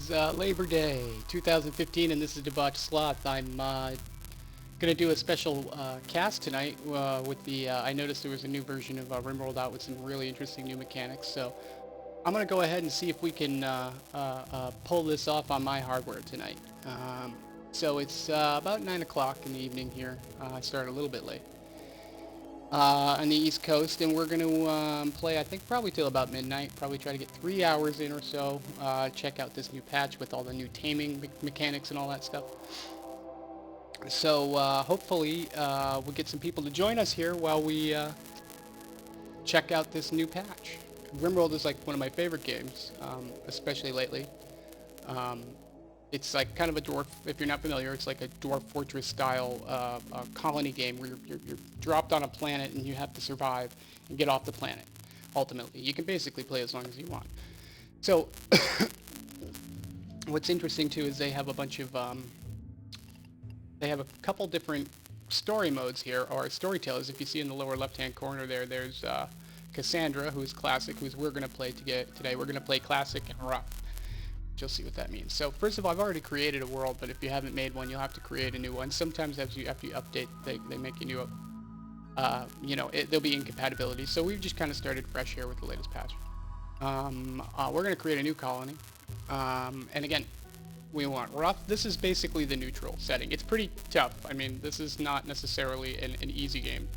is Labor Day 2015, and this is Debauched Sloth. I'm gonna do a special cast tonight with the. I noticed there was a new version of RimWorld out with some really interesting new mechanics, so I'm gonna go ahead and see if we can pull this off on my hardware tonight. So it's about 9 o'clock in the evening here. I started a little bit late. On the East Coast, and we're going to play, I think, probably till about midnight. Probably try to get 3 hours in or so. Check out this new patch with all the new taming mechanics and all that stuff. So hopefully we'll get some people to join us here while we check out this new patch. RimWorld is like one of my favorite games, especially lately. It's like kind of a dwarf, if you're not familiar, it's like a dwarf fortress style colony game where you're dropped on a planet and you have to survive and get off the planet, ultimately. You can basically play as long as you want. So, what's interesting too is they have a bunch of, they have a couple different story modes here, or storytellers. If you see in the lower left-hand corner there, there's Cassandra, who's classic, who's we're going to play today. We're going to play classic and rough. You'll see what that means. So first of all, I've already created a world, but if you haven't made one, you'll have to create a new one. Sometimes after you update, they make you new, there'll be incompatibilities. So we've just kind of started fresh here with the latest patch. We're going to create a new colony. And again, we want rough. This is basically the neutral setting. It's pretty tough. I mean, this is not necessarily an easy game.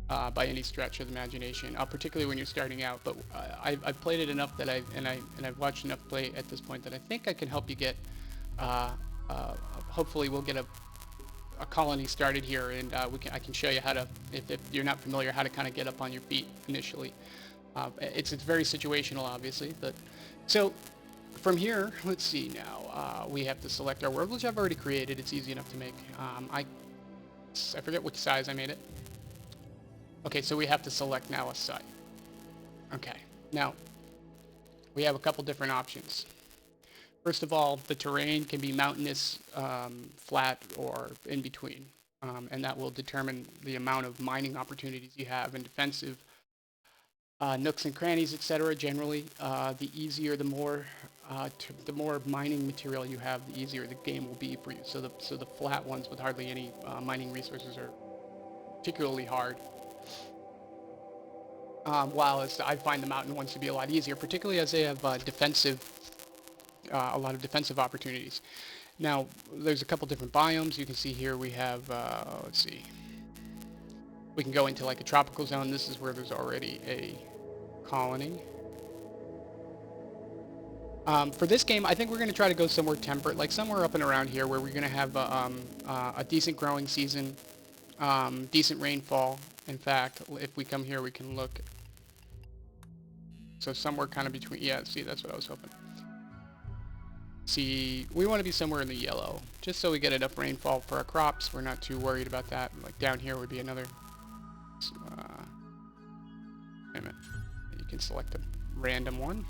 By any stretch of the imagination, particularly when you're starting out. But I've played it enough that I've watched enough play at this point that I think I can help you get. Hopefully, we'll get a colony started here, and I can show you how to, if you're not familiar, how to kind of get up on your feet initially. It's very situational, obviously, but so. From here, let's see now. We have to select our world, which I've already created. It's easy enough to make. I forget which size I made it. Okay, so we have to select now a site. Okay, now we have a couple different options. First of all, the terrain can be mountainous, flat, or in between, and that will determine the amount of mining opportunities you have and defensive nooks and crannies, etc. Generally, the easier, the more mining material you have, the easier the game will be for you. So the flat ones with hardly any mining resources are particularly hard. While I find the mountain ones to be a lot easier, particularly as they have a lot of defensive opportunities. Now, there's a couple different biomes. You can see here we have, let's see, we can go into like a tropical zone. This is where there's already a colony. For this game, I think we're going to try to go somewhere temperate, like somewhere up and around here where we're going to have a decent growing season, decent rainfall. In fact, if we come here, we can look. So somewhere kind of between, yeah, see, that's what I was hoping. See, we want to be somewhere in the yellow, just so we get enough rainfall for our crops. We're not too worried about that. Like down here would be another, wait a minute. You can select a random one.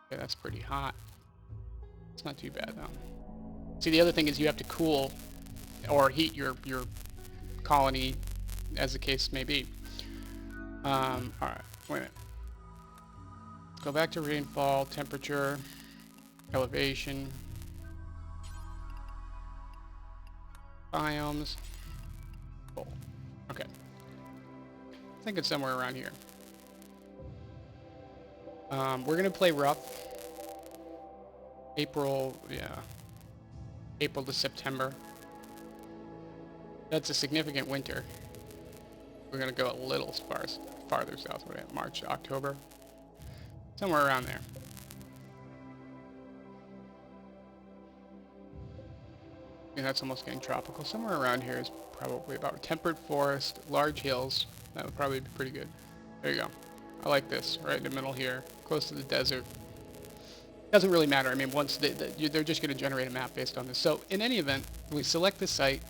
Okay, that's pretty hot. It's not too bad though. See, the other thing is you have to cool or heat your colony, as the case may be. Alright, wait a minute. Go back to rainfall, temperature, elevation, biomes. Oh, okay. I think it's somewhere around here. We're gonna play rough. April to September. That's a significant winter. We're going to go a little farther south. What are we at? March, October? Somewhere around there. And that's almost getting tropical. Somewhere around here is probably about temperate forest, large hills. That would probably be pretty good. There you go. I like this, right in the middle here, close to the desert. Doesn't really matter. I mean, once they're just going to generate a map based on this. So in any event, we select this site.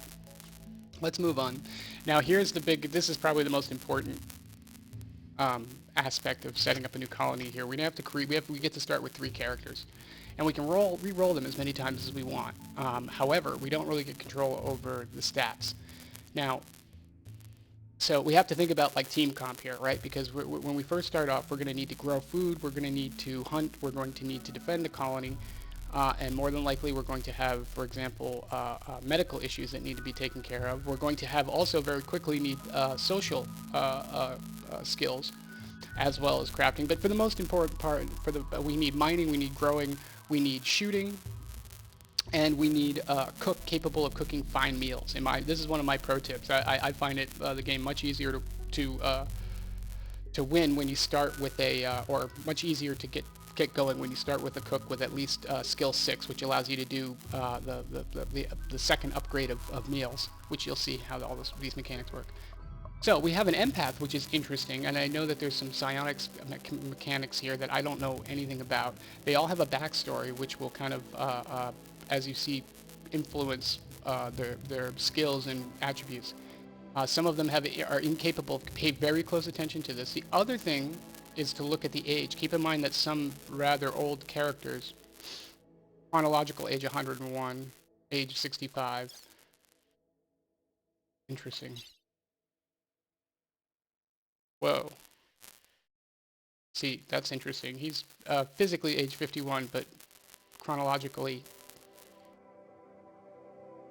Let's move on. Now here's this is probably the most important aspect of setting up a new colony here. We get to start with 3 characters. And we can re-roll them as many times as we want. However, we don't really get control over the stats. Now, So we have to think about like team comp here, right? Because when we first start off, we're going to need to grow food, we're going to need to hunt, we're going to need to defend the colony, and more than likely we're going to have, for example, medical issues that need to be taken care of. We're going to have also very quickly need social skills as well as crafting. But for the most important part, we need mining, we need growing, we need shooting, and we need a cook capable of cooking fine meals. This is one of my pro tips. I find it the game much easier to win when you start with or much easier to get going when you start with a cook with at least skill 6, which allows you to do the second upgrade of meals, which you'll see how all these mechanics work. So we have an empath, which is interesting, and I know that there's some psionics mechanics here that I don't know anything about. They all have a backstory, which will kind of, as you see, influence their skills and attributes. Some of them are incapable. Pay very close attention to this. The other thing is to look at the age. Keep in mind that some rather old characters, chronological age 101, age 65. Interesting. Whoa. See, that's interesting. He's physically age 51, but chronologically,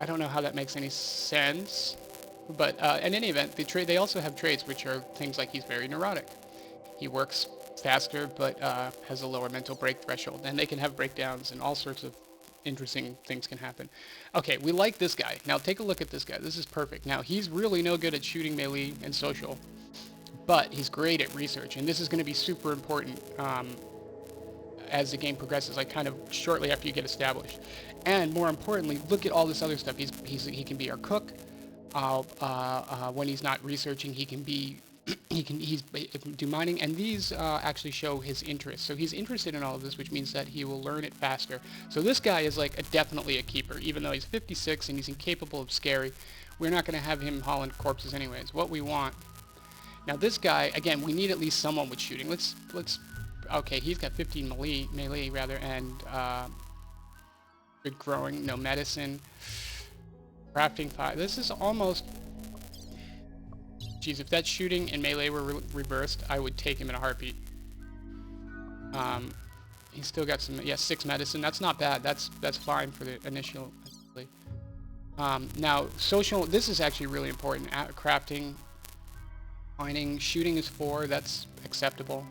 I don't know how that makes any sense. But in any event, they also have traits which are things like he's very neurotic. He works faster, but has a lower mental break threshold. And they can have breakdowns, and all sorts of interesting things can happen. Okay, we like this guy. Now take a look at this guy. This is perfect. Now, he's really no good at shooting, melee, and social, but he's great at research. And this is going to be super important as the game progresses, like kind of shortly after you get established. And more importantly, look at all this other stuff. He can be our cook. When he's not researching, he can do mining, and these actually show his interest. So he's interested in all of this, which means that he will learn it faster. So this guy is like definitely a keeper, even though he's 56 and he's incapable of scary. We're not going to have him hauling corpses anyways. What we want now, this guy again, we need at least someone with shooting. Let's. Okay, he's got 15 melee rather, and good growing, no medicine. Crafting 5. This is almost... Geez, if that shooting and melee were reversed, I would take him in a heartbeat. He's still got some... Yeah, 6 medicine. That's not bad. That's fine for the initial... now, social... This is actually really important. Crafting, mining, shooting is 4. That's acceptable.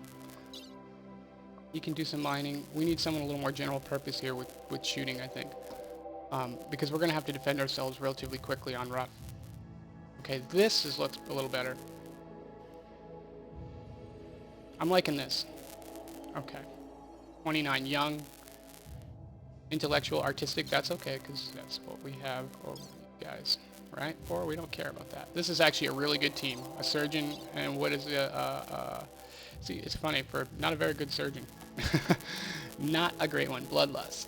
You can do some mining. We need someone a little more general purpose here with shooting, I think. Because we're going to have to defend ourselves relatively quickly on rough. Okay, this looks a little better. I'm liking this. Okay. 29, young, intellectual, artistic, that's okay, because that's what we have over you guys, right? Or we don't care about that. This is actually a really good team. A surgeon, and what is see, it's funny, for not a very good surgeon. Not a great one. Bloodlust.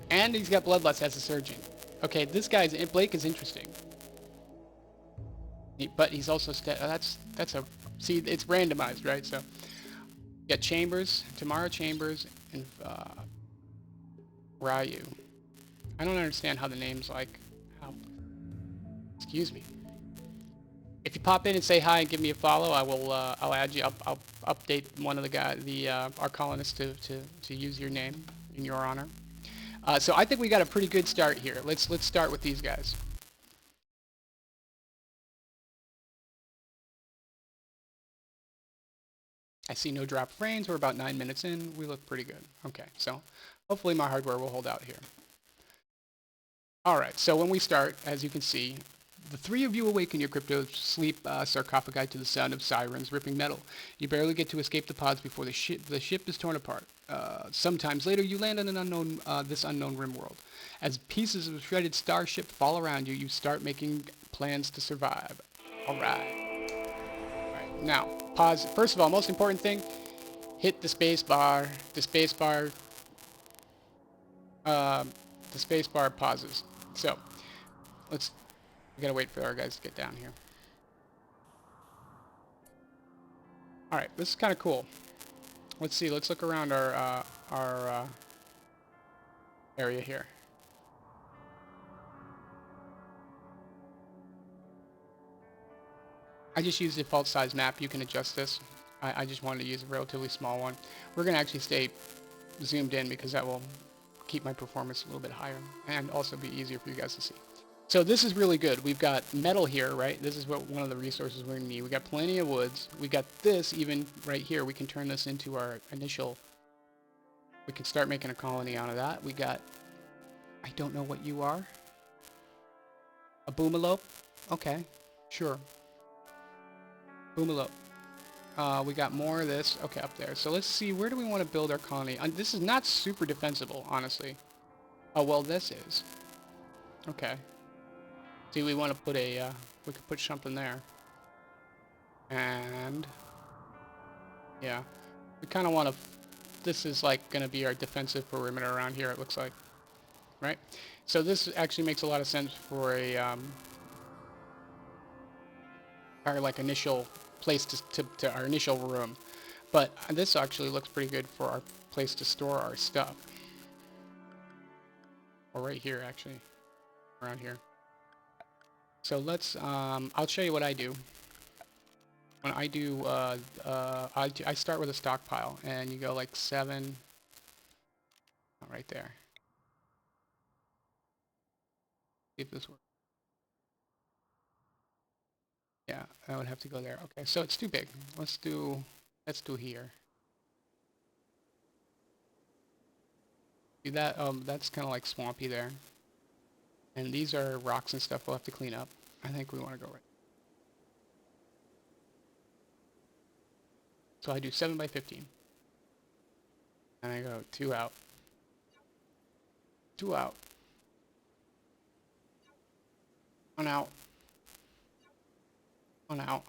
And he's got Bloodlust as a surgeon. Okay, this guy's... Blake is interesting. But he's also... that's a... See, it's randomized, right? So, you got Chambers, Tamara Chambers, and Ryu. I don't understand how the names, like... How... Excuse me. If you pop in and say hi and give me a follow, I will, I'll add you. I'll update one of our colonists to use your name in your honor. So I think we got a pretty good start here. Let's start with these guys. I see no drop frames. We're about 9 minutes in. We look pretty good. Okay, so hopefully my hardware will hold out here. All right, so when we start, as you can see, the 3 of you awaken your crypto sleep sarcophagi to the sound of sirens ripping metal. You barely get to escape the pods before the ship is torn apart. Sometimes later, you land on this unknown RimWorld. As pieces of a shredded starship fall around you, you start making plans to survive. All right. Now, pause. First of all, most important thing, hit the space bar. The space bar pauses. So, we gotta wait for our guys to get down here. All right, this is kind of cool. Let's see. Let's look around our area here. I just use the default size map. You can adjust this. I just wanted to use a relatively small one. We're going to actually stay zoomed in because that will keep my performance a little bit higher and also be easier for you guys to see. So this is really good. We've got metal here, right? This is what one of the resources we're going to need. We got plenty of woods. We got this even right here. We can turn this into our initial. We can start making a colony out of that. We got. I don't know what you are. A boomalope? Okay, sure. Boomalope. We got more of this. Okay, up there. So let's see. Where do we want to build our colony? This is not super defensible, honestly. Oh well, this is. Okay. See, we want to put a, we could put something there. And, yeah. We kind of want to, this is like going to be our defensive perimeter around here, it looks like. Right? So this actually makes a lot of sense for a, our like initial place to our initial room. But this actually looks pretty good for our place to store our stuff. Or right here, actually. Around here. So let's, I'll show you what I do. When I do, I start with a stockpile, and you go like 7, right there. See if this works. Yeah, I would have to go there. Okay, so it's too big. Let's do here. See that, that's kind of like swampy there. And these are rocks and stuff we'll have to clean up. I think we want to go right. So I do 7 by 15. And I go 2 out. 2 out. 1 out. 1 out.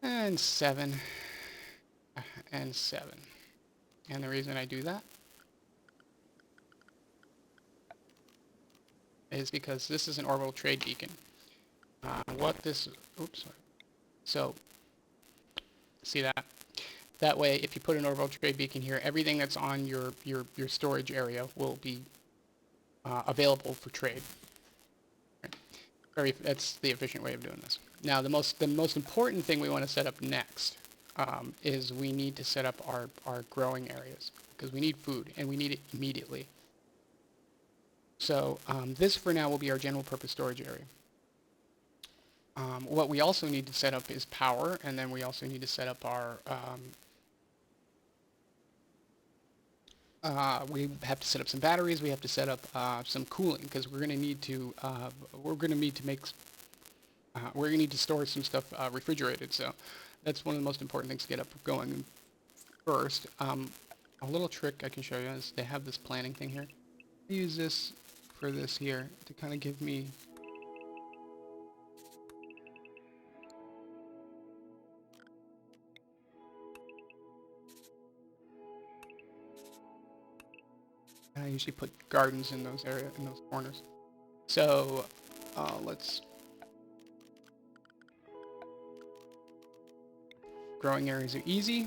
And 7. And 7. And the reason I do that is because this is an orbital trade beacon. What this, oops, sorry. So, see that? That way, if you put an orbital trade beacon here, everything that's on your storage area will be available for trade. Right. That's the efficient way of doing this. Now, the most important thing we want to set up next is we need to set up our growing areas because we need food and we need it immediately. So this for now will be our general purpose storage area. What we also need to set up is power, and then we also need to set up our we have to set up some batteries. We have to set up some cooling because we're going to need to store some stuff refrigerated. So that's one of the most important things to get up going first. A little trick I can show you is they have this planning thing here. I use this for this here to kind of give me I usually put gardens in those corners. So let's growing areas are easy.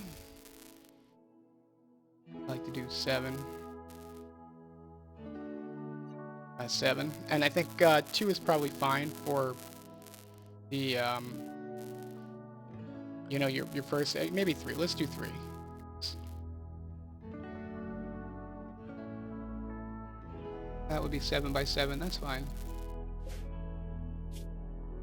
I like to do 7. 7, and I think 2 is probably fine for the you know, your first, maybe 3. Let's do 3. That would be 7 by 7. That's fine.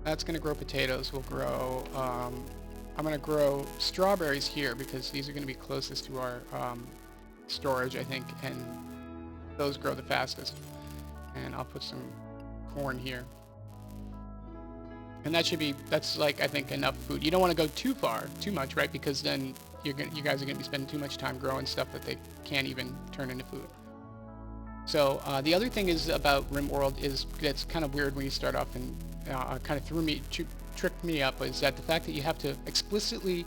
That's gonna grow potatoes. We'll grow. I'm gonna grow strawberries here because these are gonna be closest to our storage, I think, and those grow the fastest. And I'll put some corn here. And that should be, that's like, I think, enough food. You don't want to go too much, right? Because then you guys are going to be spending too much time growing stuff that they can't even turn into food. So the other thing is about RimWorld is that's kind of weird when you start off and kind of tricked me up, is that the fact that you have to explicitly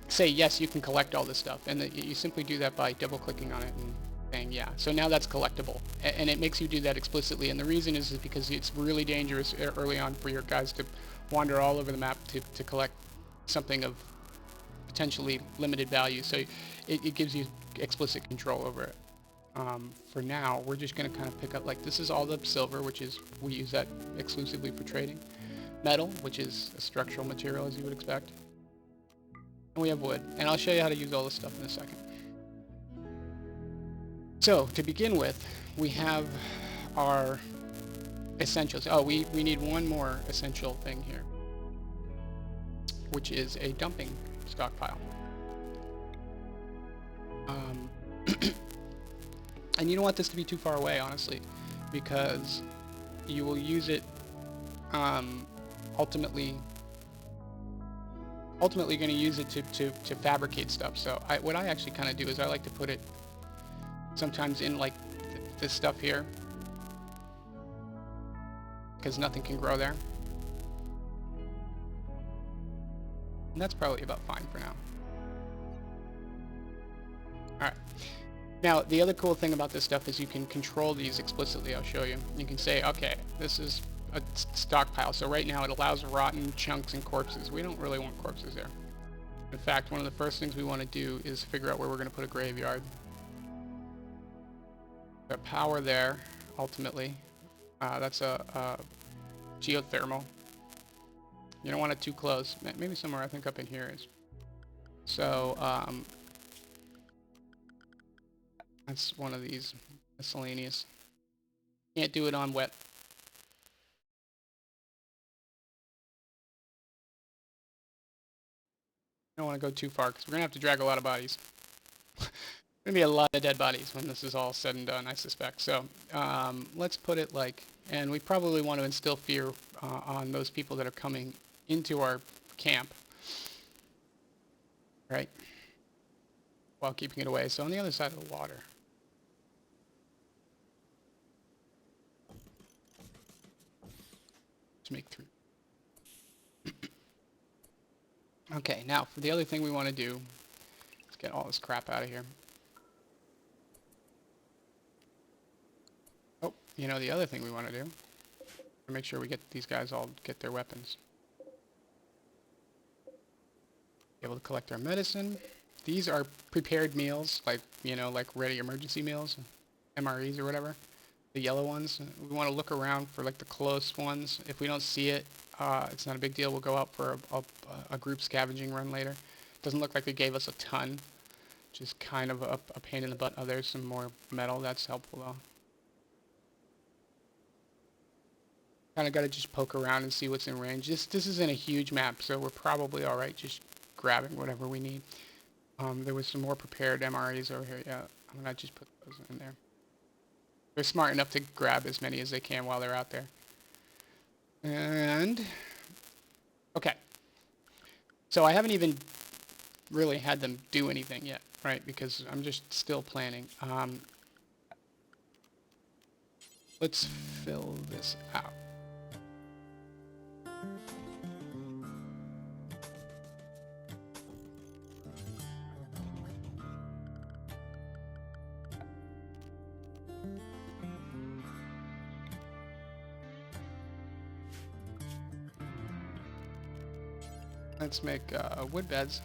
say, yes, you can collect all this stuff. And that you simply do that by double clicking on it and saying, yeah. So now that's collectible, and it makes you do that explicitly, and the reason is because it's really dangerous early on for your guys to wander all over the map to collect something of potentially limited value. So it gives you explicit control over it. For now, we're just going to kind of pick up, like, this is all the silver, which is, we use that exclusively for trading. metal, which is a structural material as you would expect. And we have wood. And I'll show you how to use all this stuff in a second. So, to begin with, we have our essentials. Oh, we need one more essential thing here, which is a dumping stockpile. And you don't want this to be too far away, honestly, because you will use it ultimately you're going to use it to fabricate stuff. So what I actually kind of do is I like to put it sometimes in like this stuff here, because nothing can grow there. And that's probably about fine for now. Alright. Now, the other cool thing about this stuff is you can control these explicitly. I'll show you. You can say, okay, this is a stockpile. So right now it allows rotten chunks and corpses. We don't really want corpses there. In fact, one of the first things we want to do is figure out where we're going to put a graveyard. Got power there, ultimately. That's a geothermal. You don't want it too close. Maybe somewhere I think up in here is. So, that's one of these miscellaneous. Can't do it on wet. Don't want to go too far because we're going to have to drag a lot of bodies. Going to be a lot of dead bodies when this is all said and done, I suspect. So let's put it like, and we probably want to instill fear on those people that are coming into our camp, right? While keeping it away. So on the other side of the water. To make 3. Okay, now for the other thing we want to do, let's get all this crap out of here. Oh, you know the other thing we want to do, make sure we get these guys all get their weapons. Be able to collect our medicine. These are prepared meals, like, you know, like ready emergency meals, MREs or whatever. The yellow ones. We want to look around for like the close ones. If we don't see it, it's not a big deal. We'll go out for a group scavenging run later. Doesn't look like they gave us a ton, which is kind of a pain in the butt. Oh, there's some more metal. That's helpful though. Kind of got to just poke around and see what's in range. This isn't a huge map, so we're probably all right just grabbing whatever we need. There was some more prepared MREs over here. Yeah, I'm going to just put those in there. They're smart enough to grab as many as they can while they're out there. And, okay. So I haven't even really had them do anything yet, right? Because I'm just still planning. Let's fill this out. Let's make wood beds.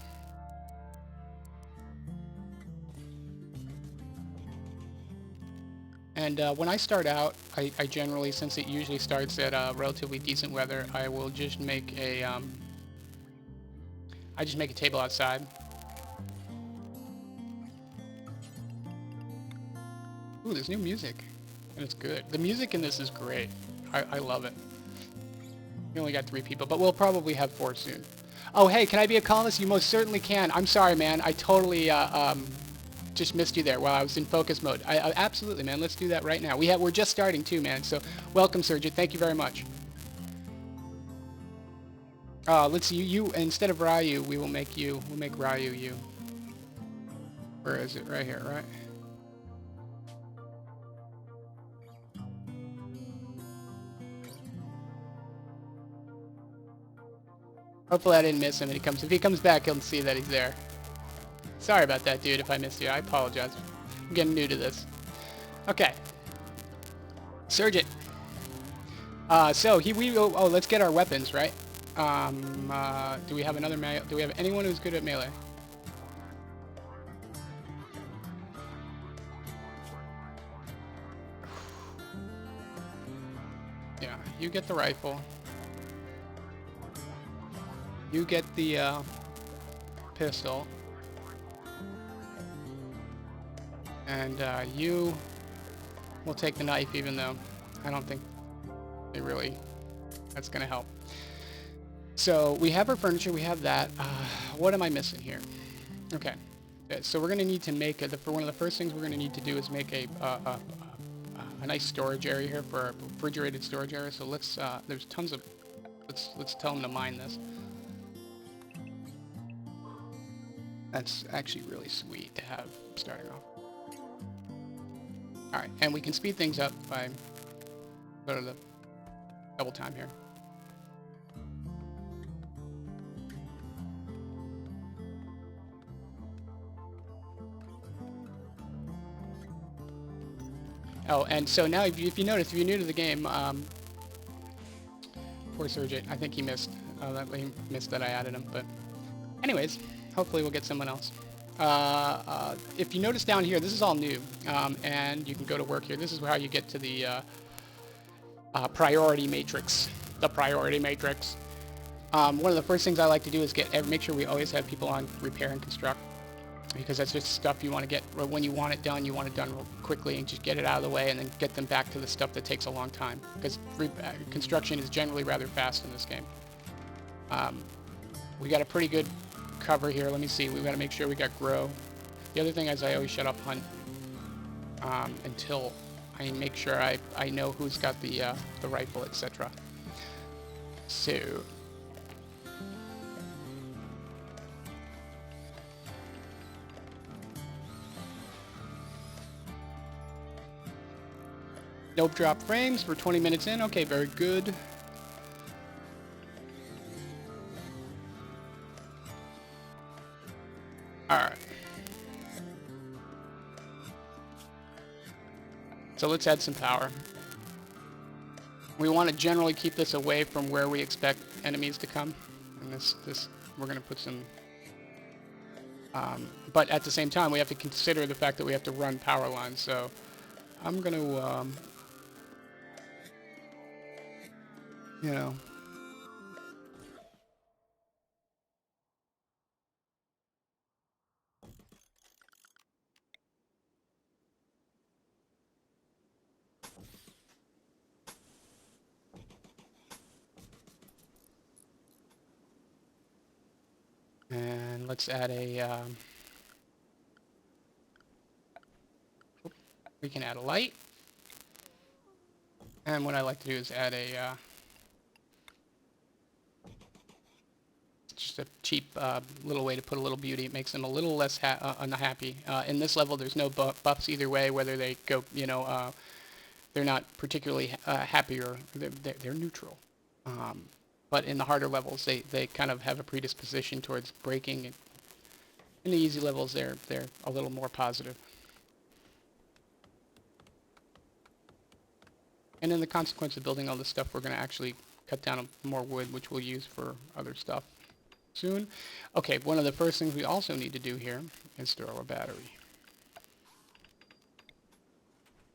And when I start out, I generally, since it usually starts at relatively decent weather, I will just make a I just make a table outside. Ooh, there's new music, and it's good. The music in this is great. I love it. We only got 3 people, but we'll probably have 4 soon. Oh, hey, can I be a colonist? You most certainly can. I'm sorry, man. I totally just missed you there while I was in focus mode. Absolutely, man. Let's do that right now. We're just starting too, man. So welcome, Sergeant. Thank you very much. Let's see. You instead of Ryu, we will make you. We'll make Ryu you. Where is it? Right here, right? Hopefully I didn't miss him. If he comes back, he'll see that he's there. Sorry about that, dude, if I missed you. I apologize. I'm getting new to this. Okay. Sergeant. So let's get our weapons, right? Do we have another do we have anyone who's good at melee? Yeah, you get the rifle. You get the pistol, and you will take the knife, even though I don't think it really that's gonna help. So we have our furniture, we have that. What am I missing here? Okay, so we're gonna need to make for one of the first things we're gonna need to do is make a nice storage area here for our refrigerated storage area. So let's there's tons of let's tell them to mine this. That's actually really sweet to have starting off. All right, and we can speed things up by go to the double time here. Oh, and so now if you notice, if you're new to the game, poor Surgeon, I think he missed. He missed that I added him, but anyways, hopefully we'll get someone else. If you notice down here, this is all new, and you can go to work here. This is how you get to the priority matrix. The priority matrix. One of the first things I like to do is make sure we always have people on repair and construct, because that's just stuff you want to get when you want it done. You want it done real quickly and just get it out of the way, and then get them back to the stuff that takes a long time, because construction is generally rather fast in this game. We got a pretty good cover here. Let me see. We've got to make sure we got grow. The other thing is I always shut off hunt until I make sure I know who's got the rifle, etc. So nope, drop frames. We're 20 minutes in. Okay, very good. Alright. So let's add some power. We want to generally keep this away from where we expect enemies to come. And this we're going to put some... but at the same time, we have to consider the fact that we have to run power lines. So I'm going to... you know... And let's add a, we can add a light. And what I like to do is add a, just a cheap little way to put a little beauty. It makes them a little less unhappy. In this level, there's no buffs either way, whether they go, you know, they're not particularly happy or they're neutral. But in the harder levels, they kind of have a predisposition towards breaking. And in the easy levels, they're a little more positive. And in the consequence of building all this stuff, we're going to actually cut down more wood, which we'll use for other stuff soon. Okay, one of the first things we also need to do here is store a battery.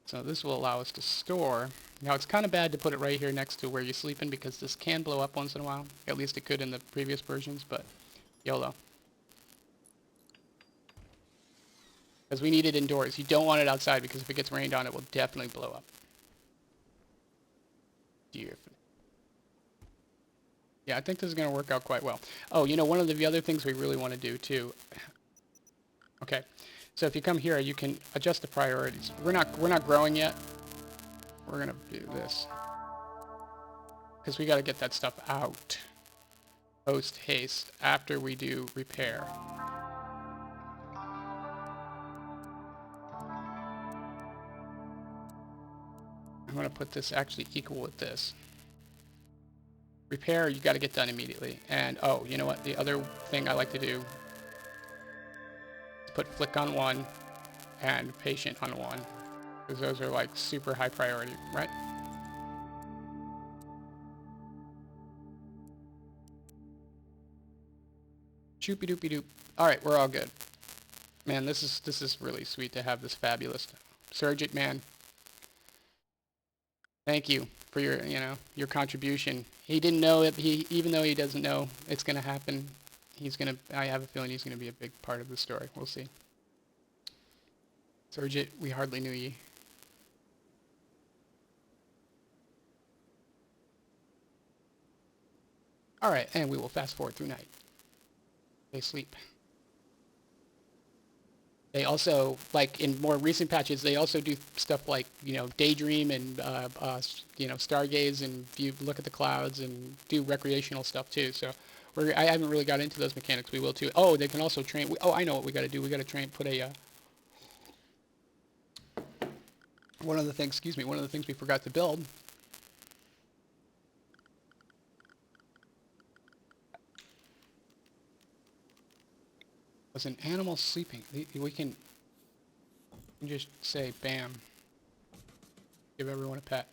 So this will allow us to store. Now it's kind of bad to put it right here next to where you're sleeping, because this can blow up once in a while. At least it could in the previous versions, but YOLO. Because we need it indoors. You don't want it outside, because if it gets rained on, it will definitely blow up. Yeah, I think this is going to work out quite well. Oh, you know, one of the other things we really want to do too. Okay. So if you come here, you can adjust the priorities. We're not growing yet. We're gonna do this because we got to get that stuff out post haste after we do repair. I'm gonna put this actually equal with this. Repair, you got to get done immediately. And oh, you know what? The other thing I like to do. Put flick on one and patient on one, because those are like super high priority, right? Choopy doopy doop. All right, we're all good. Man, this is really sweet to have this fabulous Surgeon, man. Thank you for your, your contribution. He didn't know it. Even though he doesn't know it's going to happen, I have a feeling he's going to be a big part of the story. We'll see. Surjit, we hardly knew ye. All right, and we will fast forward through night. They sleep. They also, like in more recent patches, they also do stuff like, daydream and, stargaze and look at the clouds and do recreational stuff too. So I haven't really got into those mechanics. We will too. Oh, they can also train. Oh, I know what we got to do. We got to put a, one of the things we forgot to build was an animal sleeping. We can just say, bam, give everyone a pet.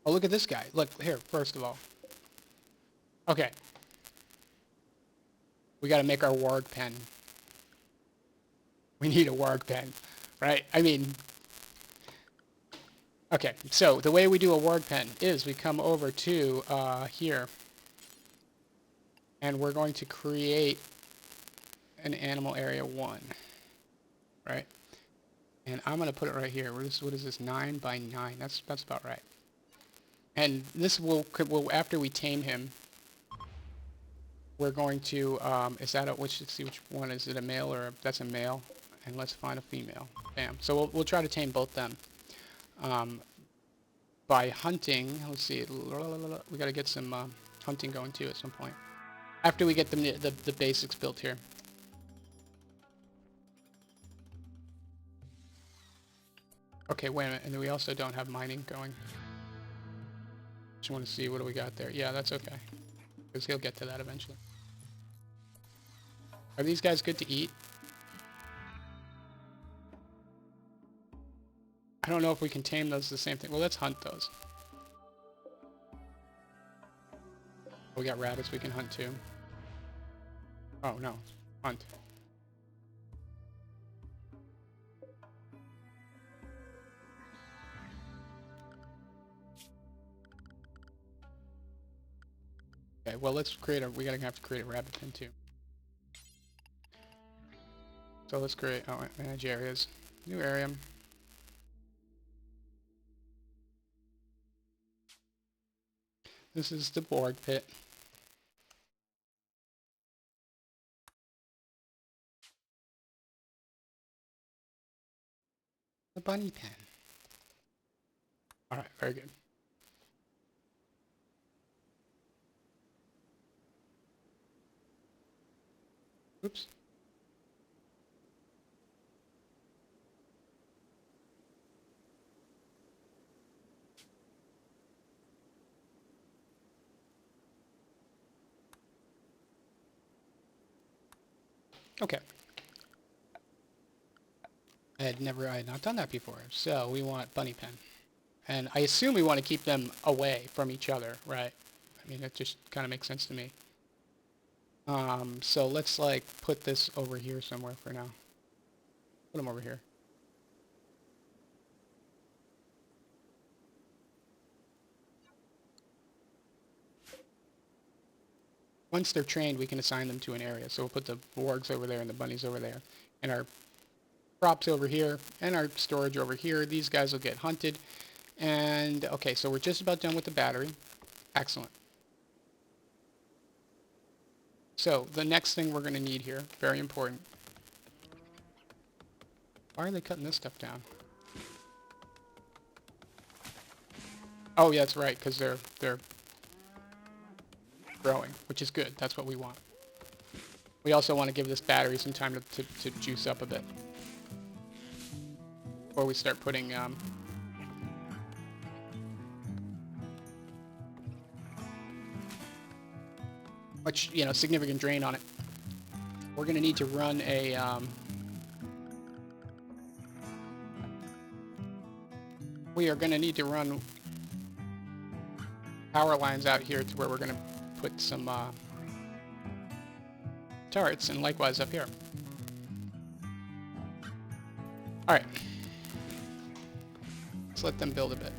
Oh, look at this guy. Look, here, first of all. Okay. We got to make our warg pen. We need a warg pen, right? I mean, okay, so the way we do a warg pen is we come over to here, and we're going to create an animal area 1, right? And I'm going to put it right here. What is this, 9 by 9? That's about right. And this will after we tame him, we're going to, let's see which one, is it a male or that's a male? And let's find a female. Bam. So we'll try to tame both them. By hunting, let's see, we got to get some hunting going too at some point. After we get the basics built here. Okay, wait a minute, and then we also don't have mining going. Just want to see what do we got there. Yeah, that's okay. Because he'll get to that eventually. Are these guys good to eat? I don't know if we can tame those the same thing. Well, let's hunt those. We got rabbits we can hunt too. Oh, no. Hunt. Okay, well, let's create a... We're going to have to create a rabbit pen too. So let's create... Oh, manage areas. New area. This is the Borg pit. The bunny pen. Alright, very good. Oops. Okay. I had not done that before. So we want bunny pen. And I assume we want to keep them away from each other, right? I mean, it just kind of makes sense to me. So let's like put this over here somewhere for now. Put them over here. Once they're trained, we can assign them to an area. So we'll put the wargs over there and the bunnies over there. And our crops over here and our storage over here. These guys will get hunted. And okay, so we're just about done with the battery. Excellent. So the next thing we're going to need here, very important. Why are they cutting this stuff down? Oh yeah, that's right, because they're growing, which is good. That's what we want. We also want to give this battery some time to juice up a bit before we start putting much, significant drain on it. We're going to need to run a we are going to need to run power lines out here to where we're going to put some turrets, and likewise up here. Alright. Let's let them build a bit.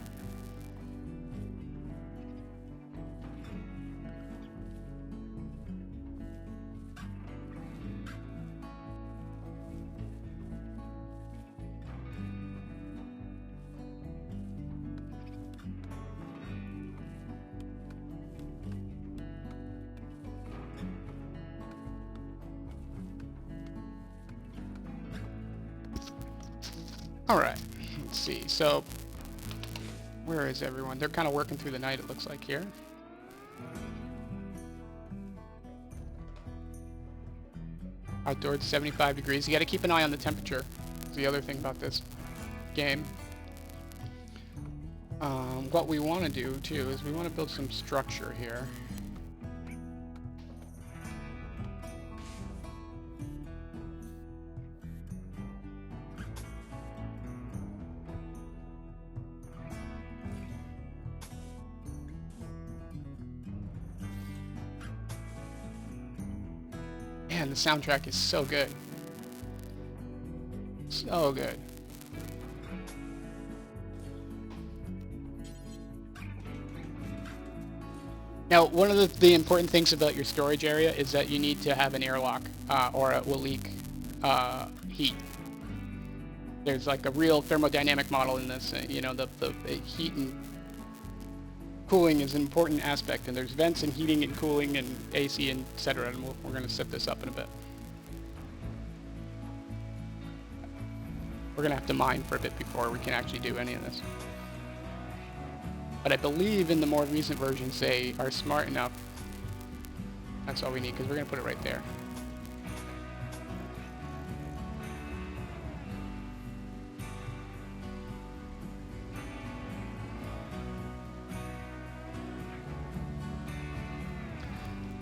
All right, let's see. So, where is everyone? They're kind of working through the night, it looks like here. Outdoors, 75 degrees. You got to keep an eye on the temperature. That's the other thing about this game. What we want to do, too, is we want to build some structure here. Man, the soundtrack is so good. So good. Now, one of the important things about your storage area is that you need to have an airlock, or it will leak heat. There's like a real thermodynamic model in this. You know, the heat and cooling is an important aspect, and there's vents and heating and cooling and AC and etc. And we're going to set this up in a bit. We're going to have to mine for a bit before we can actually do any of this. But I believe in the more recent versions they are smart enough. That's all we need, because we're going to put it right there.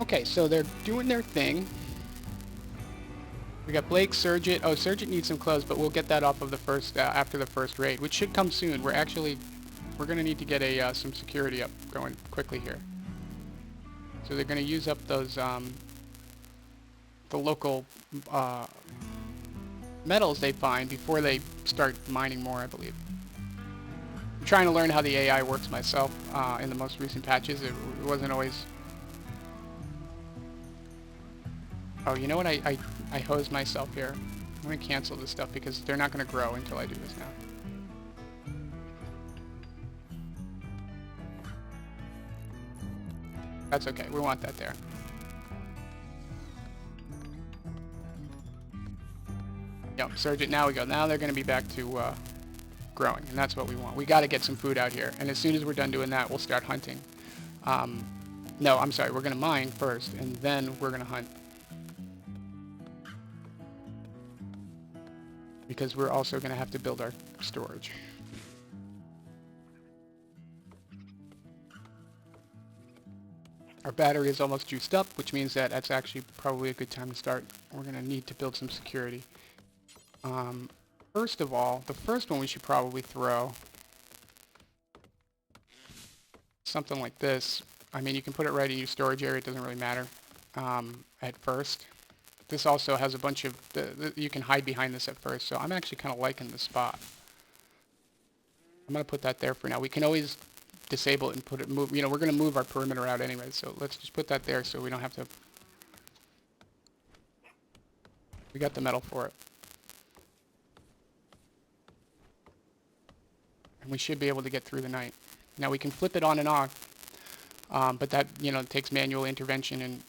Okay, so they're doing their thing. We got Blake, Surgit. Oh, Surgit needs some clothes, but we'll get that off of the first after the first raid, which should come soon. We're going to need to get a some security up going quickly here. So they're going to use up those the local metals they find before they start mining more, I believe. I'm trying to learn how the AI works myself in the most recent patches. It wasn't always. Oh, you know what? I hosed myself here. I'm going to cancel this stuff because they're not going to grow until I do this now. That's okay. We want that there. Yep, surge it. Now we go. Now they're going to be back to growing, and that's what we want. We got to get some food out here, and as soon as we're done doing that, we'll start hunting. No, I'm sorry. We're going to mine first, and then we're going to hunt. Because we're also going to have to build our storage. Our battery is almost juiced up, which means that that's actually probably a good time to start. We're going to need to build some security. First of all, the first one we should probably throw something like this. I mean, you can put it right in your storage area. It doesn't really matter at first. This also has a bunch of, you can hide behind this at first, so I'm actually kind of liking the spot. I'm going to put that there for now. We can always disable it and put it, move, you know, we're going to move our perimeter out anyway, so let's just put that there so we don't have to, we got the metal for it. And we should be able to get through the night. Now we can flip it on and off, but that, you know, takes manual intervention and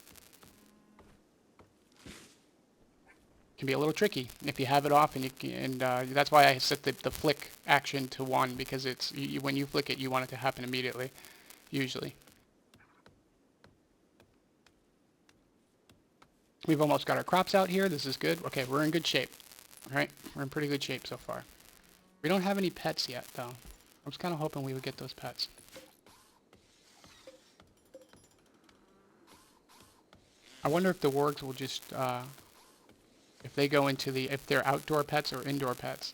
can be a little tricky if you have it off, and you can, and that's why I set the flick action to 1, because it's when you flick it, you want it to happen immediately, usually. We've almost got our crops out here. This is good. Okay, we're in good shape. All right, we're in pretty good shape so far. We don't have any pets yet, though. I was kind of hoping we would get those pets. I wonder if the wargs will just if they go into the, if they're outdoor pets or indoor pets.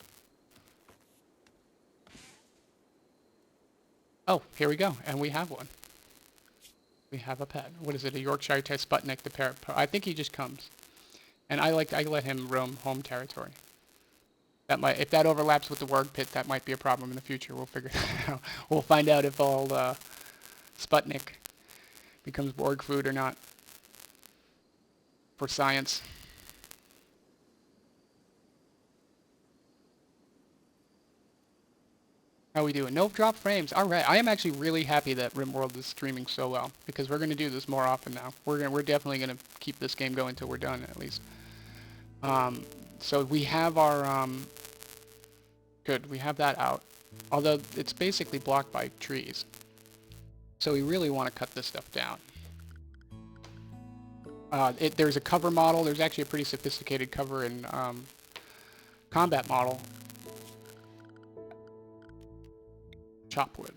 Oh, here we go, and we have one. We have a pet. What is it, a Yorkshire Sputnik, the parrot? I think he just comes. And I let him roam home territory. That might, if that overlaps with the work pit, that might be a problem in the future. We'll figure that out. We'll find out if all Sputnik becomes Borg food or not for science. How we doing? No drop frames. All right. I am actually really happy that RimWorld is streaming so well because we're going to do this more often now. We're definitely going to keep this game going until we're done at least. So we have our good. We have that out. Although it's basically blocked by trees. So we really want to cut this stuff down. There's a cover model. There's actually a pretty sophisticated cover and combat model. Chop wood.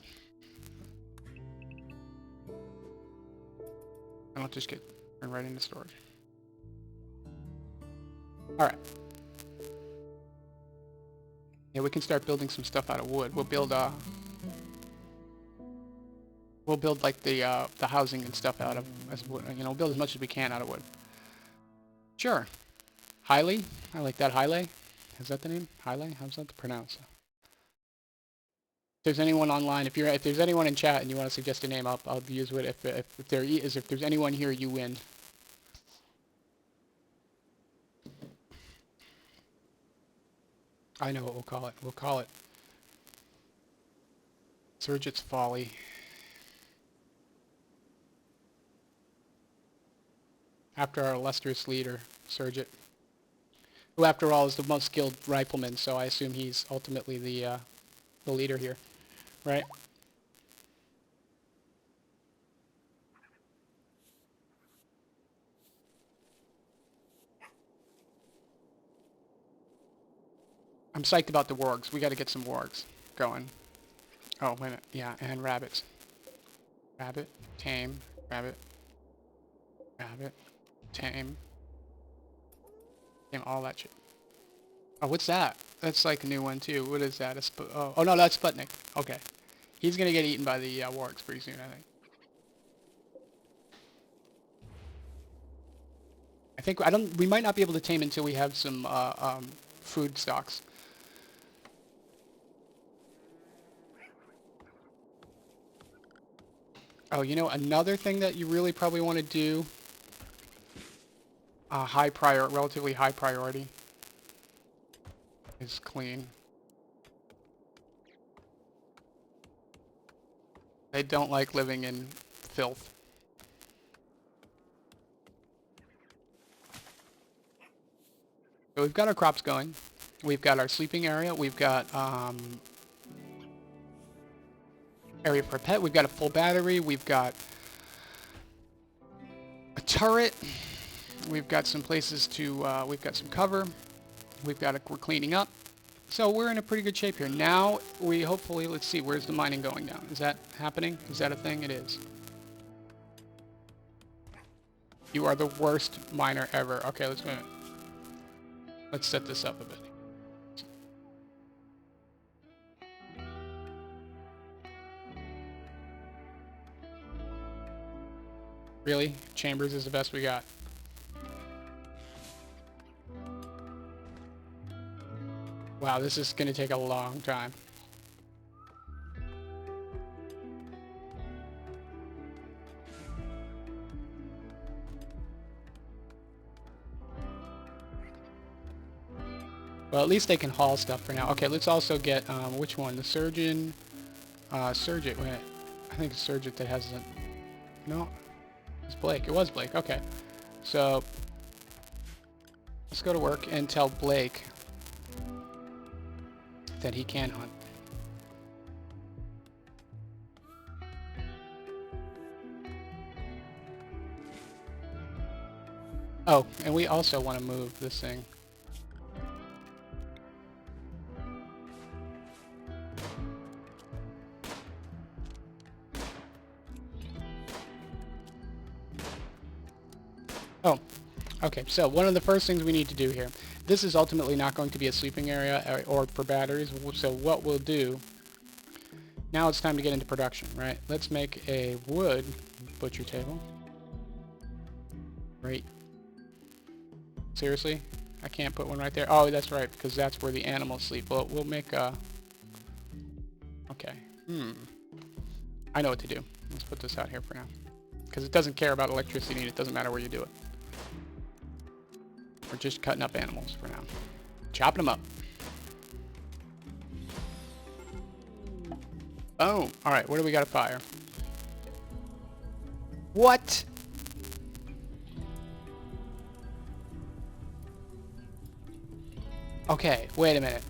And I'll just get turned right into storage. Alright. Yeah, we can start building some stuff out of wood. We'll build like the housing and stuff out of wood. You know, build as much as we can out of wood. Sure. Hile? I like that. Hile? Is that the name? Hile? How's that to pronounce? If there's anyone online, if there's anyone in chat and you want to suggest a name, I'll use it. If there's anyone here, you win. I know what we'll call it. We'll call it Surgeit's Folly. After our illustrious leader, Surgit, who after all is the most skilled rifleman, so I assume he's ultimately the leader here. Right? I'm psyched about the wargs. We got to get some wargs going. Oh, wait a minute. Yeah, and rabbits. Rabbit, tame, rabbit, rabbit, tame. Tame, all that shit. Oh, what's that? That's like a new one too. What is that? Oh no, that's Sputnik. Okay. He's gonna get eaten by the wargs pretty soon, I think. We might not be able to tame until we have some food stocks. Oh, you know, another thing that you really probably want to do, relatively high priority, is clean. They don't like living in filth. So we've got our crops going. We've got our sleeping area. We've got area for a pet. We've got a full battery. We've got a turret. We've got some places to, we've got some cover. We're cleaning up. So we're in a pretty good shape here. Now we hopefully, let's see, where's the mining going down? Is that happening? Is that a thing? It is. You are the worst miner ever. Okay, let's set this up a bit. Really? Chambers is the best we got. Wow, this is going to take a long time. Well, at least they can haul stuff for now. Okay, let's also get, which one? The surgeon? Surgeon, wait. I think it's Surgeon that has the... No? It's Blake. It was Blake. Okay. So, let's go to work and tell Blake that he can hunt. Oh, and we also want to move this thing. Oh, okay, so one of the first things we need to do here, this is ultimately not going to be a sleeping area or for batteries, so what we'll do, now it's time to get into production, right? Let's make a wood butcher table. Great. Seriously? I can't put one right there. Oh, that's right, because that's where the animals sleep. Well, we'll make a... Okay. I know what to do. Let's put this out here for now. Because it doesn't care about electricity, and it doesn't matter where you do it. We're just cutting up animals for now. Chopping them up. Oh, alright, what do we got to fire? What? Okay, wait a minute.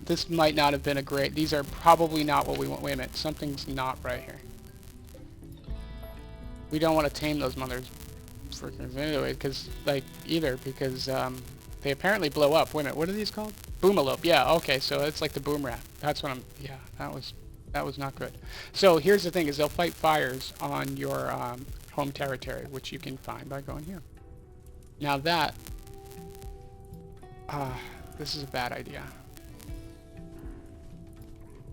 This might not have been a great... These are probably not what we want. Wait a minute, something's not right here. We don't want to tame those mothers freakers anyway, because, like, because they apparently blow up. Wait a minute, what are these called? Boomalope. Yeah, okay, so it's like the boom rat. That's what I'm... Yeah, that was not good. So here's the thing, is they'll fight fires on your home territory, which you can find by going here. Now that... this is a bad idea.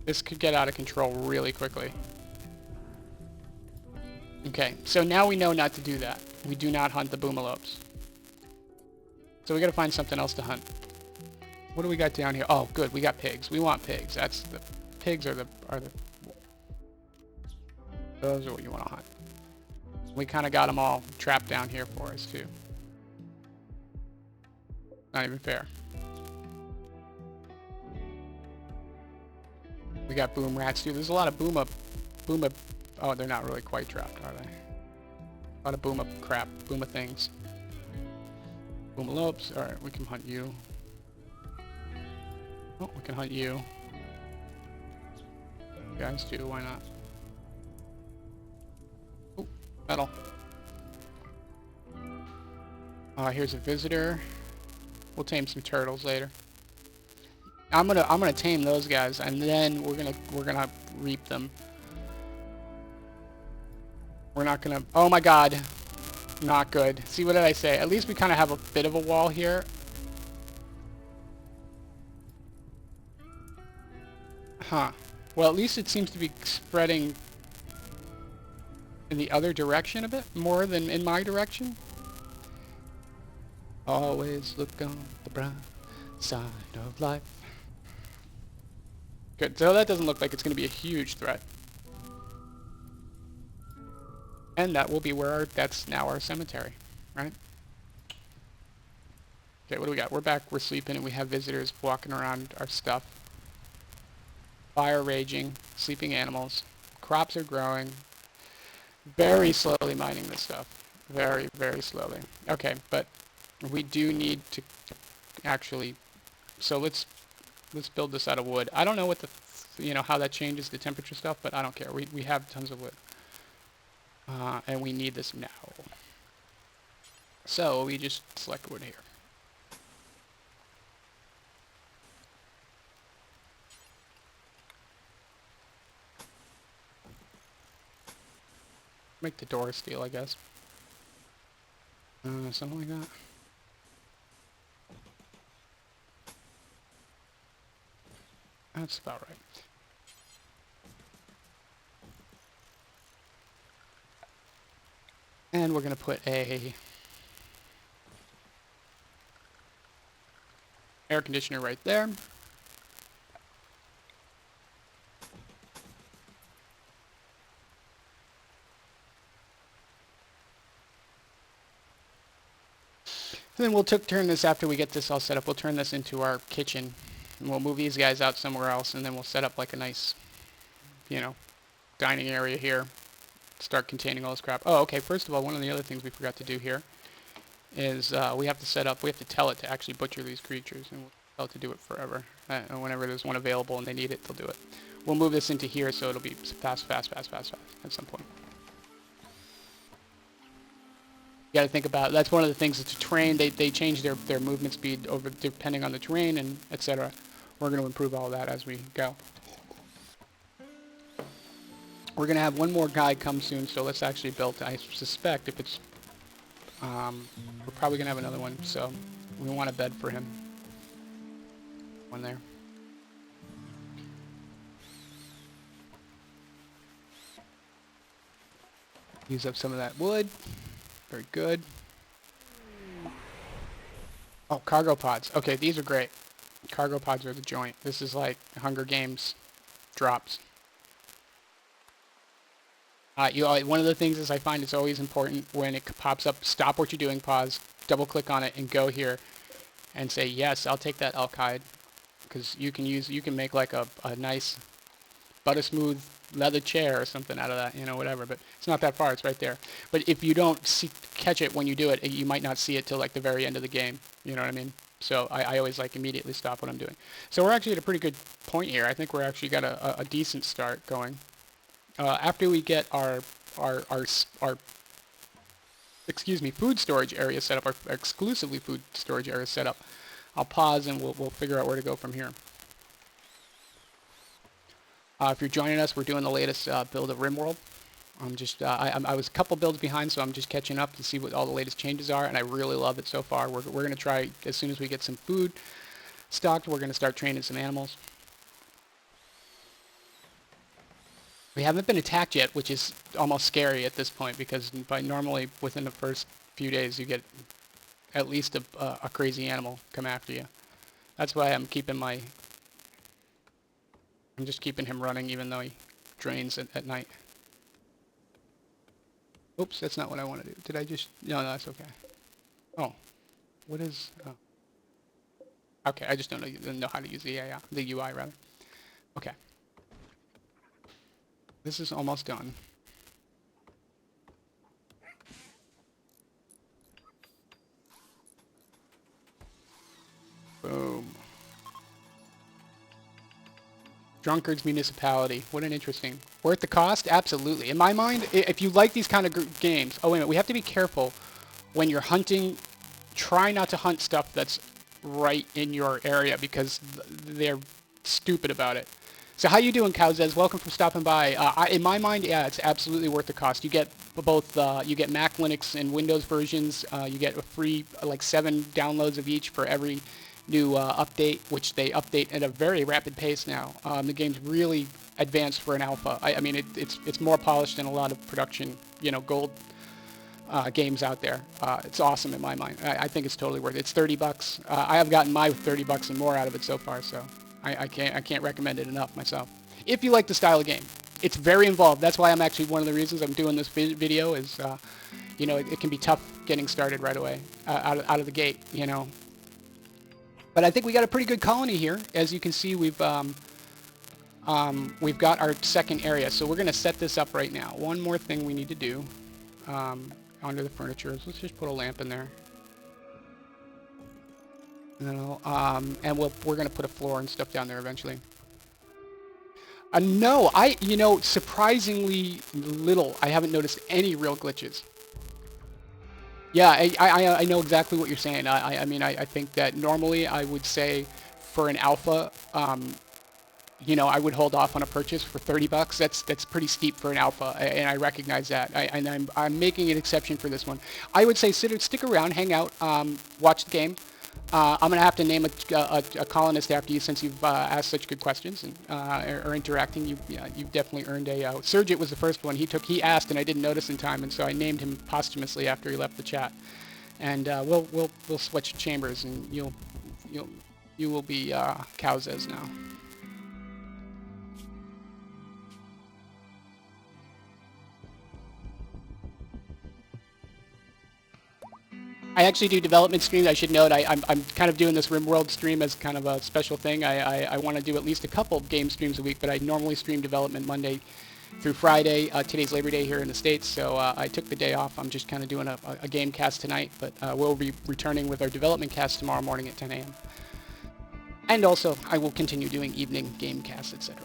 This could get out of control really quickly. Okay, so now we know not to do that. We do not hunt the boomalopes. So we gotta find something else to hunt. What do we got down here? Oh, good, we got pigs. We want pigs. That's the... Pigs are the... Those are what you want to hunt. We kind of got them all trapped down here for us, too. Not even fair. We got boom rats, too. There's a lot of boom up... Oh, they're not really quite trapped, are they? A lot of boom up crap. Boom up things. Boomalopes. Alright, we can hunt you. Oh, we can hunt you. You guys too, why not? Oh, metal. Here's a visitor. We'll tame some turtles later. I'm gonna tame those guys, and then we're gonna reap them. We're not gonna... Oh my god. Not good. See, what did I say? At least we kind of have a bit of a wall here. Huh. Well, at least it seems to be spreading in the other direction a bit more than in my direction. Always look on the bright side of life. Good. So that doesn't look like it's going to be a huge threat. And that will be where that's now our cemetery, right? Okay, what do we got? We're back, we're sleeping, and we have visitors walking around our stuff. Fire raging, sleeping animals. Crops are growing. Very slowly mining this stuff. Very, very slowly. Okay, but we do need to actually... So let's build this out of wood. I don't know what how that changes the temperature stuff, but I don't care. We have tons of wood. And we need this now. So we just select wood here. Make the door steel, I guess. Something like that. That's about right. And we're going to put a air conditioner right there. And then we'll turn this, after we get this all set up, we'll turn this into our kitchen. And we'll move these guys out somewhere else, and then we'll set up like a nice, dining area here. Start containing all this crap. Oh, okay, first of all, one of the other things we forgot to do here is we have to tell it to actually butcher these creatures, and we'll tell it to do it forever. And whenever there's one available and they need it, they'll do it. We'll move this into here so it'll be fast at some point. You got to think about, that's one of the things, it's a terrain, they change their movement speed over depending on the terrain and etc. We're going to improve all that as we go. We're going to have one more guy come soon, so let's actually build, I suspect if it's, we're probably going to have another one, so we want a bed for him. One there. Use up some of that wood. Very good. Oh, cargo pods. Okay, these are great. Cargo pods are the joint. This is like Hunger Games drops. One of the things is I find it's always important when it pops up, stop what you're doing, pause, double click on it, and go here and say, yes, I'll take that elk hide. Because you can make like a nice butter smooth leather chair or something out of that, you know, whatever. But it's not that far, it's right there. But if you don't catch it when you do it, you might not see it till like the very end of the game. You know what I mean? So I always like immediately stop what I'm doing. So we're actually at a pretty good point here. I think we're actually got a decent start going. After we get our excuse me, food storage area set up, our exclusively food storage area set up, I'll pause and we'll figure out where to go from here. If you're joining us, we're doing the latest build of RimWorld. I was a couple builds behind, so I'm just catching up to see what all the latest changes are, and I really love it so far. We're going to try, as soon as we get some food stocked, we're going to start training some animals. We haven't been attacked yet, which is almost scary at this point, because normally within the first few days you get at least a crazy animal come after you. That's why I'm just keeping him running even though he drains at night. Oops, that's not what I want to do. Did I just... No, that's okay. Oh. What is... Oh. Okay, I just don't know how to use the UI, rather. Okay. This is almost done. Boom. Drunkard's Municipality. What an interesting... Worth the cost? Absolutely. In my mind, if you like these kind of games... Oh, wait a minute. We have to be careful when you're hunting. Try not to hunt stuff that's right in your area because they're stupid about it. So how you doing, Cowzez? Welcome for stopping by. In my mind, yeah, it's absolutely worth the cost. You get both, you get Mac, Linux, and Windows versions. You get a free, like 7 downloads of each for every new update, which they update at a very rapid pace now. The game's really advanced for an alpha. I mean, it's more polished than a lot of production, gold games out there. It's awesome in my mind. I think it's totally worth it. It's $30. I have gotten my $30 and more out of it so far, so I can't recommend it enough myself. If you like the style of game, it's very involved. That's why I'm actually one of the reasons I'm doing this video is, it can be tough getting started right away out of the gate, But I think we got a pretty good colony here. As you can see, we've got our second area. So we're going to set this up right now. One more thing we need to do under the furniture. Let's just put a lamp in there. And we're going to put a floor and stuff down there eventually. No, surprisingly little. I haven't noticed any real glitches. Yeah, I know exactly what you're saying. I mean, I think that normally I would say for an alpha, I would hold off on a purchase for $30. That's pretty steep for an alpha, and I recognize that. I'm making an exception for this one. I would say stick around, hang out, watch the game. I'm going to have to name a colonist after you since you've asked such good questions and are interacting. You've definitely earned a... Surgit was the first one. He asked and I didn't notice in time, and so I named him posthumously after he left the chat. And we'll switch chambers, and you will be Cowzez now. I actually do development streams. I should note I'm kind of doing this RimWorld stream as kind of a special thing. I want to do at least a couple of game streams a week, but I normally stream development Monday through Friday. Today's Labor Day here in the States, so I took the day off. I'm just kind of doing a game cast tonight, but we'll be returning with our development cast tomorrow morning at 10 a.m. And also, I will continue doing evening game casts, etc.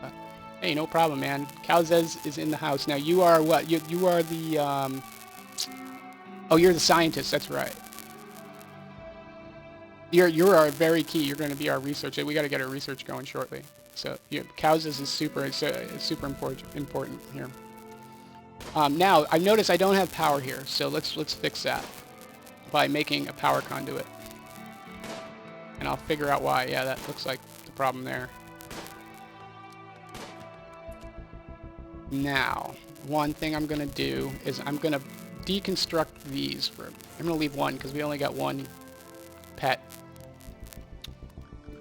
But, hey, no problem, man. Cowzez is in the house. Now, you are what? You are the... Oh, you're the scientist. That's right. You're our very key. You're going to be our research. We got to get our research going shortly. So, Cowzez is super important here. Now I notice I don't have power here, so let's fix that by making a power conduit, and I'll figure out why. Yeah, that looks like the problem there. Now, one thing I'm going to do is I'm going to deconstruct these. I'm going to leave one because we only got one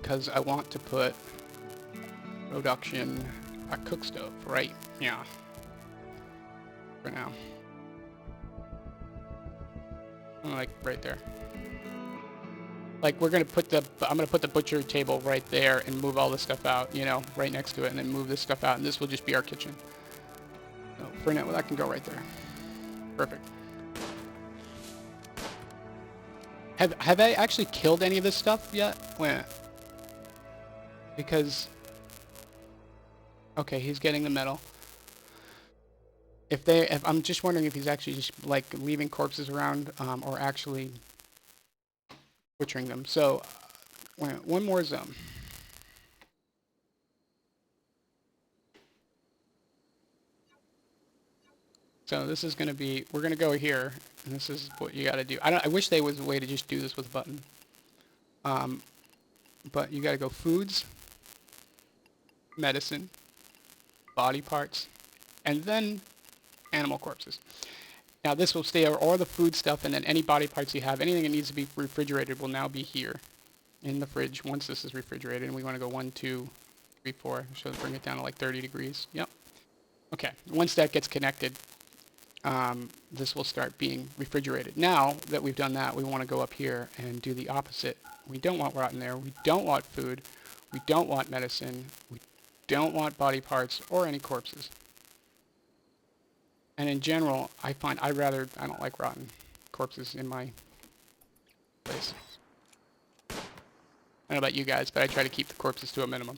because I want to put production a cook stove, right? Yeah. For now. Like right there. Like we're gonna put I'm gonna put the butcher table right there and move all this stuff out, you know, right next to it, and then move this stuff out, and this will just be our kitchen. So for now, well, that can go right there. Perfect. Have I actually killed any of this stuff yet? Wait. Because okay, he's getting the metal. If I'm just wondering if he's actually just like leaving corpses around, or actually butchering them. So, one more zone. So this is going to be, we're going to go here, and this is what you got to do. I wish there was a way to just do this with a button. But you got to go foods, medicine, body parts, and then animal corpses. Now this will stay all the food stuff, and then any body parts you have, anything that needs to be refrigerated will now be here in the fridge once this is refrigerated. And we want to go 1, 2, 3, 4. So bring it down to like 30 degrees. Yep. Okay. Once that gets connected, this will start being refrigerated. Now that we've done that, we want to go up here and do the opposite. We don't want rotten there. We don't want food. We don't want medicine. We don't want body parts or any corpses. And in general, I don't like rotten corpses in my place. I don't know about you guys, but I try to keep the corpses to a minimum.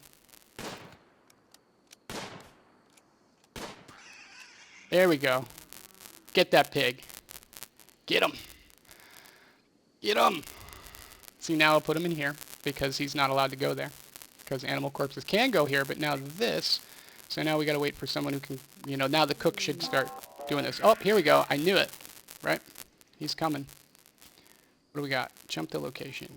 There we go. Get that pig. Get him. Get him. See, now I'll put him in here because he's not allowed to go there. Because animal corpses can go here, but now this. So now we got to wait for someone who can, you know, now the cook should start doing this. Oh, here we go. I knew it. Right? He's coming. What do we got? Jump the location.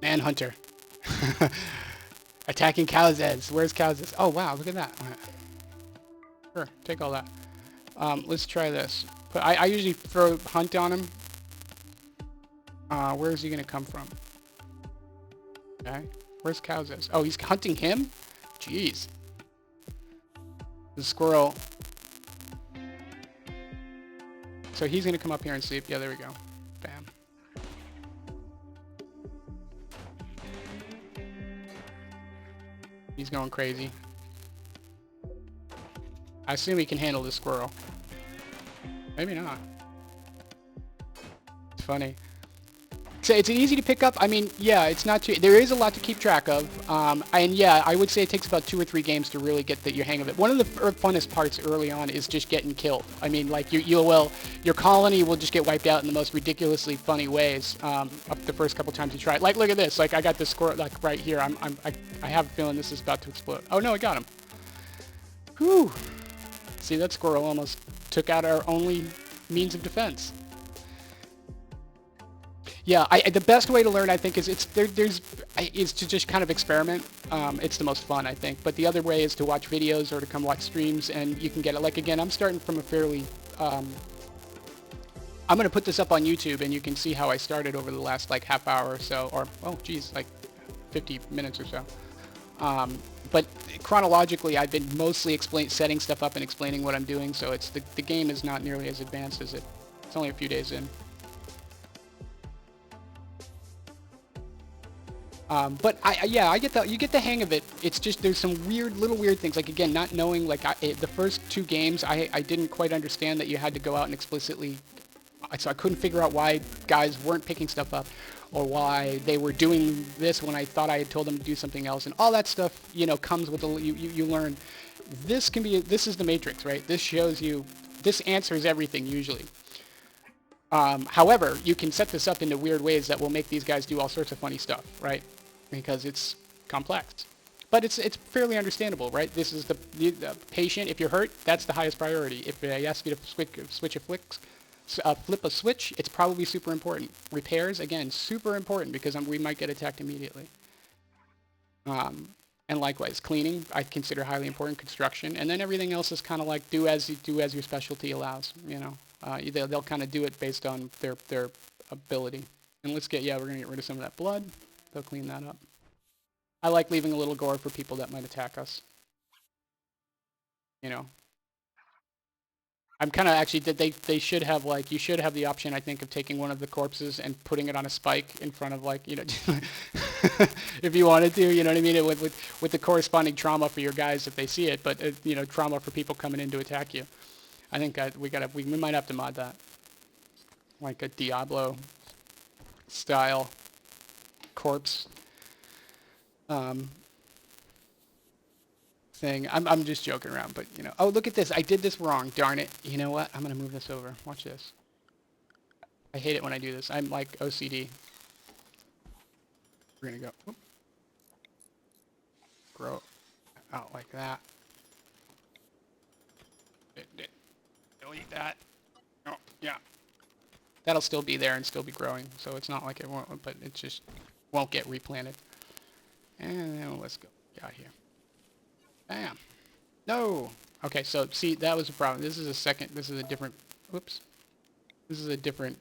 Manhunter. Attacking Cowzes. Where's Cowzes? Oh, wow. Look at that. Sure. Take all that. Let's try this. But I usually throw hunt on him. Where is he going to come from? Okay. Where's Cowzes? Oh, he's hunting him? Jeez. The squirrel. So he's going to come up here and sleep. Yeah, there we go. Bam. He's going crazy. I assume he can handle the squirrel. Maybe not. It's funny. So it's easy to pick up. I mean, yeah, it's not too... There is a lot to keep track of. And yeah, I would say it takes about 2 or 3 games to really get your hang of it. One of the funnest parts early on is just getting killed. I mean, like, your colony will just get wiped out in the most ridiculously funny ways up the first couple times you try it. Like, look at this. Like, I got this squirrel, like, right here. I have a feeling this is about to explode. Oh, no, I got him. Whew. See, that squirrel almost took out our only means of defense. Yeah, the best way to learn, I think, is is to just kind of experiment. It's the most fun, I think. But the other way is to watch videos or to come watch streams, and you can get it. Like, again, I'm starting from a fairly... I'm going to put this up on YouTube, and you can see how I started over the last, like, half hour or so. Or, oh, geez, like 50 minutes or so. But chronologically, I've been mostly setting stuff up and explaining what I'm doing, so it's the game is not nearly as advanced as it's only a few days in. But I get you get the hang of it. It's just there's some little weird things. Like, again, not knowing, like, the first 2 games, I didn't quite understand that you had to go out and explicitly, so I couldn't figure out why guys weren't picking stuff up, or why they were doing this when I thought I had told them to do something else, and all that stuff, you know, comes with you learn. This is the Matrix, right? This shows you, this answers everything usually. However, you can set this up into weird ways that will make these guys do all sorts of funny stuff, right? Because it's complex. But it's fairly understandable, right? This is the patient. If you're hurt, that's the highest priority. If I ask you to flip a switch, it's probably super important. Repairs, again, super important because we might get attacked immediately. And likewise, cleaning, I consider highly important. Construction, and then everything else is kind of like do as your specialty allows, you know. They'll kind of do it based on their ability. And let's get, yeah, we're gonna get rid of some of that blood. They'll clean that up. I like leaving a little gore for people that might attack us. You know. I'm kind of actually, they should have, like, you should have the option, I think, of taking one of the corpses and putting it on a spike in front of, like, you know, if you wanted to, you know what I mean, with the corresponding trauma for your guys if they see it, but, you know, trauma for people coming in to attack you. I think we might have to mod that. Like a Diablo style corpse thing. I'm just joking around, but you know. Oh, look at this. I did this wrong. Darn it. You know what? I'm gonna move this over. Watch this. I hate it when I do this. I'm like OCD. We're gonna go. Whoop. Grow out like that. Delete that. Oh, yeah. That'll still be there and still be growing, so it's not like it won't, but it just won't get replanted. And then let's go out here. Bam. No. Okay, so see, that was a problem. This is a different, whoops. This is a different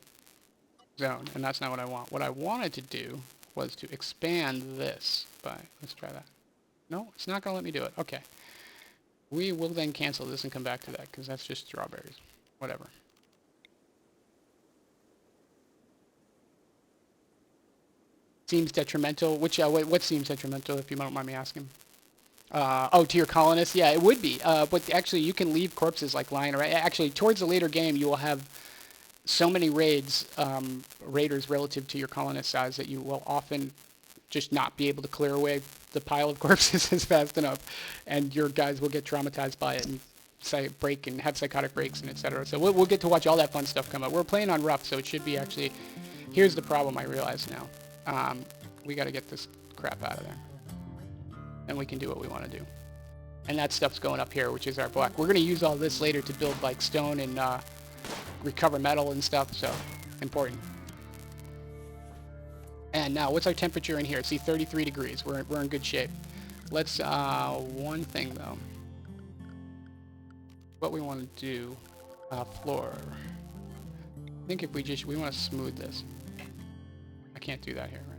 zone, and that's not what I want. What I wanted to do was to expand this by, let's try that. No, it's not going to let me do it. Okay. We will then cancel this and come back to that, because that's just strawberries. Whatever. Seems detrimental. Which, what seems detrimental, if you don't mind me asking? Oh, to your colonists? Yeah, it would be. But actually, you can leave corpses like lying around. Actually, towards the later game, you will have so many raiders relative to your colonist size that you will often just not be able to clear away the pile of corpses as fast enough, and your guys will get traumatized by it and break and have psychotic breaks and etc. So we'll get to watch all that fun stuff come up. We're playing on rough, so it should be actually. Here's the problem I realize now. We got to get this crap out of there. And we can do what we want to do. And that stuff's going up here, which is our block. We're going to use all this later to build like stone and recover metal and stuff, so important. And now, what's our temperature in here? See, 33 degrees. We're in good shape. Let's, one thing though. What we want to do, floor. I think if we want to smooth this. I can't do that here, right?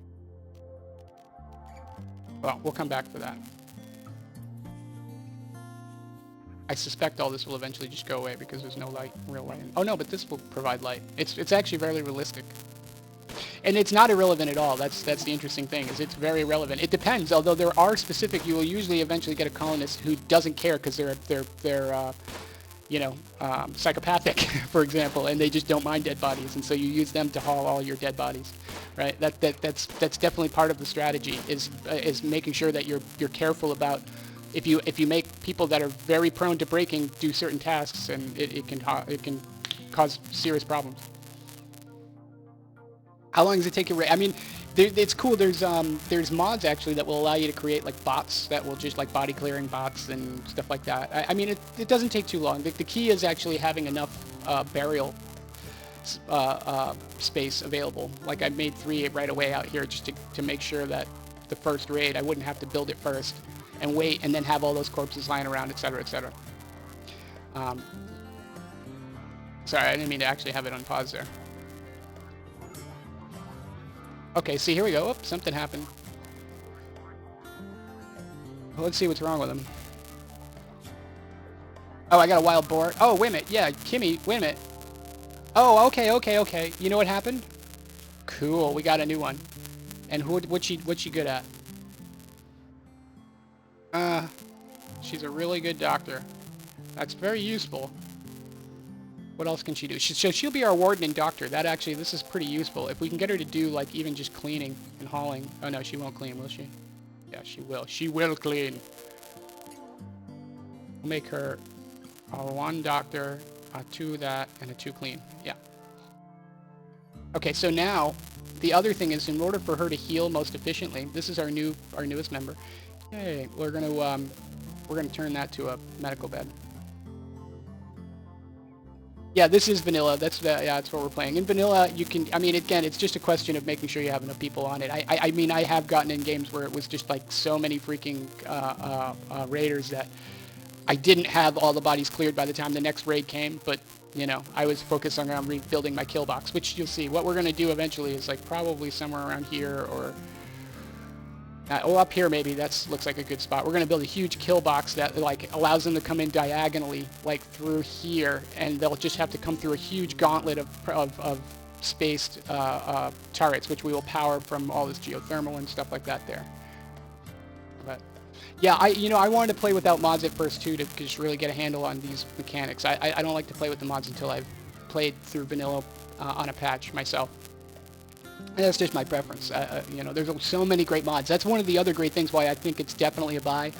Well, we'll come back for that. I suspect all this will eventually just go away because there's no light, real light. Oh no, but this will provide light. It's actually very realistic. And it's not irrelevant at all. That's the interesting thing, is it's very relevant. It depends, although there are specific, you will usually eventually get a colonist who doesn't care because they're you know, psychopathic, for example, and they just don't mind dead bodies, and so you use them to haul all your dead bodies, right? That's definitely part of the strategy, is making sure that you're careful about if you make people that are very prone to breaking do certain tasks, and it can cause serious problems. How long does it take you? I mean, it's cool. There's mods actually that will allow you to create like bots that will just like body clearing bots and stuff like that. I mean, it doesn't take too long. The key is actually having enough burial space available. Like I made 3 right away out here just to make sure that the first raid I wouldn't have to build it first and wait and then have all those corpses lying around, etc., etc. Sorry, I didn't mean to actually have it on pause there. Okay, see, here we go. Oops, something happened. Well, let's see what's wrong with him. Oh, I got a wild boar. Oh, wait a minute. Yeah, Kimmy, wait a minute. Oh, okay. You know what happened? Cool, we got a new one. And what's she good at? She's a really good doctor. That's very useful. What else can she do? So she'll be our warden and doctor. This is pretty useful. If we can get her to do, like, even just cleaning and hauling. Oh, no, she won't clean, will she? Yeah, she will. She will clean. We'll make her a 1 doctor, a 2 that, and a 2 clean. Yeah. Okay, so now, the other thing is, in order for her to heal most efficiently, this is our newest member. Hey, we're gonna turn that to a medical bed. Yeah, this is vanilla. That's what we're playing. In vanilla, you can, I mean, again, it's just a question of making sure you have enough people on it. I mean, I have gotten in games where it was just like so many freaking raiders that I didn't have all the bodies cleared by the time the next raid came, but You know, I was focused on rebuilding my kill box, which you'll see. What we're going to do eventually is like probably somewhere around here or up here maybe. That looks like a good spot. We're going to build a huge kill box that like allows them to come in diagonally like through here, and they'll just have to come through a huge gauntlet of spaced turrets, which we will power from all this geothermal and stuff like that there. But yeah, I wanted to play without mods at first too, to just really get a handle on these mechanics. I don't like to play with the mods until I've played through vanilla on a patch myself. And that's just my preference. You know, there's so many great mods. That's one of the other great things why I think it's definitely a buy.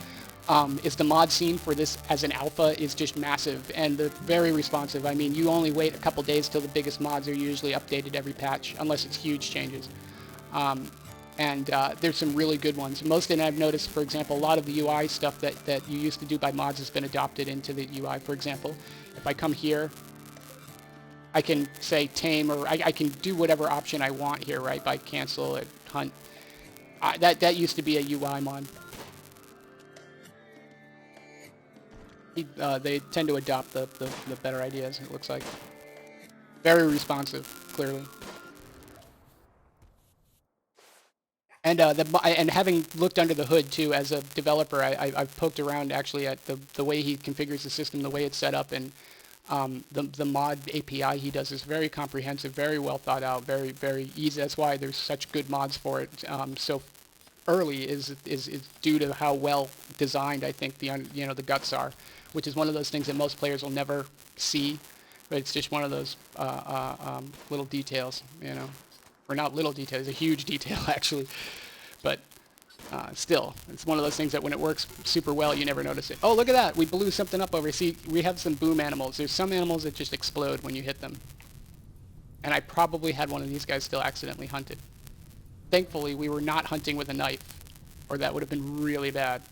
Is the mod scene for this as an alpha is just massive, and they're very responsive. I mean, you only wait a couple days till the biggest mods are usually updated every patch, unless it's huge changes. There's some really good ones. Most of them I've noticed, for example, a lot of the UI stuff that you used to do by mods has been adopted into the UI. For example, if I come here, I can say tame, or I can do whatever option I want here, right? By cancel or hunt. That used to be a UI mod. They tend to adopt the better ideas, it looks like. Very responsive, clearly. And having looked under the hood too as a developer, I've poked around actually at the way he configures the system, the way it's set up, and the mod API he does is very comprehensive, very well thought out, very, very easy. That's why there's such good mods for it so early is due to how well designed I think the guts are, which is one of those things that most players will never see, but it's just one of those little details, you know. Or not little details, a huge detail actually, but still, it's one of those things that when it works super well, you never notice it. Oh, look at that, we blew something up over here. See, we have some boom animals. There's some animals that just explode when you hit them. And I probably had one of these guys still accidentally hunted. Thankfully, we were not hunting with a knife, or that would have been really bad.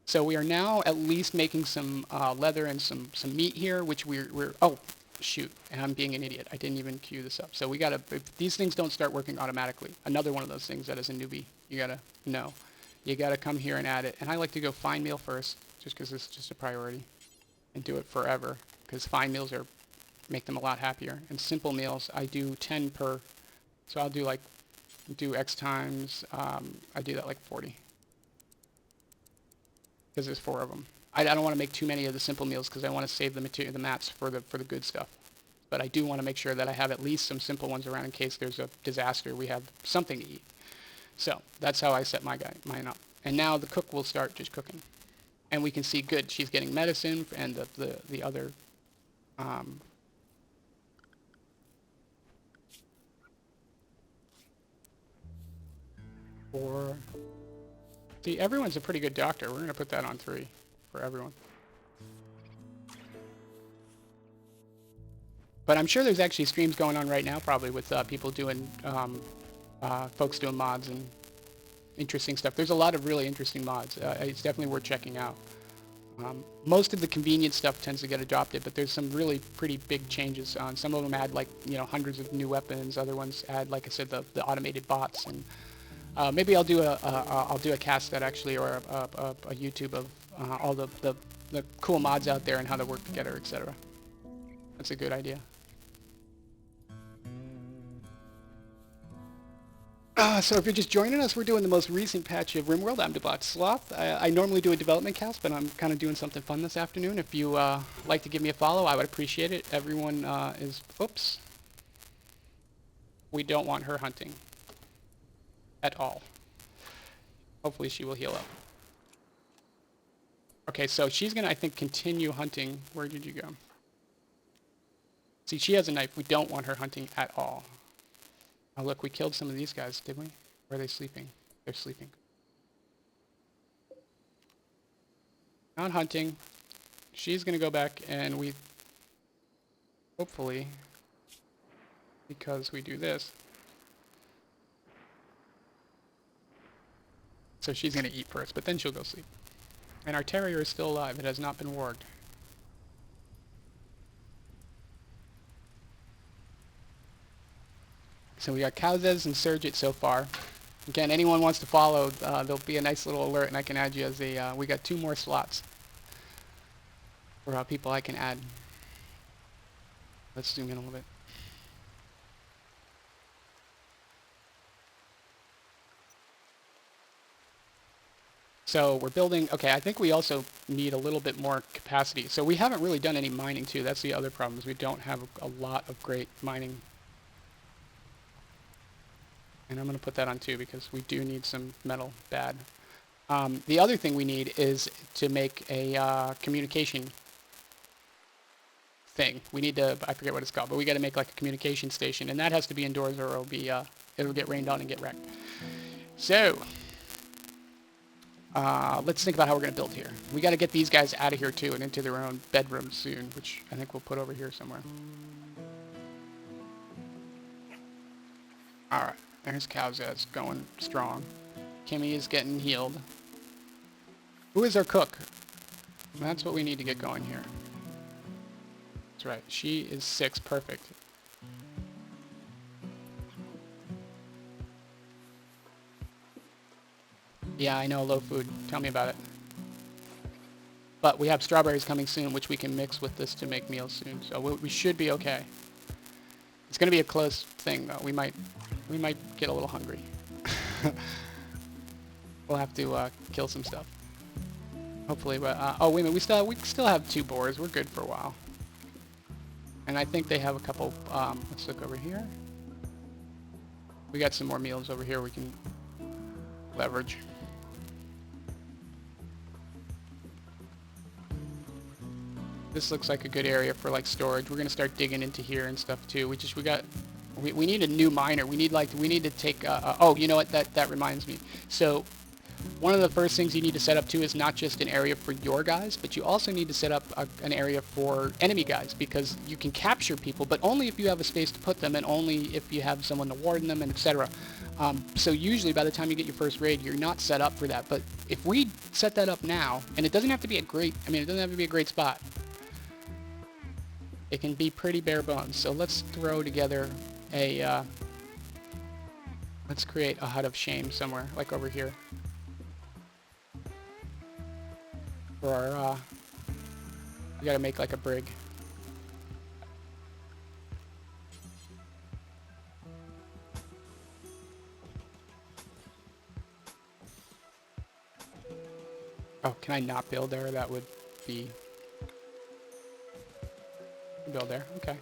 So we are now at least making some leather and some meat here, which we're oh, shoot, and I'm being an idiot. I didn't even queue this up. So we gotta, if these things don't start working automatically, another one of those things that as a newbie, you gotta know. You gotta come here and add it. And I like to go fine meal first, just because it's just a priority, and do it forever, because fine meals make them a lot happier. And simple meals, I do 10 per, so I'll do X times, I do that like 40. Because there's 4 of them. I don't want to make too many of the simple meals because I want to save the mats for the good stuff. But I do want to make sure that I have at least some simple ones around in case there's a disaster. We have something to eat. So that's how I set mine up. And now the cook will start just cooking, and we can see good. She's getting medicine, and the other. See, everyone's a pretty good doctor. We're going to put that on 3 for everyone. But I'm sure there's actually streams going on right now, probably with people doing, folks doing mods and interesting stuff. There's a lot of really interesting mods. It's definitely worth checking out. Most of the convenience stuff tends to get adopted, but there's some really pretty big changes. Some of them add like, hundreds of new weapons. Other ones add, like I said, the automated bots. And maybe I'll do a cast that actually, or a YouTube of all the cool mods out there and how they work together, etc. That's a good idea. So if you're just joining us, we're doing the most recent patch of RimWorld. I'm Debot Sloth. I normally do a development cast, but I'm kind of doing something fun this afternoon. If you like to give me a follow, I would appreciate it. Everyone is... Oops. We don't want her hunting. At all. Hopefully she will heal up. Okay, so she's going to, I think, continue hunting. Where did you go? See, she has a knife. We don't want her hunting at all. Oh, look, we killed some of these guys, did we? Or are they sleeping? They're sleeping. Not hunting. She's going to go back and we... Hopefully, because we do this. So she's going to eat first, but then she'll go sleep. And our terrier is still alive. It has not been warged. So we got Cowzes and Surgit so far. Again, anyone wants to follow, there'll be a nice little alert and I can add you as a, we got 2 more slots. or people I can add. Let's zoom in a little bit. So we're building, okay, I think we also need a little bit more capacity. So we haven't really done any mining too. That's the other problem, is we don't have a lot of great mining. And I'm going to put that on too because we do need some metal bad. The other thing we need is to make a communication thing. We need to, I forget what it's called, but we got to make like a communication station, and that has to be indoors or it'll get rained on and get wrecked. So let's think about how we're going to build here. We got to get these guys out of here too and into their own bedrooms soon, which I think we'll put over here somewhere. All right, there's Cowzaz going strong. Kimmy is getting healed. Who is our cook? That's what we need to get going here. That's right, she is 6, perfect. Yeah, I know, low food. Tell me about it. But we have strawberries coming soon, which we can mix with this to make meals soon. So we should be okay. It's going to be a close thing, though. We might get a little hungry. We'll have to kill some stuff. Hopefully, but oh wait a minute, we still have 2 boars. We're good for a while. And I think they have a couple. Let's look over here. We got some more meals over here we can leverage. This looks like a good area for like storage. We're gonna start digging into here and stuff too. We need a new miner. We need to take. Oh, you know what? That reminds me. So one of the first things you need to set up too is not just an area for your guys, but you also need to set up an area for enemy guys, because you can capture people, but only if you have a space to put them and only if you have someone to warden them and etc. So usually by the time you get your first raid, you're not set up for that. But if we set that up now, and it doesn't have to be a great, it doesn't have to be a great spot. It can be pretty bare bones. So let's throw together a, let's create a hut of shame somewhere, like over here. For our, we gotta make like a brig. Oh, can I not build there? That would be... Build there, okay.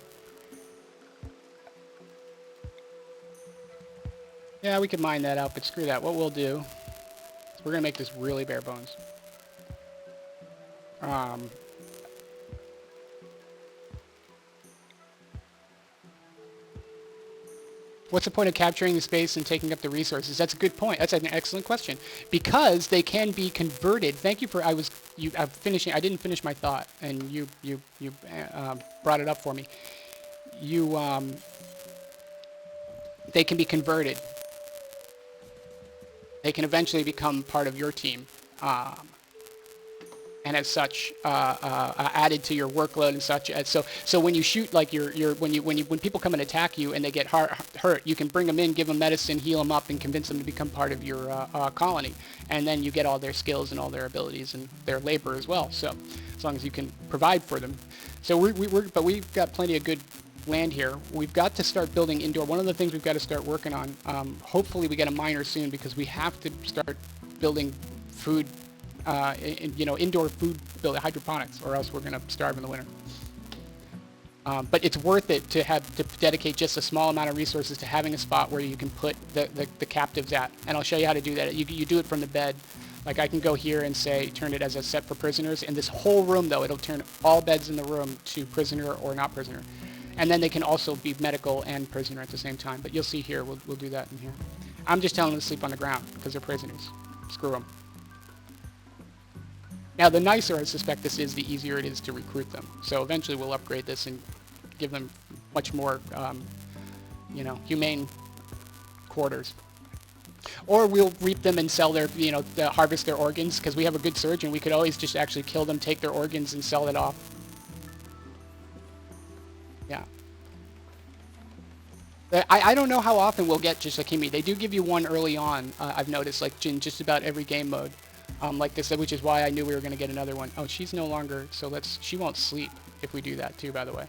Yeah, we could mine that out, but screw that. What we'll do is we're gonna make this really bare bones. What's the point of capturing the space and taking up the resources? That's a good point. That's an excellent question. Because they can be converted. Thank you for, I'm finishing, I didn't finish my thought, and you brought it up for me. They can be converted. They can eventually become part of your team. And as such, added to your workload and such. So when you shoot, like when people come and attack you and they get hurt, you can bring them in, give them medicine, heal them up, and convince them to become part of your colony. And then you get all their skills and all their abilities and their labor as well. So as long as you can provide for them. So but we've got plenty of good land here. We've got to start building indoor. One of the things we've got to start working on. Hopefully we get a miner soon, because we have to start building food. Indoor food building, hydroponics, or else we're going to starve in the winter. But it's worth it to dedicate just a small amount of resources to having a spot where you can put the captives at. And I'll show you how to do that. You do it from the bed. Like I can go here and say, turn it as a set for prisoners. In this whole room, though, it'll turn all beds in the room to prisoner or not prisoner. And then they can also be medical and prisoner at the same time. But you'll see here, we'll do that in here. I'm just telling them to sleep on the ground because they're prisoners. Screw them. Now, the nicer I suspect this is, the easier it is to recruit them. So eventually we'll upgrade this and give them much more, humane quarters. Or we'll reap them and sell their, harvest their organs, because we have a good surgeon. We could always just actually kill them, take their organs, and sell it off. Yeah. I don't know how often we'll get just Hakimi. They do give you one early on, I've noticed, like in just about every game mode. Like I said, which is why I knew we were going to get another one. Oh, she's no longer, so she won't sleep if we do that too, by the way.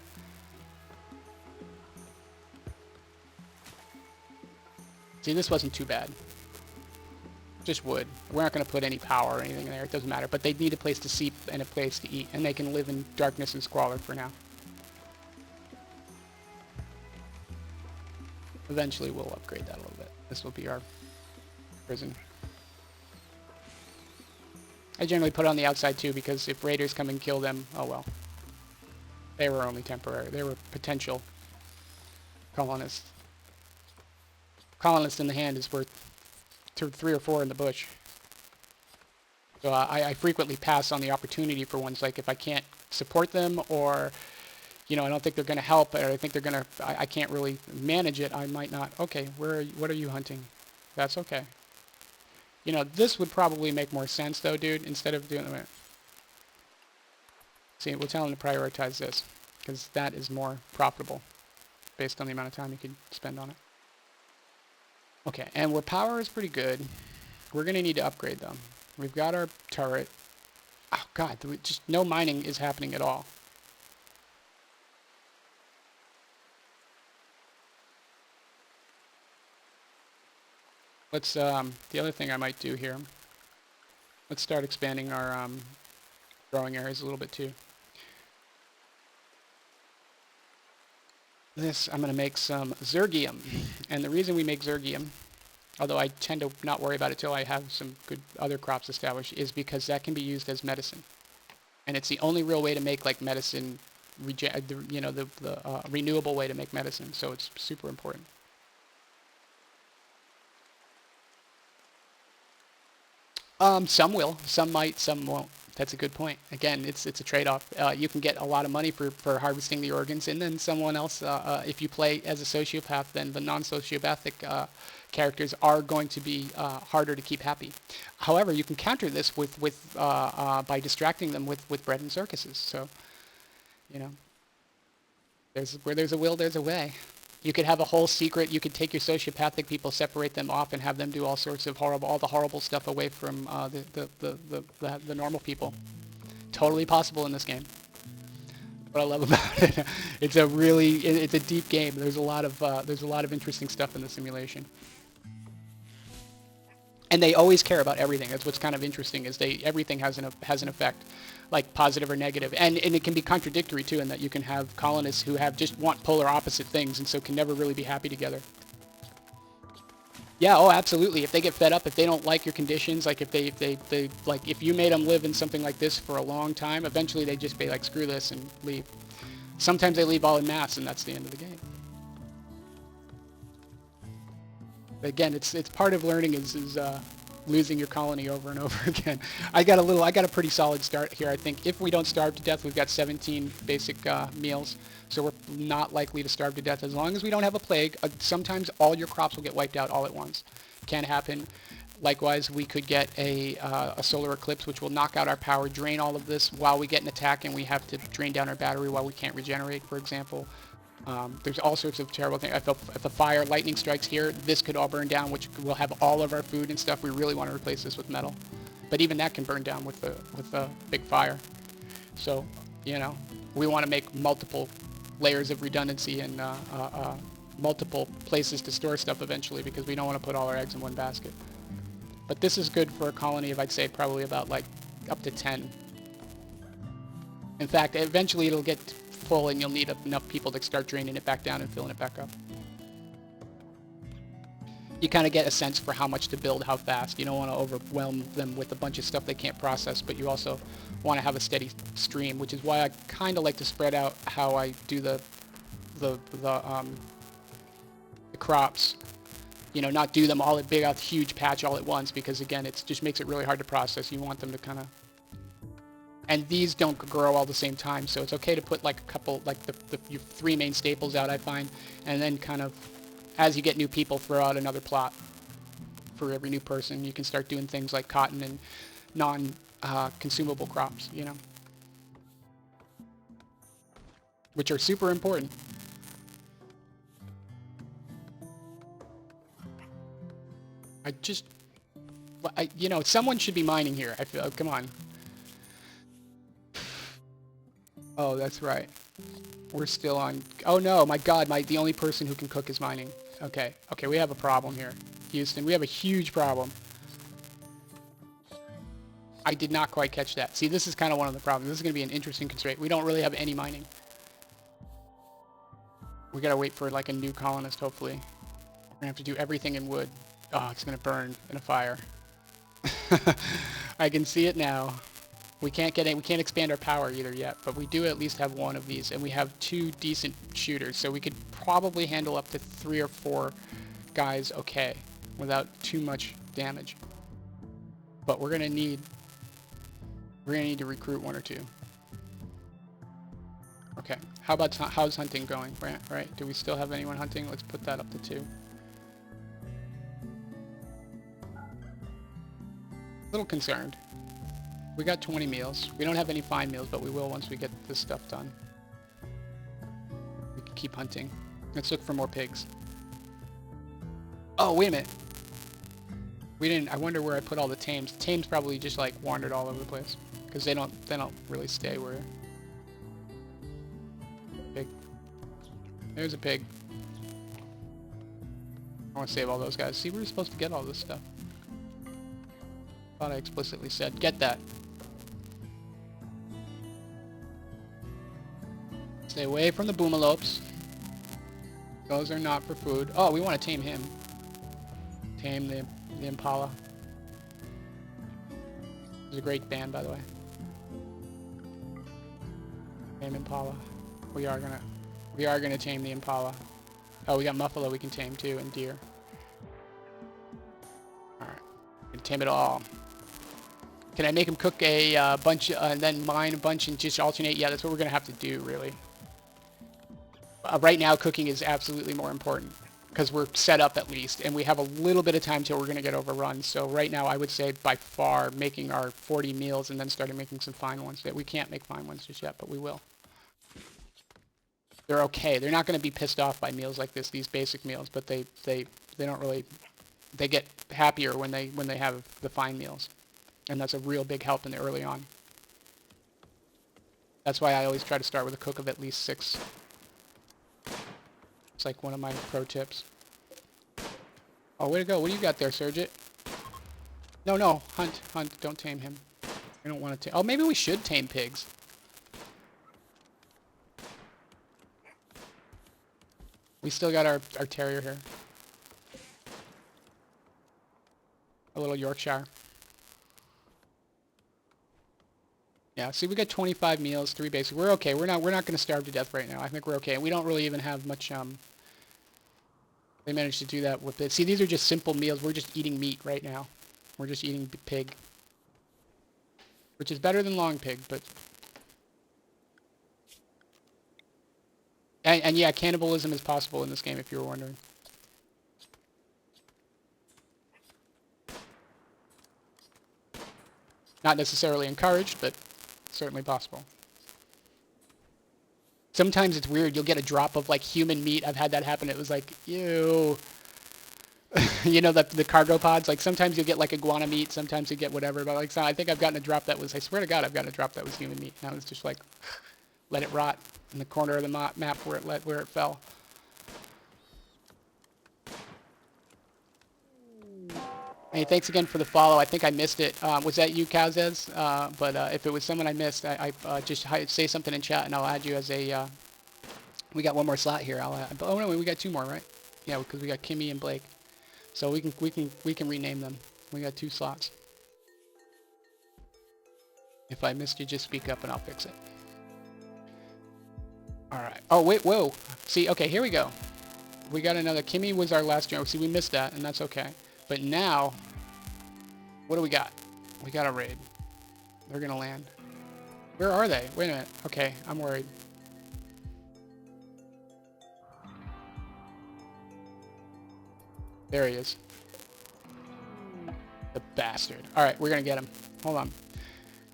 See, this wasn't too bad. Just wood. We're not going to put any power or anything in there. It doesn't matter. But they need a place to sleep and a place to eat. And they can live in darkness and squalor for now. Eventually, we'll upgrade that a little bit. This will be our prison. I generally put it on the outside, too, because if raiders come and kill them, oh well. They were only temporary. They were potential colonists. Colonist in the hand is worth 3 or 4 in the bush. So I frequently pass on the opportunity for ones, like if I can't support them, or I don't think they're going to help, or I think they're going to, I can't really manage it, I might not. Okay, what are you hunting? That's okay. This would probably make more sense though, dude, instead of doing it. See, we'll tell them to prioritize this, because that is more profitable based on the amount of time you can spend on it. Okay, and where power is pretty good, we're going to need to upgrade them. We've got our turret. Oh, God, just no mining is happening at all. Let's, the other thing I might do here, let's start expanding our growing areas a little bit too. I'm going to make some zergium. And the reason we make zergium, although I tend to not worry about it till I have some good other crops established, is because that can be used as medicine. And it's the only real way to make like medicine, the renewable way to make medicine. So it's super important. Some will, some might, some won't. That's a good point. Again, it's a trade-off. You can get a lot of money for harvesting the organs, and then someone else, if you play as a sociopath, then the non-sociopathic characters are going to be harder to keep happy. However, you can counter this by distracting them with bread and circuses. So, where there's a will, there's a way. You could have a whole secret. You could take your sociopathic people, separate them off, and have them do all sorts of all the horrible stuff away from the normal people. Totally possible in this game. What I love about it, it's a deep game. There's a lot of interesting stuff in the simulation. And they always care about everything. That's what's kind of interesting, is everything has an effect, like positive or negative. And it can be contradictory too, in that you can have colonists who just want polar opposite things, and so can never really be happy together. Yeah, oh, absolutely. If they get fed up, if they don't like your conditions, like if you made them live in something like this for a long time, eventually they just be like, screw this, and leave. Sometimes they leave all en masse, and that's the end of the game. Again, it's part of learning is losing your colony over and over again. I got a pretty solid start here. I think if we don't starve to death, we've got 17 basic meals, so we're not likely to starve to death as long as we don't have a plague. Sometimes all your crops will get wiped out all at once. Can happen. Likewise, we could get a solar eclipse, which will knock out our power, drain all of this while we get an attack, and we have to drain down our battery while we can't regenerate, for example. There's all sorts of terrible things. If a lightning strikes here, this could all burn down, which will have all of our food and stuff. We really want to replace this with metal. But even that can burn down with a big fire. So, we want to make multiple layers of redundancy and multiple places to store stuff eventually, because we don't want to put all our eggs in one basket. But this is good for a colony of, I'd say, probably about like up to 10. In fact, eventually it'll get full, and you'll need enough people to start draining it back down and filling it back up. You kind of get a sense for how much to build, how fast. You don't want to overwhelm them with a bunch of stuff they can't process, but you also want to have a steady stream, which is why I kind of like to spread out how I do the crops. Not do them all at a huge patch all at once, because again, it just makes it really hard to process. You want them to kind of. And these don't grow all the same time, so it's okay to put like a couple, like your 3 main staples out, I find, and then kind of, as you get new people, throw out another plot for every new person. You can start doing things like cotton and non-consumable crops, which are super important. I just You know, someone should be mining here. I feel. Oh, come on. Oh, that's right. We're still on. Oh no, my God! The only person who can cook is mining. Okay, okay, we have a problem here, Houston. We have a huge problem. I did not quite catch that. See, this is kind of one of the problems. This is going to be an interesting constraint. We don't really have any mining. We gotta wait for like a new colonist, hopefully. We're gonna have to do everything in wood. Oh, it's gonna burn in a fire. I can see it now. We can't expand our power either yet, but we do at least have one of these, and we have 2 decent shooters, so we could probably handle up to 3 or 4 guys okay, without too much damage. But we're gonna need to recruit 1 or 2. Okay, how's hunting going? Right? Do we still have anyone hunting? Let's put that up to 2. A little concerned. We got 20 meals. We don't have any fine meals, but we will once we get this stuff done. We can keep hunting. Let's look for more pigs. Oh, wait a minute. We didn't. I wonder where I put all the tames. Tames probably just like wandered all over the place because they don't really stay where. Pig. There's a pig. I want to save all those guys. See, we were supposed to get all this stuff. Thought I explicitly said, get that. Stay away from the boomalopes. Those are not for food. Oh, we want to tame him. Tame the impala. It's a great band, by the way. Tame impala. We are gonna tame the impala. Oh, we got muffalo we can tame too, and deer. All right, we're gonna tame it all. Can I make him cook a bunch and then mine a bunch and just alternate? Yeah, that's what we're gonna have to do, really. Right now, cooking is absolutely more important because we're set up at least, and we have a little bit of time till we're gonna get overrun. So right now, I would say by far making our 40 meals and then starting making some fine ones. We can't make fine ones just yet, but we will. They're okay. They're not going to be pissed off by meals like this, these basic meals, but they don't really, they get happier when they have the fine meals. And that's a real big help in the early on. That's why I always try to start with a cook of at least 6. It's like one of my pro tips. Oh, way to go. What do you got there, Surgeon? No, hunt, don't tame him. I don't want to tame. Oh, maybe we should tame pigs. We still got our terrier here. A little Yorkshire. Yeah, see, we got 25 meals, 3 basic. We're okay. We're not going to starve to death right now. I think we're okay. We don't really even have much, they managed to do that with it. See, these are just simple meals. We're just eating meat right now. We're just eating pig. Which is better than long pig, but... And yeah, cannibalism is possible in this game, if you were wondering. Not necessarily encouraged, but certainly possible. Sometimes it's weird. You'll get a drop of like human meat. I've had that happen. It was like, ew. You know, the cargo pods. Like sometimes you'll get like iguana meat. Sometimes you get whatever. But like, so I think I've gotten a drop that was. I swear to God, I've gotten a drop that was human meat. And I was just like, let it rot in the corner of the map where it fell. Hey, thanks again for the follow. I think I missed it. Was that you, Kazez? But if it was someone I missed, I just say something in chat and I'll add you as a. We got one more slot here. Oh no, we got 2 more, right? Yeah, because we got Kimmy and Blake, so we can rename them. We got 2 slots. If I missed you, just speak up and I'll fix it. All right. Oh wait, whoa. See, okay, here we go. We got another. Kimmy was our last joke. See, we missed that, and that's okay. But now, what do we got? We got a raid. They're gonna land. Where are they? Wait a minute. Okay, I'm worried. There he is. The bastard. All right, we're gonna get him. Hold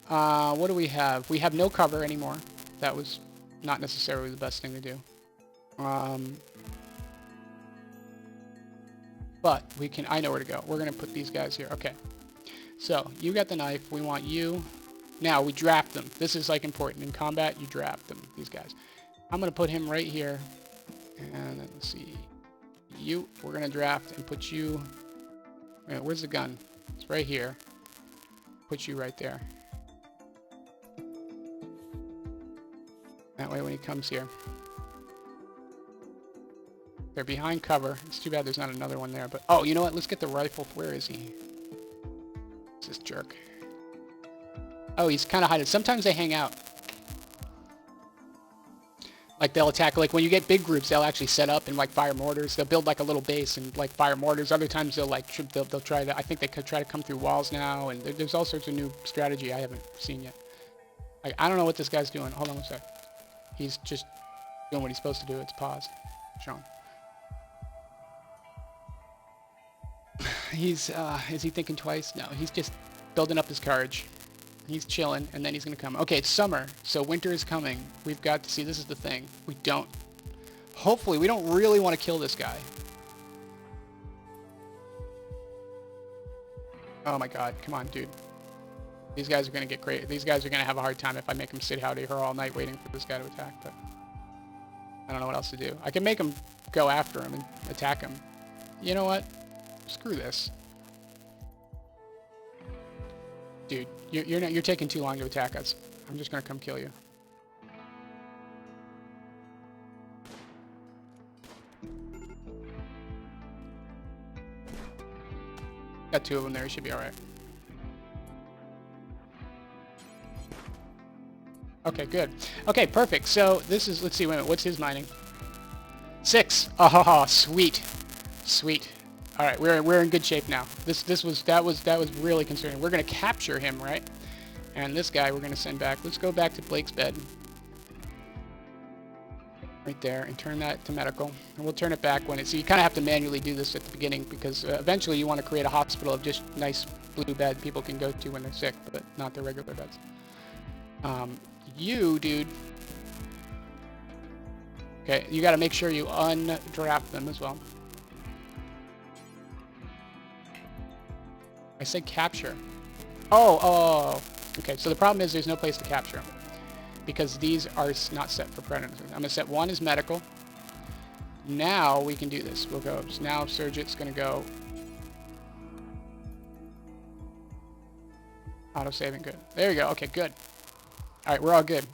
on. What do we have? We have no cover anymore. That was not necessarily the best thing to do. But we can, I know where to go. We're going to put these guys here. Okay. So, you got the knife. We want you. Now, we draft them. This is, like, important. In combat, you draft them, these guys. I'm going to put him right here. And then, let's see. You, we're going to draft and put you... Where's the gun? It's right here. Put you right there. That way when he comes here. They're behind cover. It's too bad there's not another one there, but... Oh, you know what? Let's get the rifle. Where is he? What's this jerk? Oh, he's kind of hiding. Sometimes they hang out. Like, they'll attack. Like, when you get big groups, they'll actually set up and, like, fire mortars. They'll build, like, a little base and, like, fire mortars. Other times, they'll, like, they'll try to... I think they could try to come through walls now, and there's all sorts of new strategy I haven't seen yet. Like, I don't know what this guy's doing. Hold on one sec. He's just doing what he's supposed to do. It's paused. Show him. He's, is he thinking twice? No, he's just building up his courage. He's chilling, and then he's going to come. Okay, it's summer, so winter is coming. We've got to see, this is the thing. We don't... Hopefully, we don't really want to kill this guy. Oh my god, come on, dude. These guys are going to get crazy. These guys are going to have a hard time if I make them sit out here all night waiting for this guy to attack, but... I don't know what else to do. I can make them go after him and attack him. You know what? Screw this. Dude, you're taking too long to attack us. I'm just gonna come kill you. Got two of them there. You should be all right. Okay, good. Okay, perfect. So this is. Let's see. Wait a minute. What's his mining? 6. Oh, sweet, sweet. All right, we're in good shape now. That was really concerning. We're gonna capture him, right? And this guy we're gonna send back. Let's go back to Blake's bed, right there, and turn that to medical. And we'll turn it back when it's. So you kind of have to manually do this at the beginning because eventually you want to create a hospital of just nice blue bed people can go to when they're sick, but not their regular beds. You, dude. Okay, you got to make sure you undraft them as well. I said capture. Oh. Okay, so the problem is there's no place to capture them because these are not set for predators. I'm going to set one as medical. Now we can do this. We'll go. So now Surgeit's going to go. Auto saving, good. There you go. Okay, good. All right, we're all good.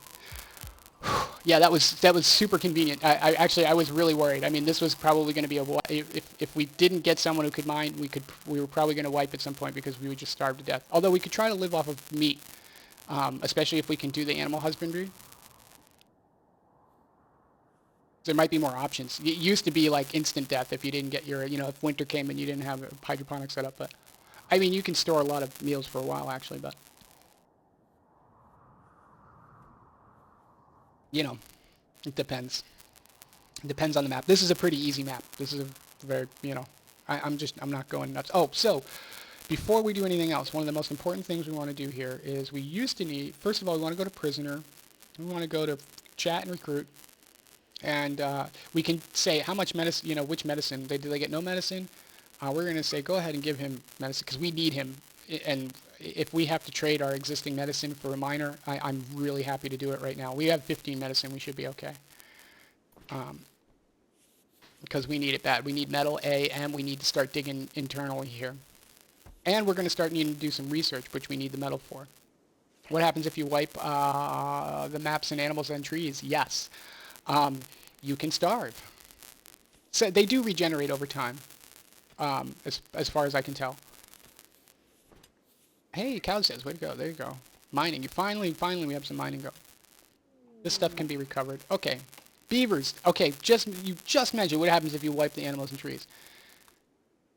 Yeah, that was super convenient. I was really worried. I mean, this was probably going to be if we didn't get someone who could mine, we were probably going to wipe at some point because we would just starve to death. Although we could try to live off of meat, especially if we can do the animal husbandry. There might be more options. It used to be like instant death if you didn't get your, if winter came and you didn't have a hydroponic setup. But I mean, you can store a lot of meals for a while actually, but. It depends. It depends on the map. This is a pretty easy map. This is a very, I'm not going nuts. Oh, so before we do anything else, one of the most important things we want to do here is we used to need, first of all, we want to go to prisoner. We want to go to chat and recruit. And we can say how much medicine, which medicine. Do they get no medicine? We're going to say go ahead and give him medicine because we need him. And if we have to trade our existing medicine for a miner, I'm really happy to do it right now. We have 15 medicine. We should be okay. Because we need it bad. We need metal A, and we need to start digging internally here. And we're going to start needing to do some research, which we need the metal for. What happens if you wipe the maps and animals and trees? Yes. You can starve. So they do regenerate over time, as far as I can tell. Hey, Cow says, way to go. There you go. Mining. Finally, we have some mining go. This stuff can be recovered. Okay. Beavers. Okay, you just mentioned what happens if you wipe the animals and trees.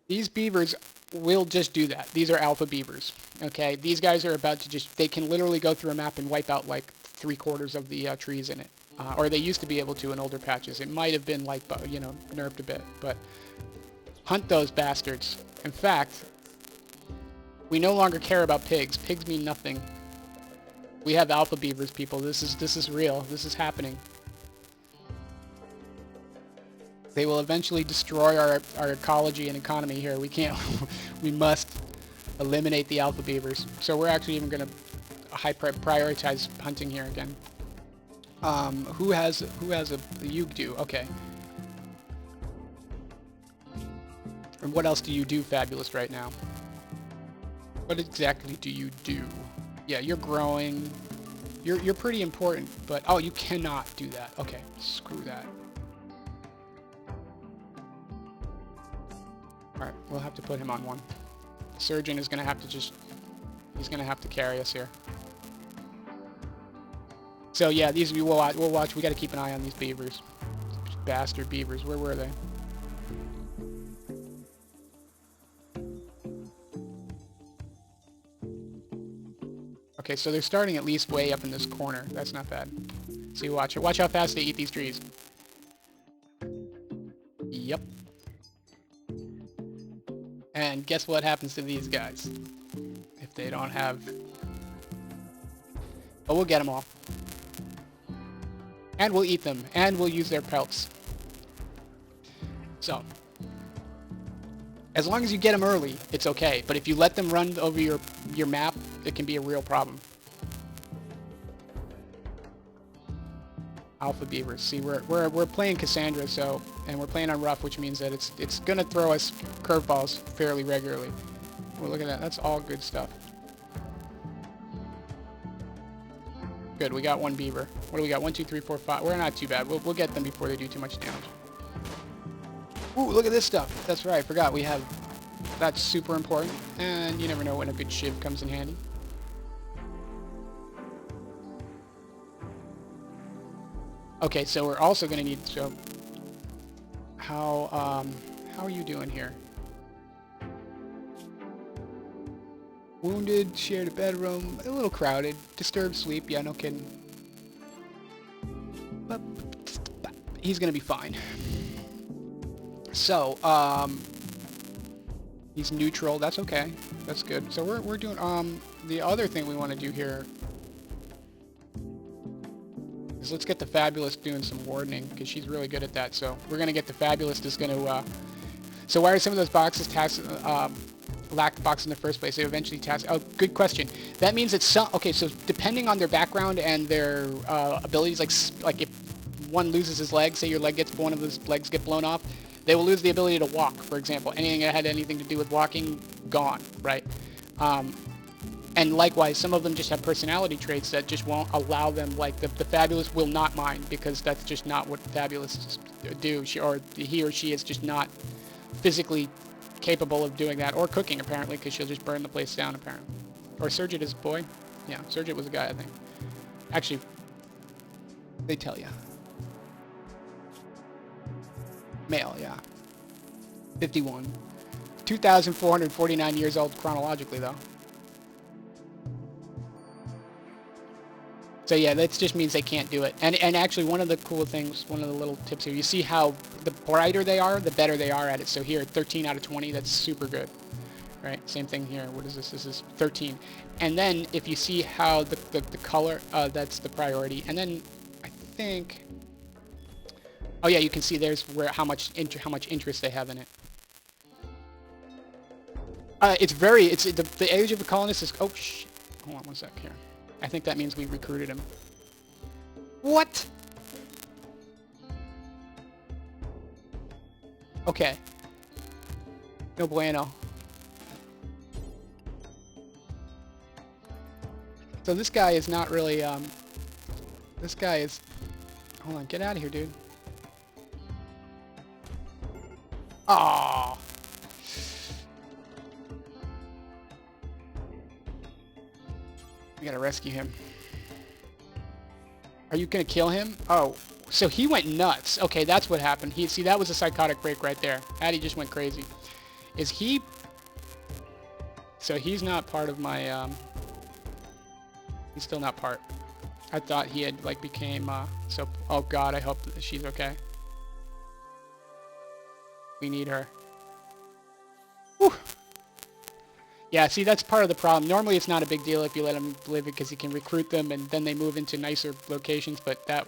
These beavers will just do that. These are alpha beavers. Okay, these guys are about to they can literally go through a map and wipe out like 3/4 of the trees in it. Or they used to be able to in older patches. It might have been like, nerfed a bit, but hunt those bastards. In fact, we no longer care about pigs. Pigs mean nothing. We have alpha beavers, people. This is real. This is happening. They will eventually destroy our ecology and economy here. We can't. We must eliminate the alpha beavers. So we're actually even going to prioritize hunting here again. Who has a you do? Okay. And what else do you do, Fabulous, right now? What exactly do you do? Yeah, you're growing. You're pretty important, but oh, you cannot do that. Okay, screw that. All right, we'll have to put him on one. The surgeon is gonna have to he's gonna have to carry us here. So yeah, we'll watch. We got to keep an eye on these beavers. Bastard beavers. Where were they? Okay, so they're starting at least way up in this corner. That's not bad. See, watch it. Watch how fast they eat these trees. Yep. And guess what happens to these guys? If they don't have... Oh, we'll get them all. And we'll eat them. And we'll use their pelts. So. As long as you get them early, it's okay. But if you let them run over your map, it can be a real problem. Alpha beavers. See, we're playing Cassandra, so, and we're playing on rough, which means that it's gonna throw us curveballs fairly regularly. Well, look at that. That's all good stuff. Good. We got one beaver. What do we got? 1, 2, 3, 4, 5. We're not too bad. We'll get them before they do too much damage. Ooh, look at this stuff. That's right. I forgot. We have... That's super important. And you never know when a good shiv comes in handy. Okay, so we're also going to need... So, how are you doing here? Wounded, shared a bedroom, a little crowded. Disturbed sleep. Yeah, no kidding. But he's going to be fine. So, he's neutral. That's okay. That's good. So we're doing, the other thing we want to do here is let's get the Fabulous doing some wardening, because she's really good at that. So we're going to get the Fabulous is going to, so why are some of those boxes lacked boxes in the first place? They eventually task. Oh, good question. That means it's some, okay, so depending on their background and their, abilities, like if one loses his leg, say your leg gets, one of his legs get blown off, they will lose the ability to walk, for example. Anything that had anything to do with walking, gone, right? And likewise, some of them just have personality traits that just won't allow them, like the Fabulous will not mind, because that's just not what Fabulous do. He or she is just not physically capable of doing that, or cooking, apparently, because she'll just burn the place down, apparently. Or Surgit is a boy? Yeah, Surgit was a guy, I think. Actually, they tell you. Male, yeah. 51. 2,449 years old chronologically, though. So yeah, that just means they can't do it. And actually, one of the cool things, one of the little tips here, you see how the brighter they are, the better they are at it. So here, 13 out of 20, that's super good. Right? Same thing here. What is this? This is 13. And then if you see how the color, that's the priority. And then I think... Oh yeah, you can see there's where how much interest they have in it. It's the age of the colonist is... Oh, shit. Hold on one sec here. I think that means we recruited him. What? Okay. No bueno. So this guy is not really, this guy is... Hold on, get out of here, dude. Aww. We gotta rescue him. Are you gonna kill him? Oh, so he went nuts. Okay, that's what happened. See, that was a psychotic break right there. Addy just went crazy. Is he... So he's not part of my, He's still not part. I thought he had, like, became, so... Oh, God, I hope that she's okay. We need her. Whew. Yeah, see, that's part of the problem. Normally it's not a big deal if you let them live because you can recruit them and then they move into nicer locations, but that...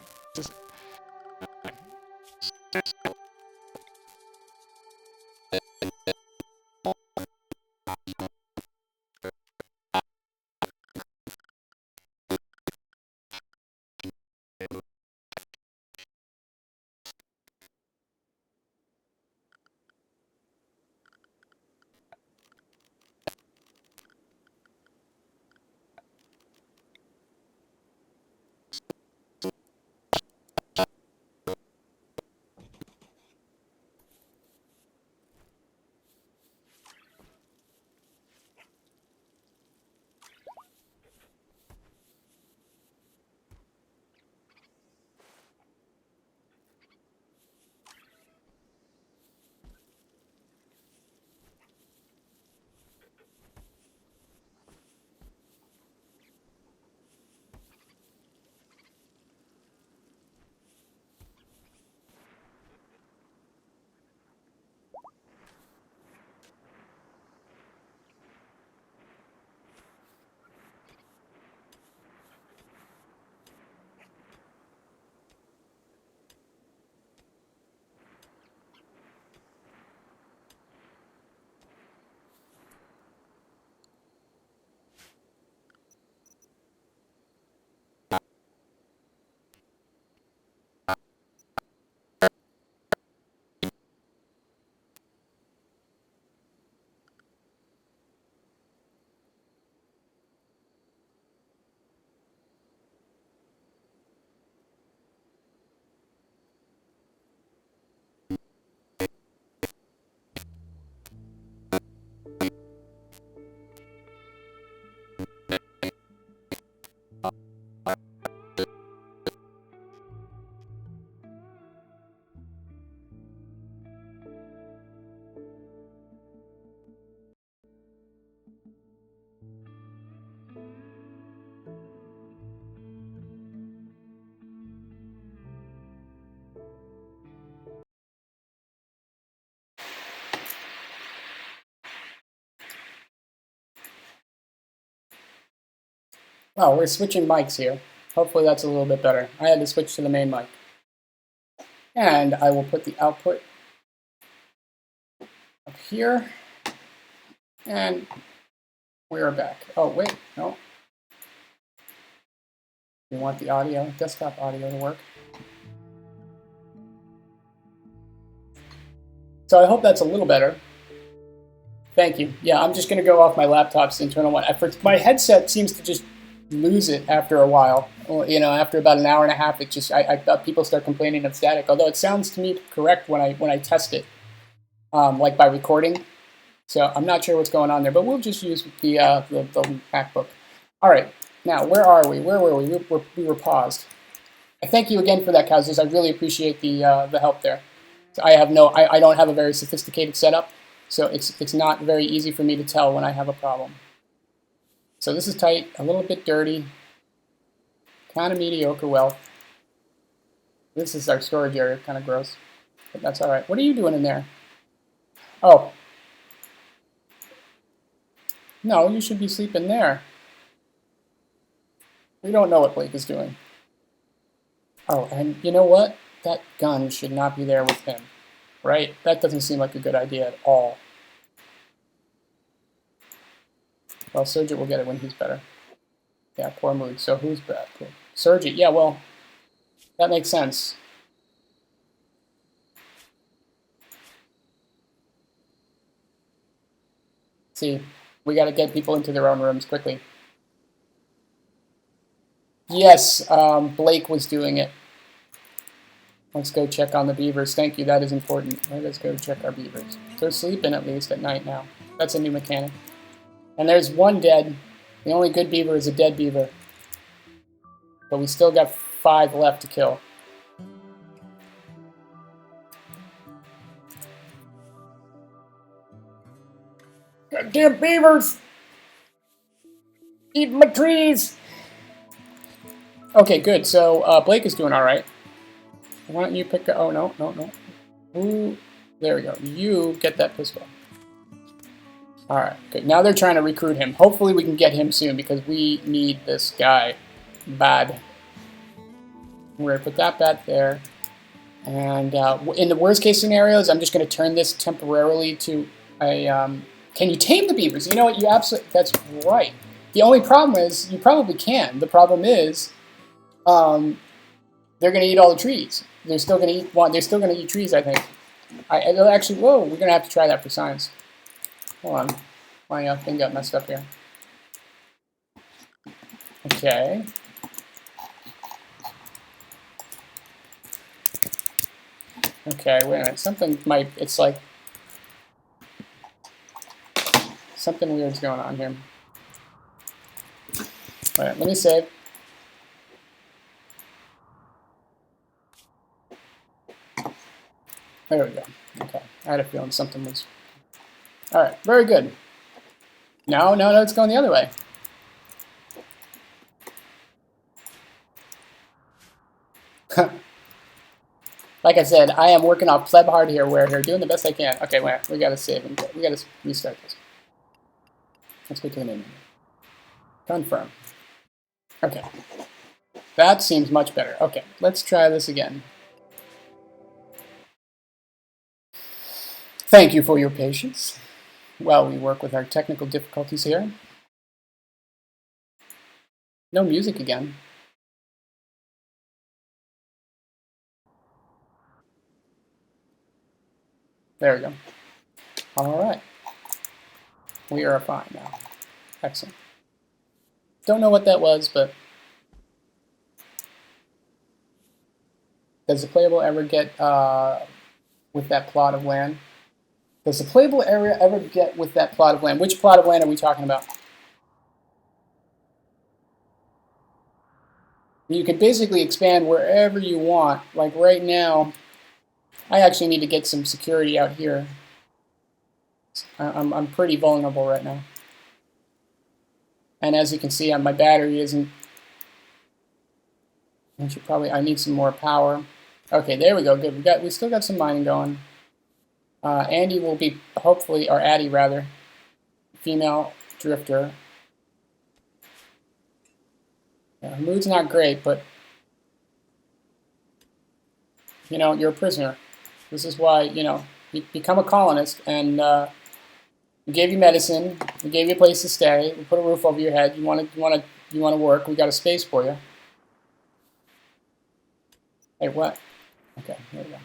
Oh, we're switching mics here. Hopefully that's a little bit better. I had to switch to the main mic. And I will put the output up here. And we are back. Oh, wait, no. We want the audio, desktop audio to work. So I hope that's a little better. Thank you. Yeah, I'm just going to go off my laptop's internal one. My headset seems to just lose it after a while. You know, after about an hour and a half, it just I thought people start complaining of static. Although it sounds to me correct when I test it, like by recording. So I'm not sure what's going on there, but we'll just use the MacBook. All right, now where are we? Where were we? We were paused. I thank you again for that, Kazus. I really appreciate the help there. So I don't have a very sophisticated setup, so it's not very easy for me to tell when I have a problem. So this is tight, a little bit dirty, kind of mediocre wealth. This is our storage area, kind of gross, but that's all right. What are you doing in there? Oh. No, you should be sleeping there. We don't know what Blake is doing. Oh, and you know what? That gun should not be there with him, right? That doesn't seem like a good idea at all. Well, Sergit will get it when he's better. Yeah, poor mood. So who's bad? Sergit, yeah, well, that makes sense. See, we got to get people into their own rooms quickly. Yes, Blake was doing it. Let's go check on the beavers. Thank you, that is important. Let us go check our beavers. They're sleeping at least at night now. That's a new mechanic. And there's one dead. The only good beaver is a dead beaver. But we still got 5 left to kill. Goddamn beavers! Eat my trees! Okay, good. So Blake is doing all right. Why don't you pick a... Oh, no. Ooh, there we go. You get that pistol. All right, good. Now they're trying to recruit him. Hopefully we can get him soon because we need this guy bad. We're going to put that back there. And in the worst case scenarios, I'm just going to turn this temporarily to a... can you tame the beavers? You know what? You absolutely... That's right. The only problem is you probably can. The problem is they're going to eat all the trees. They're still going to eat... They're still going to eat trees, I think. Actually, whoa, we're going to have to try that for science. Hold on. My thing got messed up here. Okay. Okay, wait a minute. Something might... It's like... Something weird's going on here. All right, let me save. There we go. Okay, I had a feeling something was... All right, very good. No, it's going the other way. Like I said, I am working off pleb hard here, where they're doing the best I can. Okay, wait, we got to save and we got to restart this. Let's go to the main menu. Confirm. Okay. That seems much better. Okay, let's try this again. Thank you for your patience while we work with our technical difficulties here. No music again. There we go. All right. We are fine now. Excellent. Don't know what that was, but... Does the playable ever get with that plot of land? Does the playable area ever get with that plot of land? Which plot of land are we talking about? You can basically expand wherever you want. Like right now, I actually need to get some security out here. I'm pretty vulnerable right now. And as you can see, my battery isn't... I need some more power. Okay, there we go. Good. We still got some mining going. Andy will be hopefully, or Addie rather, female drifter. Yeah, her mood's not great, but you know, you're a prisoner. This is why, you know, you become a colonist, and we gave you medicine, we gave you a place to stay, we put a roof over your head. You want to work. We got a space for you. Hey, what? Okay, there we go.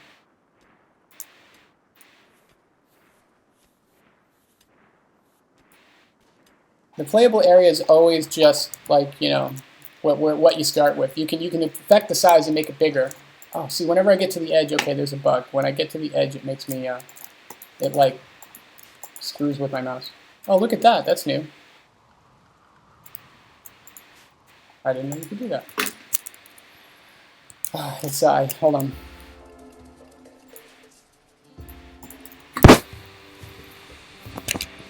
The playable area is always just like, you know, what you start with. You can affect the size and make it bigger. Oh, see, whenever I get to the edge, okay, there's a bug. When I get to the edge, it makes me it like screws with my mouse. Oh, look at that. That's new. I didn't know you could do that. Let's hold on. I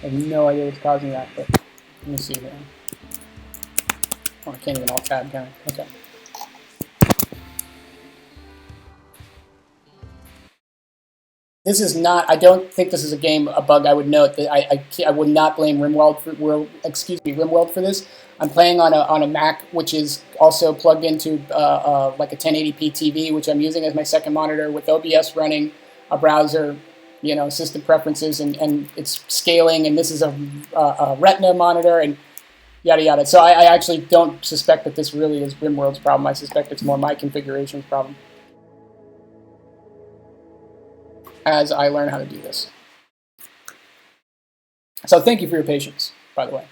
have no idea what's causing that, but let me see here. Oh, I can't even alt tab, can I? Okay. This is not. I don't think this is a bug. I would note that I would not blame RimWorld for this. I'm playing on a Mac, which is also plugged into like a 1080p TV, which I'm using as my second monitor with OBS running, a browser, you know, system preferences, and it's scaling. And this is a Retina monitor, and yada yada. So I actually don't suspect that this really is RimWorld's problem. I suspect it's more my configuration's problem as I learn how to do this. So thank you for your patience, by the way.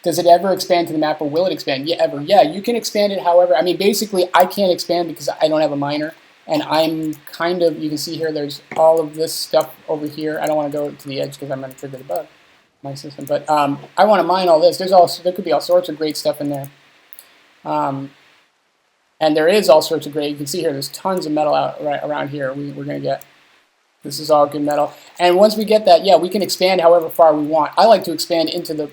Does it ever expand to the map, or will it expand? Yeah, ever. Yeah, you can expand it however. I mean, basically, I can't expand because I don't have a miner. And I'm kind of, you can see here, there's all of this stuff over here. I don't want to go to the edge because I'm going to trigger the bug, my system. But I want to mine all this. There could be all sorts of great stuff in there. And there is all sorts of great, you can see here, there's tons of metal out right around here we're going to get. This is all good metal. And once we get that, yeah, we can expand however far we want. I like to expand into the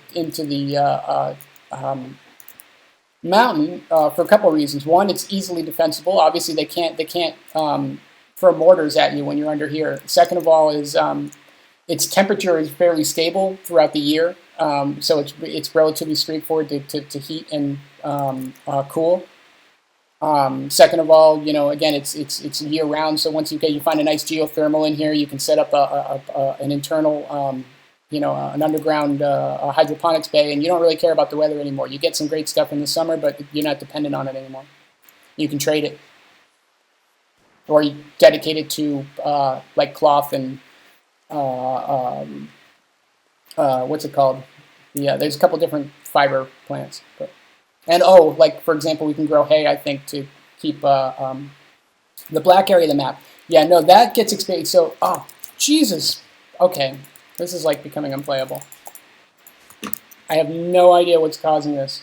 mountain for a couple of reasons. One, it's easily defensible. Obviously, they can't throw mortars at you when you're under here. Second of all, is its temperature is fairly stable throughout the year, so it's relatively straightforward to heat and cool. Second of all, you know, again, it's year round. So once you find a nice geothermal in here, you can set up an internal, you know, an underground hydroponics bay, and you don't really care about the weather anymore. You get some great stuff in the summer, but you're not dependent on it anymore. You can trade it, or you dedicate it to like cloth and what's it called? Yeah, there's a couple different fiber plants, but. And oh, like for example, we can grow hay, I think, to keep the black area of the map. Yeah, no, that gets expanded. So, oh, Jesus. Okay, this is like becoming unplayable. I have no idea what's causing this,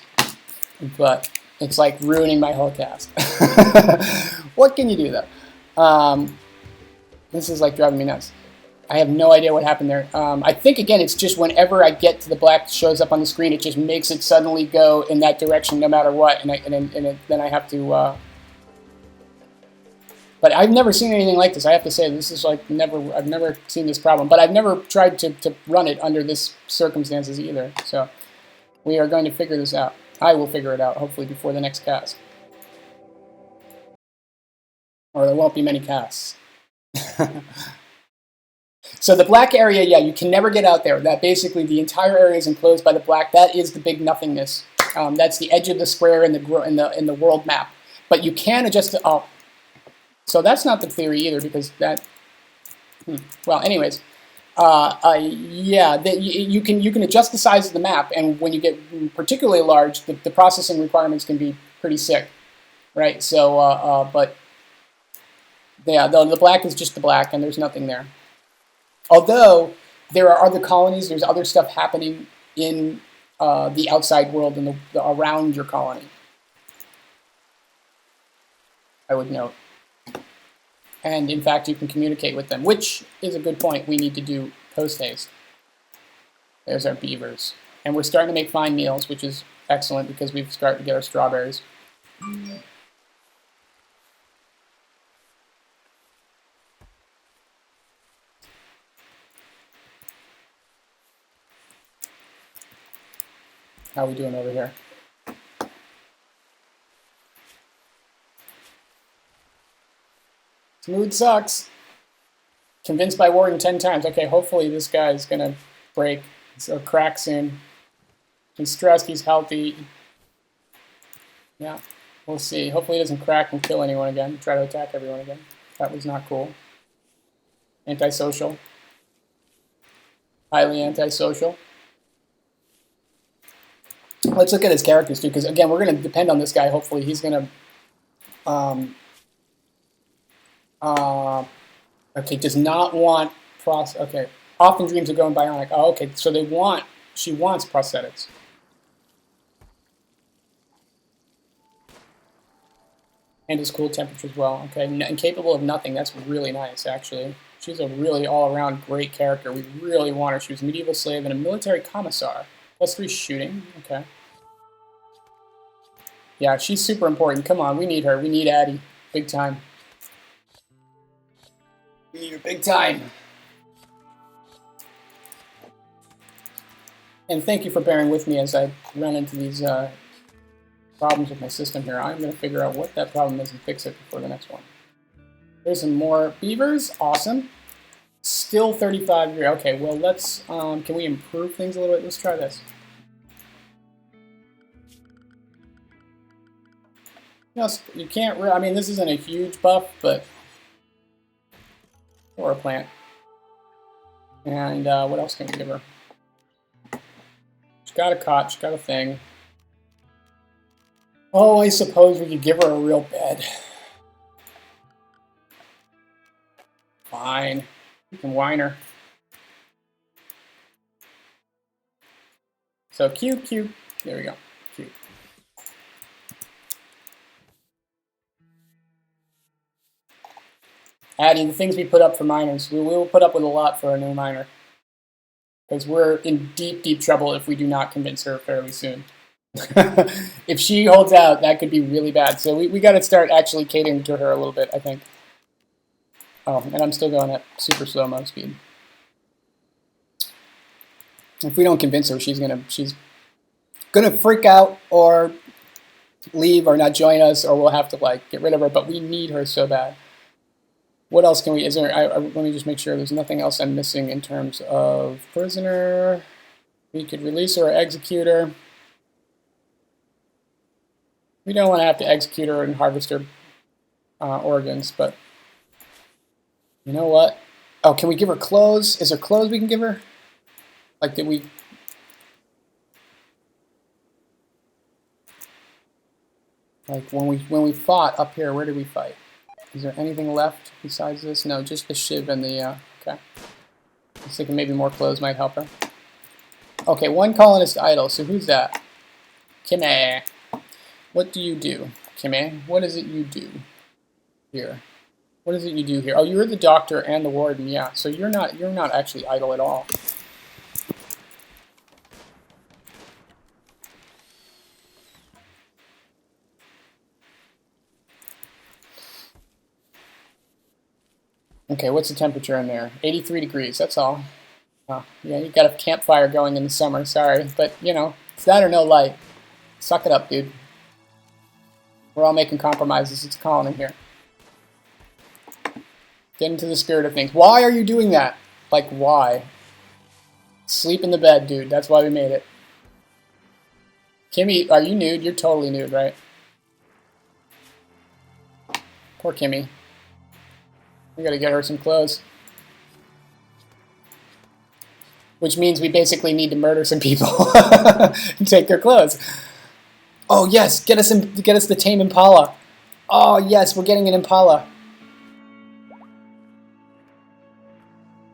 but it's like ruining my whole cast. What can you do though? This is like driving me nuts. I have no idea what happened there. I think, again, it's just whenever I get to the black that shows up on the screen, it just makes it suddenly go in that direction no matter what, and then I have to... But I've never seen anything like this. I have to say, this is like I've never seen this problem. But I've never tried to run it under this circumstances either. So we are going to figure this out. I will figure it out, hopefully, before the next cast. Or there won't be many casts. So the black area, yeah, you can never get out there. That basically the entire area is enclosed by the black. That is the big nothingness. That's the edge of the square in the world map. But you can adjust it. Oh, so that's not the theory either, because that. Well, anyways, yeah, you can adjust the size of the map, and when you get particularly large, the processing requirements can be pretty sick, right? So, but yeah, the black is just the black, and there's nothing there. Although there are other colonies, there's other stuff happening in the outside world and around your colony, I would note. And in fact, you can communicate with them, which is a good point. We need to do post-haste. There's our beavers. And we're starting to make fine meals, which is excellent because we've started to get our strawberries. How we doing over here? Smooth sucks. Convinced by warding 10 times. Okay, hopefully this guy is going to break. So crack soon. He's stressed. He's healthy. Yeah, we'll see. Hopefully he doesn't crack and kill anyone again. Try to attack everyone again. That was not cool. Antisocial. Highly antisocial. Let's look at his characters too, because again, we're going to depend on this guy. Hopefully he's going to... okay, does not want... Okay, often dreams of going bionic. Oh, okay, so she wants prosthetics. And his cool temperature as well. Okay, incapable of nothing. That's really nice, actually. She's a really all-around great character. We really want her. She was a medieval slave and a military commissar. +3 shooting. Okay. Yeah, she's super important. Come on, we need her. We need Addie. Big time. We need her big time. And thank you for bearing with me as I run into these problems with my system here. I'm going to figure out what that problem is and fix it before the next one. There's some more beavers. Awesome. Still 35 degrees. Okay, well, let's... can we improve things a little bit? Let's try this. You can't... I mean, this isn't a huge buff, but... Or a plant. And what else can we give her? She's got a cot. She's got a thing. Oh, I suppose we could give her a real bed. Fine. You can whine her. So cube. There we go. Cube. Adding the things we put up for miners. We will put up with a lot for a new miner. Because we're in deep trouble if we do not convince her fairly soon. If she holds out, that could be really bad. So we got to start actually catering to her a little bit, I think. Oh, and I'm still going at super slow-mo speed. If we don't convince her, she's gonna freak out or leave or not join us, or we'll have to like get rid of her. But we need her so bad. What else can we? Is there? Let me just make sure there's nothing else I'm missing in terms of prisoner. We could release her or execute her. We don't want to have to execute her and harvest her organs, but you know what? Oh, can we give her clothes? Is there clothes we can give her? Like, did we... Like, when we fought up here, where did we fight? Is there anything left besides this? No, just the shiv and the... okay. I was thinking maybe more clothes might help her. Okay, one colonist idle. So who's that? Kimmy. What do you do? Kimmy, what is it you do here? What is it you do here? Oh, you're the doctor and the warden. Yeah, so you're not actually idle at all. Okay, what's the temperature in there? 83 degrees, that's all. Oh, yeah, you got a campfire going in the summer, sorry. But, you know, it's that or no light. Suck it up, dude. We're all making compromises. It's a colony here. Get into the spirit of things. Why are you doing that? Like, why? Sleep in the bed, dude. That's why we made it. Kimmy, are you nude? You're totally nude, right? Poor Kimmy. We gotta get her some clothes. Which means we basically need to murder some people and take their clothes. Oh yes, get us the tame Impala. Oh yes, we're getting an Impala.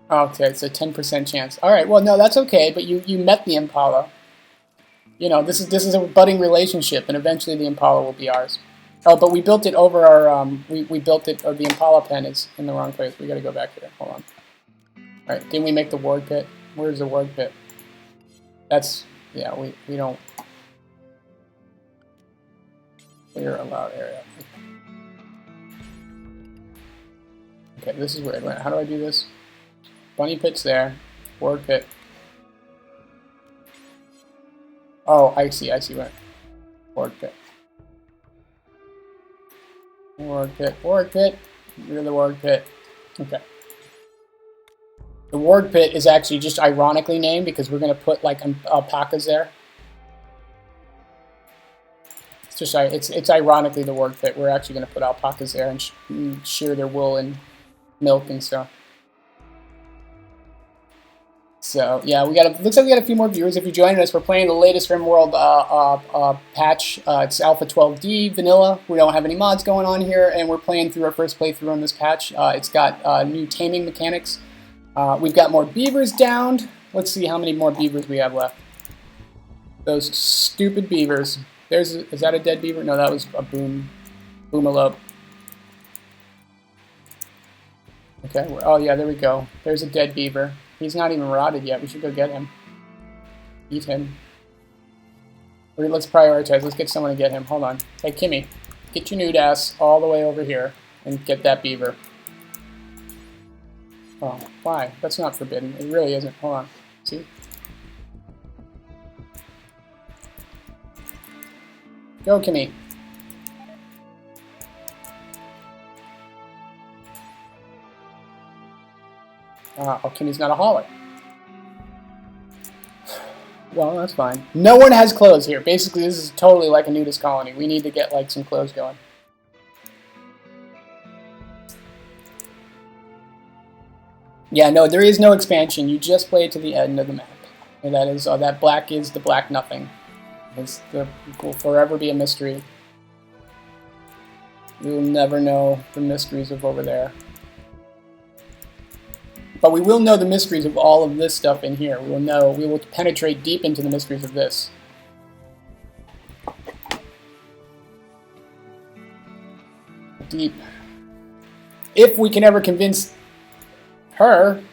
Okay, it's a 10% chance. All right, well no, that's okay. But you met the Impala. You know, this is a budding relationship, and eventually the Impala will be ours. Oh, but we built it over our we built it. Or the Impala pen is in the wrong place. We got to go back here. Hold on. All right, didn't we make the ward pit? Where's the ward pit? That's yeah. We don't. Clear allowed area. Okay, this is weird. How do I do this? Bunny pit's there. Ward pit. Oh, I see what. Ward pit. Ward pit. Ward pit. You're the ward pit. Okay. The ward pit is actually just ironically named because we're going to put like alpacas there. It's just it's ironically the ward pit. We're actually going to put alpacas there and shear their wool and milk and stuff. So yeah, looks like we got a few more viewers. If you're joining us, we're playing the latest RimWorld patch. It's Alpha 12D vanilla. We don't have any mods going on here, and we're playing through our first playthrough on this patch. It's got new taming mechanics. We've got more beavers downed. Let's see how many more beavers we have left. Those stupid beavers. Is that a dead beaver? No, that was a boomalope. Okay. Oh yeah, there we go. There's a dead beaver. He's not even rotted yet. We should go get him. Eat him. Let's prioritize. Let's get someone to get him. Hold on. Hey, Kimmy. Get your nude ass all the way over here and get that beaver. Oh, why? That's not forbidden. It really isn't. Hold on. See? Go, Kimmy. Oh, Kimmy's not a hauler. Well, that's fine. No one has clothes here. Basically, this is totally like a nudist colony. We need to get like some clothes going. Yeah, no, there is no expansion. You just play to the end of the map. And that is that black is the black nothing. It will forever be a mystery. We will never know the mysteries of over there. But we will know the mysteries of all of this stuff in here. We will penetrate deep into the mysteries of this. Deep. If we can ever convince her.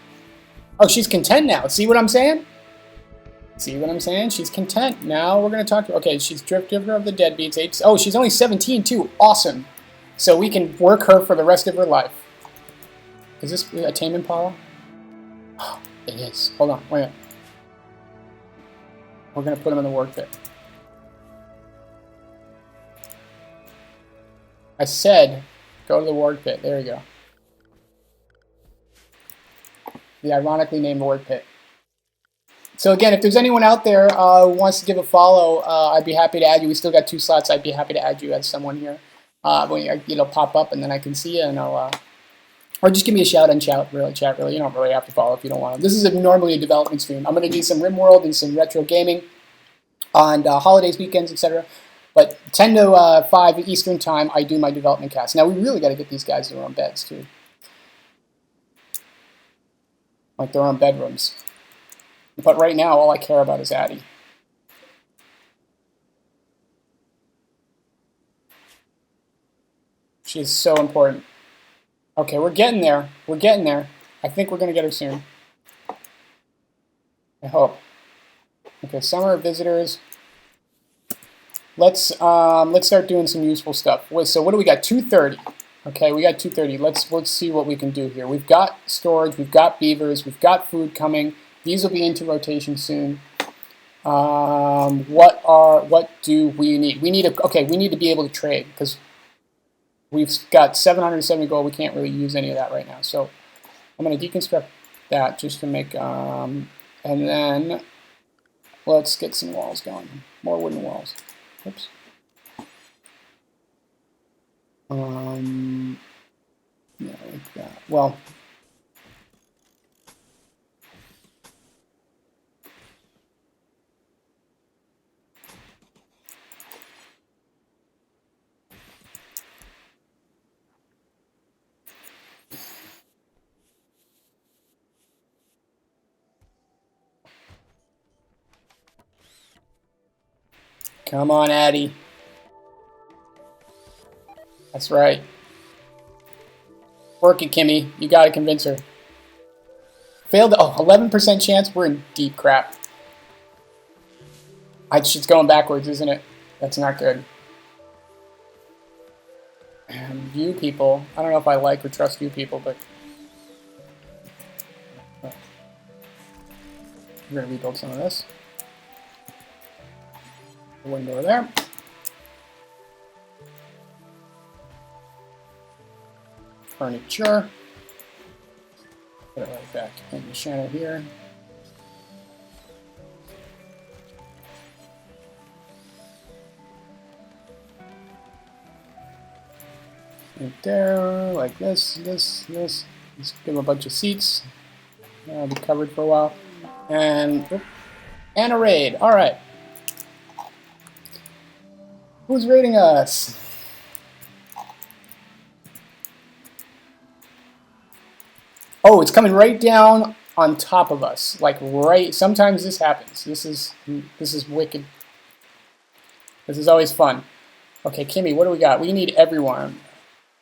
Oh, she's content now. See what I'm saying? See what I'm saying? She's content. Now we're going to talk to her. Okay, she's driver of the deadbeats. Oh, she's only 17 too. Awesome. So we can work her for the rest of her life. Is this a tame impala? Oh, it is. Hold on. Wait a minute. We're going to put him in the work pit. I said go to the ward pit. There you go. The ironically named ward pit. So again, if there's anyone out there who wants to give a follow, I'd be happy to add you. We still got 2 slots. I'd be happy to add you as someone here. It'll pop up and then I can see you and I'll... or just give me a shout on chat, really. You don't really have to follow if you don't want to. This is normally a development stream. I'm going to do some RimWorld and some retro gaming on holidays, weekends, etc. But 10 to 5 Eastern time, I do my development cast. Now, we really got to get these guys their own beds, too. Like their own bedrooms. But right now, all I care about is Addie. She's so important. Okay, we're getting there. We're getting there. I think we're going to get her soon. I hope. Okay, summer visitors. Let's start doing some useful stuff. So what do we got? 230. Okay, we got 230. Let's see what we can do here. We've got storage. We've got beavers. We've got food coming. These will be into rotation soon. What do we need? We need to be able to trade because we've got 770 gold. We can't really use any of that right now. So I'm going to deconstruct that just to make and then let's get some walls going. More wooden walls. Oops. Yeah, like that. Well. Come on, Addie. That's right. Work it, Kimmy. You gotta convince her. Failed. Oh, 11% chance. We're in deep crap. It's going backwards, isn't it? That's not good. And you people. I don't know if I like or trust you people, but we're gonna rebuild some of this. window there. Furniture. Put it right back in the channel here. Right there, like this. Let's give them a bunch of seats. I'll be covered for a while. And a raid. All right. Who's raiding us? Oh, it's coming right down on top of us. Like right. Sometimes this happens. This is wicked. This is always fun. Okay, Kimmy, what do we got? We need everyone.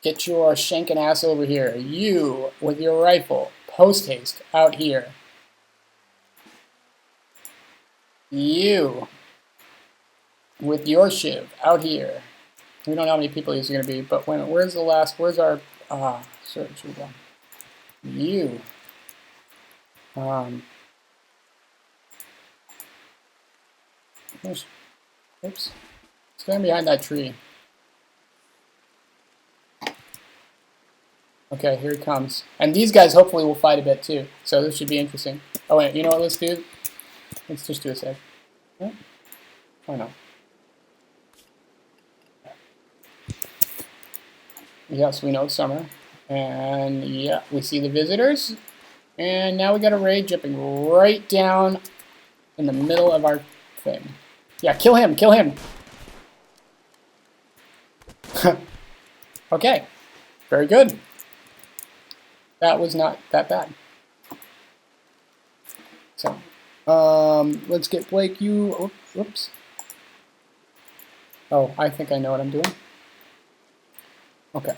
Get your shanking ass over here. You, with your rifle, post haste out here. You, with your shiv, out here. We don't know how many people these are going to be, but where's the last, where's our, search, we go. You. Oops. Stand behind that tree. Okay, here he comes. And these guys hopefully will fight a bit too, so this should be interesting. Oh wait, you know what, let's do? Let's just do a sec. Yeah. Why not? Yes, we know it's summer. And yeah, we see the visitors. And now we got a raid jumping right down in the middle of our thing. Yeah, kill him, kill him! Okay, very good. That was not that bad. So, let's get Blake, you, oops. Oh, I think I know what I'm doing. Okay.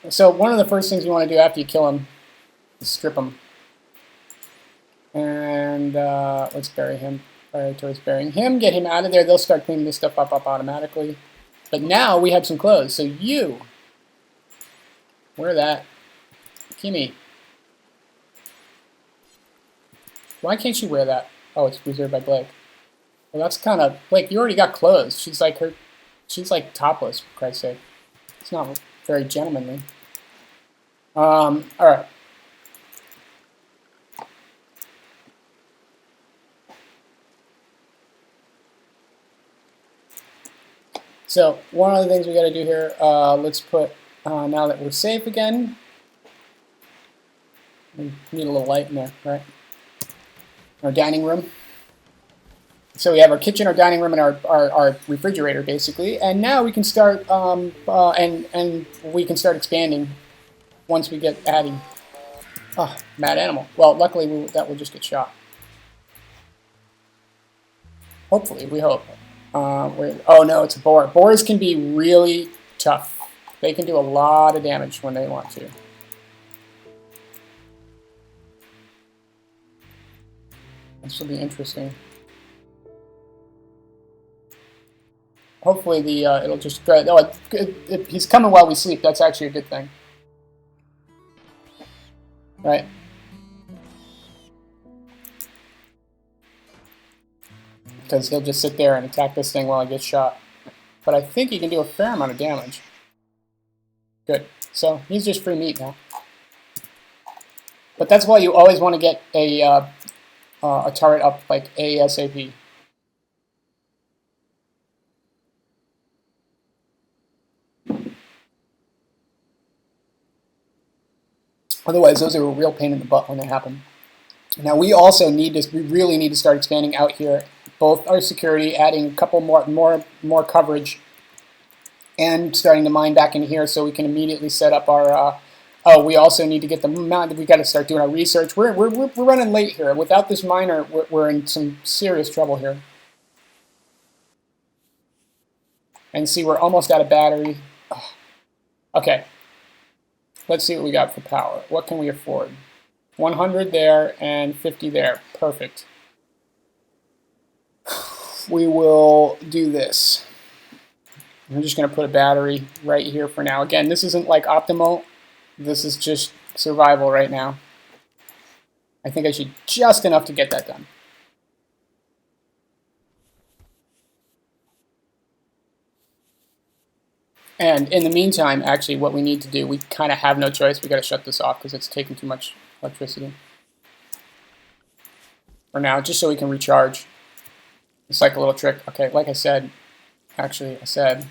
So one of the first things you want to do after you kill him is strip him. And let's bury him. Towards burying him, get him out of there. They'll start cleaning this stuff up automatically. But now we have some clothes. So you, wear that. Kimmy. Why can't you wear that? Oh, it's reserved by Blake. Well, that's kind of, Blake, you already got clothes. She's like topless, for Christ's sake. It's not very gentlemanly. All right. So one of the things we got to do here, let's put, now that we're safe again, we need a little light in there, right? Our dining room. So we have our kitchen, our dining room, and our refrigerator, basically. And now we can start, and we can start expanding once we get adding. Oh, mad animal. Well, luckily that will just get shot. Hopefully, we hope. Oh no, it's a boar. Boars can be really tough. They can do a lot of damage when they want to. This will be interesting. Hopefully it'll just go. Oh, he's coming while we sleep. That's actually a good thing. Right. Because he'll just sit there and attack this thing while I get shot. But I think he can do a fair amount of damage. Good. So he's just free meat now. But that's why you always want to get a turret up like ASAP. Otherwise, those are a real pain in the butt when they happen. Now we also need to, we really need to start expanding out here, both our security, adding a couple more coverage, and starting to mine back in here so we can immediately set up our. Oh, we also need to get the mount. We got to start doing our research. We're running late here. Without this miner, we're in some serious trouble here. And see, we're almost out of battery. Oh. Okay. Let's see what we got for power. What can we afford? 100 there and 50 there. Perfect. We will do this. I'm just going to put a battery right here for now. Again, this isn't like optimal. This is just survival right now. I think I should just enough to get that done. And in the meantime, actually, what we need to do, we kind of have no choice. We got to shut this off because it's taking too much electricity. For now, just so we can recharge. It's like a little trick. Okay, like I said, actually, I said,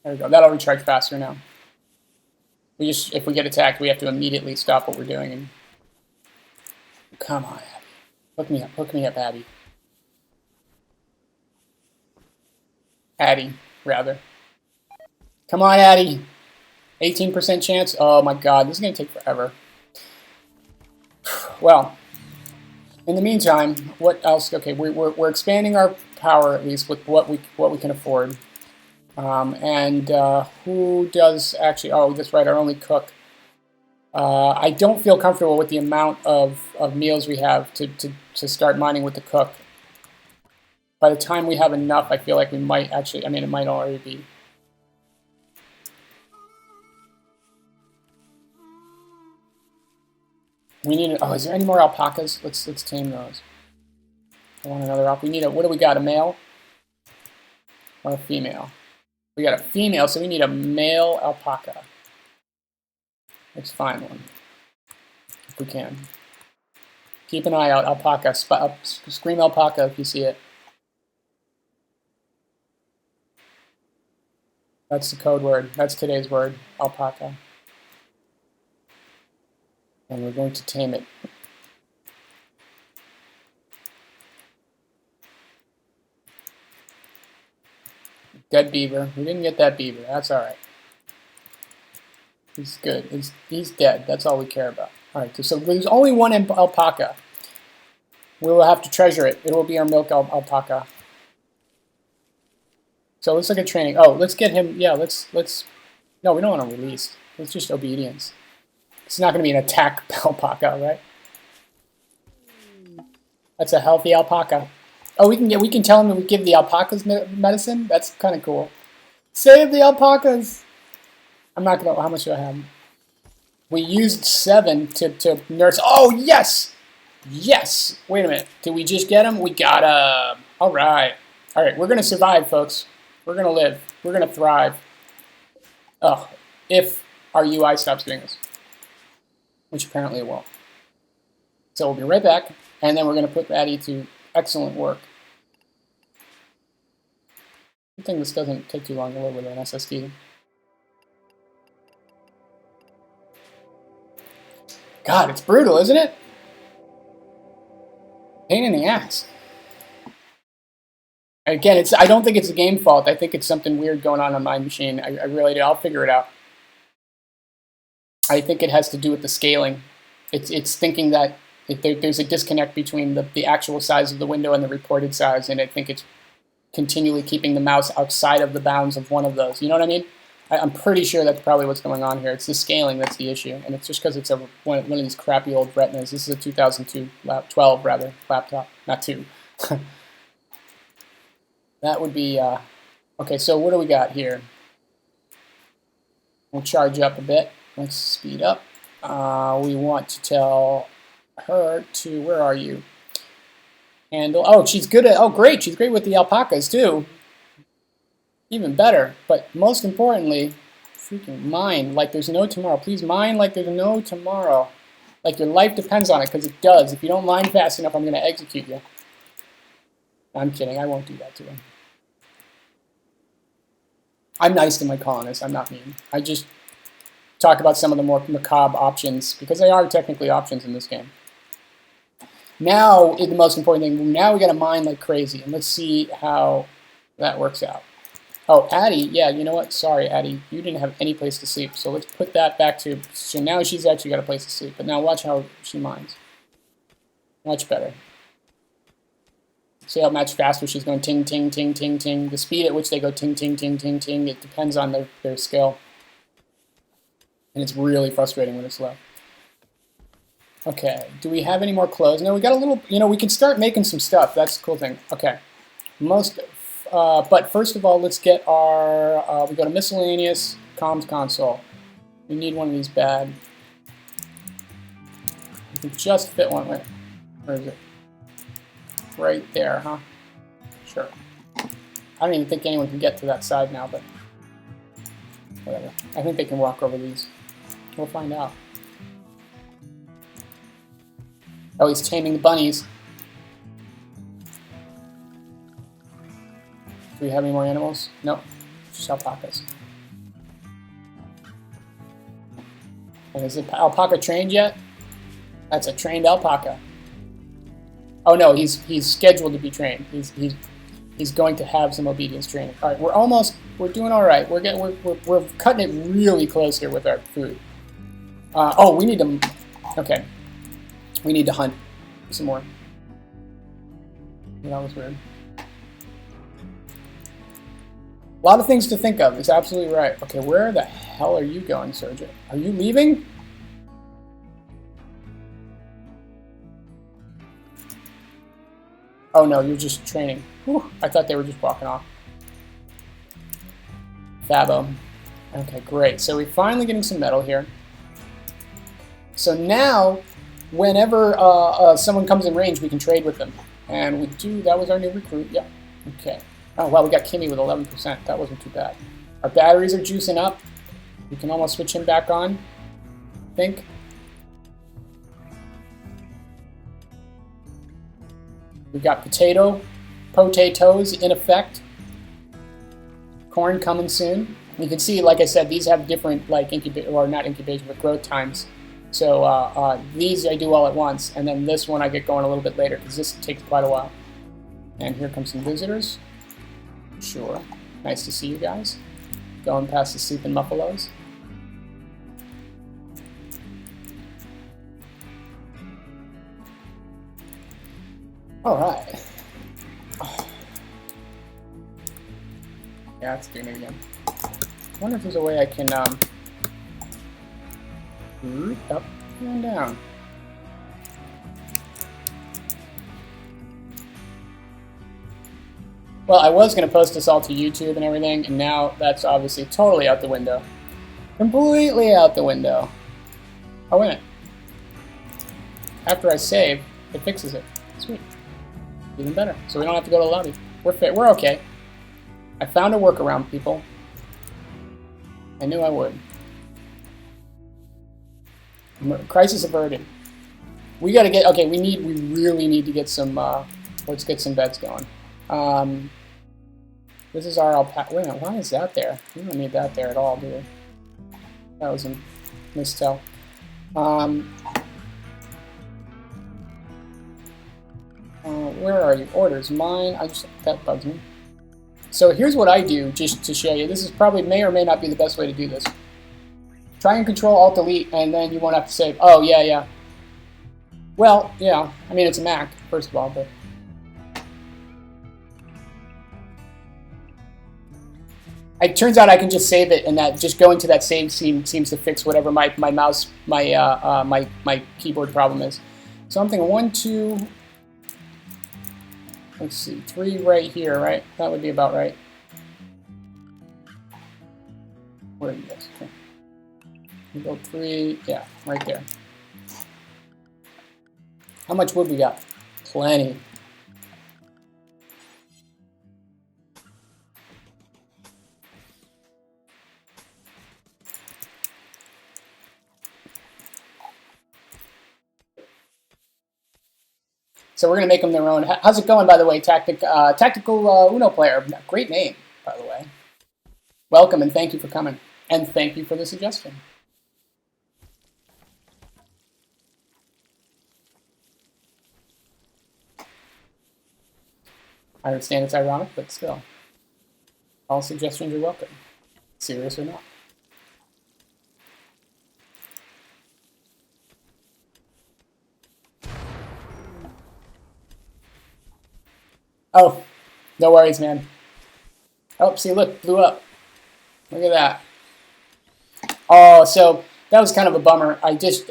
there we go. That'll recharge faster now. We just, if we get attacked, we have to immediately stop what we're doing. And come on, Abby. Hook me up, Abby. Addie, rather. Come on, Addie. 18% chance. Oh my God, this is gonna take forever. Well, in the meantime, what else? Okay, we're expanding our power at least with what we can afford. Who does actually? Oh, that's right, our only cook. I don't feel comfortable with the amount of meals we have to start mining with the cook. By the time we have enough, I feel like we might actually, I mean, it might already be. We need, oh, is there any more alpacas? Let's tame those. I want another alpaca. We need a, what do we got, a male? Or a female? We got a female, so we need a male alpaca. Let's find one, if we can. Keep an eye out, alpaca. Scream alpaca if you see it. That's the code word. That's today's word, alpaca. And we're going to tame it. Dead beaver. We didn't get that beaver. That's all right. He's good. He's dead. That's all we care about. All right. So there's only one alpaca. We will have to treasure it. It will be our milk alpaca. So let's look at training. Oh, let's get him. Yeah, let's. No, we don't want to release. It's just obedience. It's not going to be an attack alpaca, right? That's a healthy alpaca. Oh, we can tell him that we give the alpacas medicine. That's kind of cool. Save the alpacas. I'm not gonna. How much do I have? We used 7 to nurse. Oh yes, yes. Wait a minute. Did we just get him? We got him. All right. All right. We're gonna survive, folks. We're gonna live. We're gonna thrive. Oh, if our UI stops doing this, which apparently it won't. So we'll be right back, and then we're gonna put Maddie to excellent work. Good thing this doesn't take too long to load with an SSD. God, it's brutal, isn't it? Pain in the ass. Again, I don't think it's a game fault. I think it's something weird going on my machine. I really do. I'll figure it out. I think it has to do with the scaling. It's thinking that there's a disconnect between the actual size of the window and the reported size, and I think it's continually keeping the mouse outside of the bounds of one of those. You know what I mean? I'm pretty sure that's probably what's going on here. It's the scaling that's the issue, and it's just because it's one of these crappy old Retinas. This is a 2012 rather laptop, not 2. That would be okay. So what do we got here? We'll charge up a bit. Let's speed up. We want to tell her to, where are you? Handle. Oh, she's good at. Oh, great. She's great with the alpacas too. Even better. But most importantly, freaking mine like there's no tomorrow. Please mine like there's no tomorrow. Like your life depends on it, because it does. If you don't mine fast enough, I'm going to execute you. I'm kidding. I won't do that to him. I'm nice to my colonists. I'm not mean. I just talk about some of the more macabre options, because they are technically options in this game. Now, the most important thing, now we got to mine like crazy, and let's see how that works out. Oh, Addie, yeah, you know what? Sorry, Addie, you didn't have any place to sleep, so let's put that back to, so now she's actually got a place to sleep, but now watch how she mines. Much better. See how much faster she's going ting, ting, ting, ting, ting. The speed at which they go ting, ting, ting, ting, ting, it depends on their skill. And it's really frustrating when it's slow. Okay, do we have any more clothes? No, we got a little, we can start making some stuff. That's the cool thing. Okay, but first of all, let's get our, we go to miscellaneous, comms console. We need one of these bad. We can just fit one with, where is it? Right there, huh? Sure. I don't even think anyone can get to that side now, but whatever. I think they can walk over these. We'll find out. Oh, he's taming the bunnies. Do we have any more animals? No, just alpacas. And is the alpaca trained yet? That's a trained alpaca. Oh no, he's scheduled to be trained. He's going to have some obedience training. All right, we're doing all right. We're cutting it really close here with our food. Oh, we need to. Okay, we need to hunt some more. That was weird. A lot of things to think of. It's absolutely right. Okay, where the hell are you going, Sergeant? Are you leaving? Oh no, you're just training. Whew, I thought they were just walking off. Fabo. Okay, great. So we're finally getting some metal here. So now, whenever someone comes in range, we can trade with them. And we do. That was our new recruit. Yeah. Okay. Oh, wow, we got Kimmy with 11%. That wasn't too bad. Our batteries are juicing up. We can almost switch him back on, I think. We got potatoes in effect. Corn coming soon. You can see, like I said, these have different, like, not incubation, but growth times. So these I do all at once, and then this one I get going a little bit later, because this takes quite a while. And here come some visitors. Sure. Nice to see you guys. Going past the sleeping buffaloes. All right. Yeah, it's doing it again. I wonder if there's a way I can root up and down. Well, I was going to post this all to YouTube and everything, and now that's obviously totally out the window. Completely out the window. Oh, wait a minute. After I save, it fixes it. Sweet. Even better. So we don't have to go to the lobby. We're okay. I found a workaround, people. I knew I would. Crisis averted. We gotta get, okay, we really need to get some, let's get some beds going. This is our alpaca. Wait a minute, why is that there? We don't need that there at all, do we? That was a mistell. Where are you? Orders. Mine. That bugs me. So here's what I do, just to show you. This is probably may or may not be the best way to do this. Try and Control Alt Delete, and then you won't have to save. Oh yeah. Well, yeah. I mean, it's a Mac, first of all, but. It turns out I can just save it, and that just going to that save seems to fix whatever my mouse, my keyboard problem is. So I'm thinking 1, 2. Let's see, 3 right here, right? That would be about right. Where are you guys? Okay. We go 3, yeah, right there. How much wood we got? Plenty. So we're going to make them their own. How's it going, by the way, Tactical Uno player? Great name, by the way. Welcome, and thank you for coming. And thank you for the suggestion. I understand it's ironic, but still. All suggestions are welcome, serious or not. Oh, no worries, man. Oh, see, look, blew up. Look at that. Oh, so that was kind of a bummer.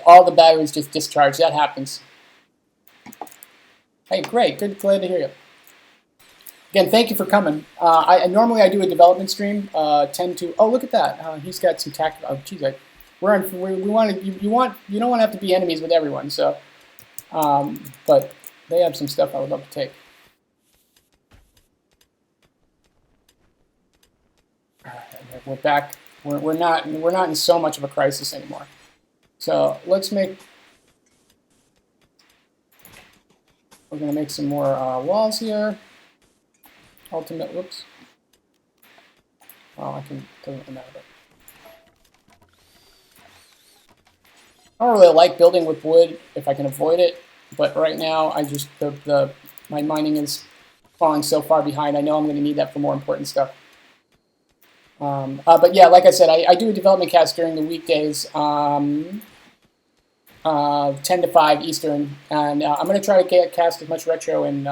All the batteries just discharged. That happens. Hey, great. Good, glad to hear you. Again, thank you for coming. Normally I do a development stream. Oh, look at that. He's got some tactical. Oh, geez, you don't want to have to be enemies with everyone. So, but they have some stuff I would love to take. we're back. We're not in so much of a crisis anymore. So let's make. We're gonna make some more walls here. Ultimate. Whoops. Oh, I can. Doesn't matter. I don't really like building with wood if I can avoid it, but right now I just my mining is falling so far behind. I know I'm going to need that for more important stuff. But yeah, like I said, I do a development cast during the weekdays, 10 to 5 Eastern, and I'm going to try to cast as much retro and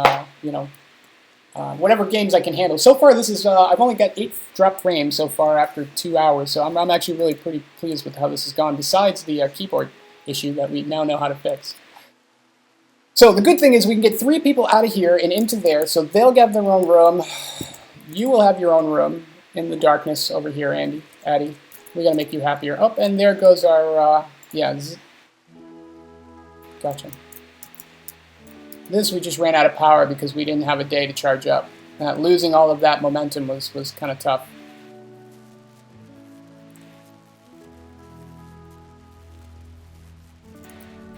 whatever games I can handle. So far, this is I've only got 8 drop frames so far after 2 hours, so I'm actually really pretty pleased with how this has gone. Besides the keyboard issue that we now know how to fix. So the good thing is we can get 3 people out of here and into there, so they'll get their own room. You will have your own room in the darkness over here, Addy. We gotta make you happier. Oh, and there goes our gotcha. This we just ran out of power because we didn't have a day to charge up. Losing all of that momentum was kind of tough.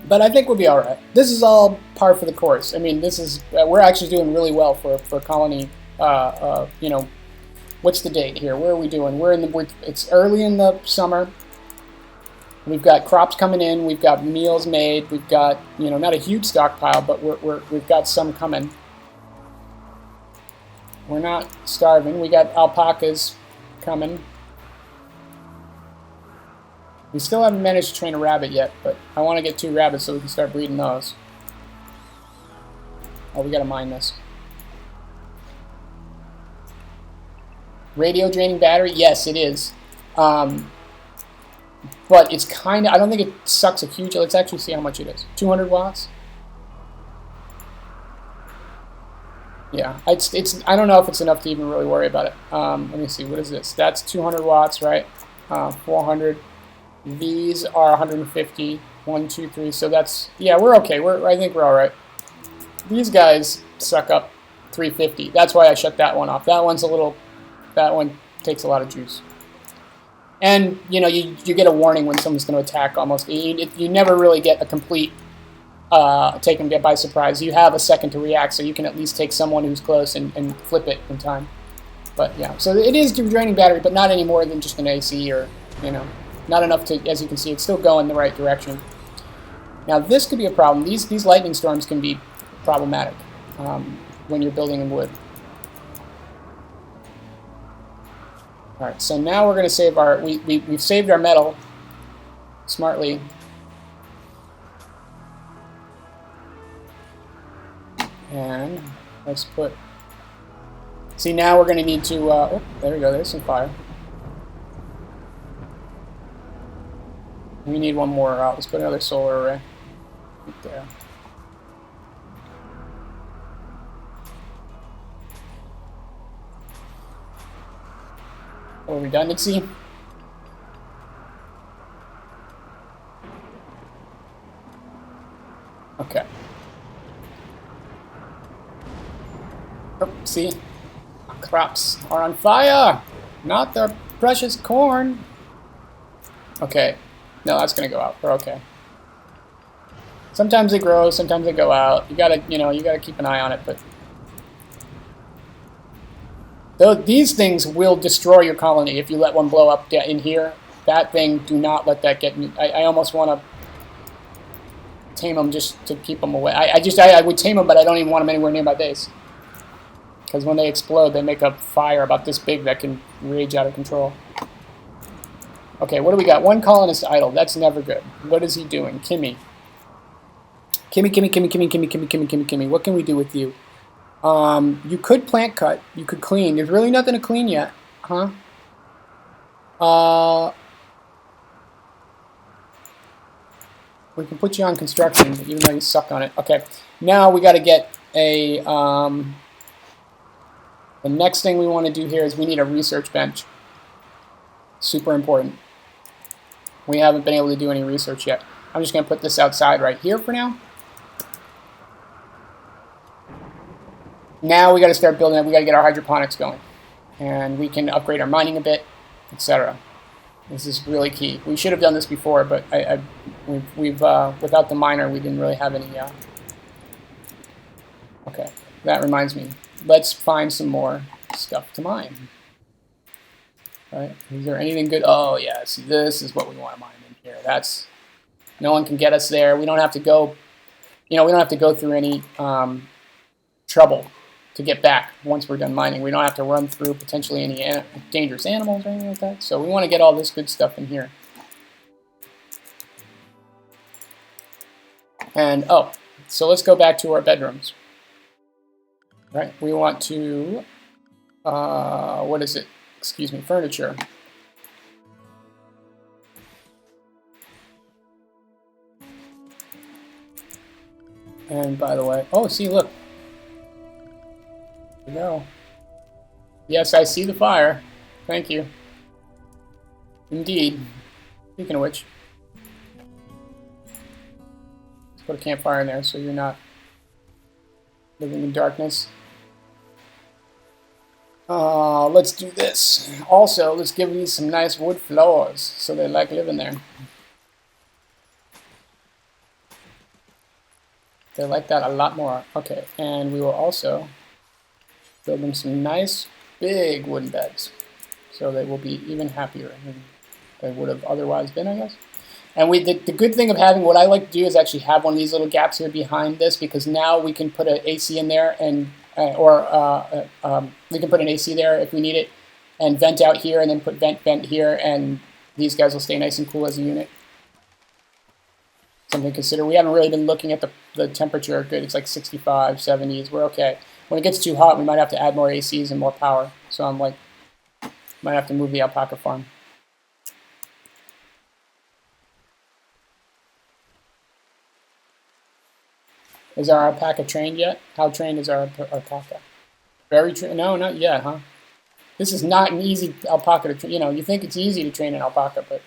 But I think we'll be all right. This is all par for the course. I mean, this is we're actually doing really well for colony. What's the date here? Where are we doing? It's early in the summer. We've got crops coming in. We've got meals made. We've got not a huge stockpile, but we've got some coming. We're not starving. We got alpacas coming. We still haven't managed to train a rabbit yet, but I want to get 2 rabbits so we can start breeding those. Oh, we got to mine this. Radio draining battery? Yes, it is. But it's kind of, I don't think it sucks a huge, let's actually see how much it is. 200 watts? Yeah, it's. I don't know if it's enough to even really worry about it. Let me see, what is this? That's 200 watts, right? 400. These are 150. 1, 2, 3. So that's, yeah, we're okay. I think we're all right. These guys suck up 350. That's why I shut that one off. That one takes a lot of juice. And you get a warning when someone's going to attack. Almost, you never really get a complete take them by surprise. You have a second to react, so you can at least take someone who's close and flip it in time. But yeah, so it is draining battery, but not any more than just an AC or not enough to, as you can see, it's still going the right direction. Now this could be a problem. These lightning storms can be problematic when you're building in wood. All right, so now we're going to save our. We've saved our metal smartly. And let's put. See, now we're going to need to. Oh, there we go. There's some fire. We need one more. Let's put another solar array right there. Oh, redundancy. Okay. Oh, see? Crops are on fire! Not the precious corn! Okay. No, that's gonna go out. We're okay. Sometimes they grow, sometimes they go out. You gotta, you gotta keep an eye on it, but... Though these things will destroy your colony if you let one blow up in here. That thing, do not let that get me. I almost want to tame them just to keep them away. I would tame them, but I don't even want them anywhere near my base. Because when they explode, they make a fire about this big that can rage out of control. Okay, what do we got? One colonist idle. That's never good. What is he doing? Kimmy. Kimmy. What can we do with you? You could plant cut. You could clean. There's really nothing to clean yet. Huh? We can put you on construction, even though you suck on it. Okay. Now we got to get a... the next thing we want to do here is we need a research bench. Super important. We haven't been able to do any research yet. I'm just going to put this outside right here for now. Now we got to start building it. We got to get our hydroponics going, and we can upgrade our mining a bit. etc. This is really key. We should have done this before, but we've without the miner, we didn't really have any. Okay, that reminds me. Let's find some more stuff to mine. All right, is there anything good? Oh yeah, see, this is what we want to mine in here. That's no one can get us there. We don't have to go. We don't have to go through any trouble to get back once we're done mining. We don't have to run through potentially any dangerous animals or anything like that. So we want to get all this good stuff in here. And oh, so let's go back to our bedrooms. Right, we want to, what is it? Excuse me, furniture. And by the way, oh, see, look. There we go. Yes, I see the fire. Thank you. Indeed. Speaking of which, let's put a campfire in there so you're not living in darkness. Let's do this. Also, let's give these some nice wood floors so they like living there. They like that a lot more. Okay, and we will also build them some nice big wooden beds so they will be even happier than they would have otherwise been, I guess. And the good thing of having, what I like to do is actually have one of these little gaps here behind this, because now we can put an AC in there, and we can put an AC there if we need it, and vent out here, and then put vent here, and these guys will stay nice and cool as a unit. Something to consider. We haven't really been looking at the temperature good. It's like 65, 70s. We're okay. When it gets too hot, we might have to add more ACs and more power. So I'm like, might have to move the alpaca farm. Is our alpaca trained yet? How trained is our alpaca? Very trained? No, not yet, huh? This is not an easy alpaca to train. You think it's easy to train an alpaca, but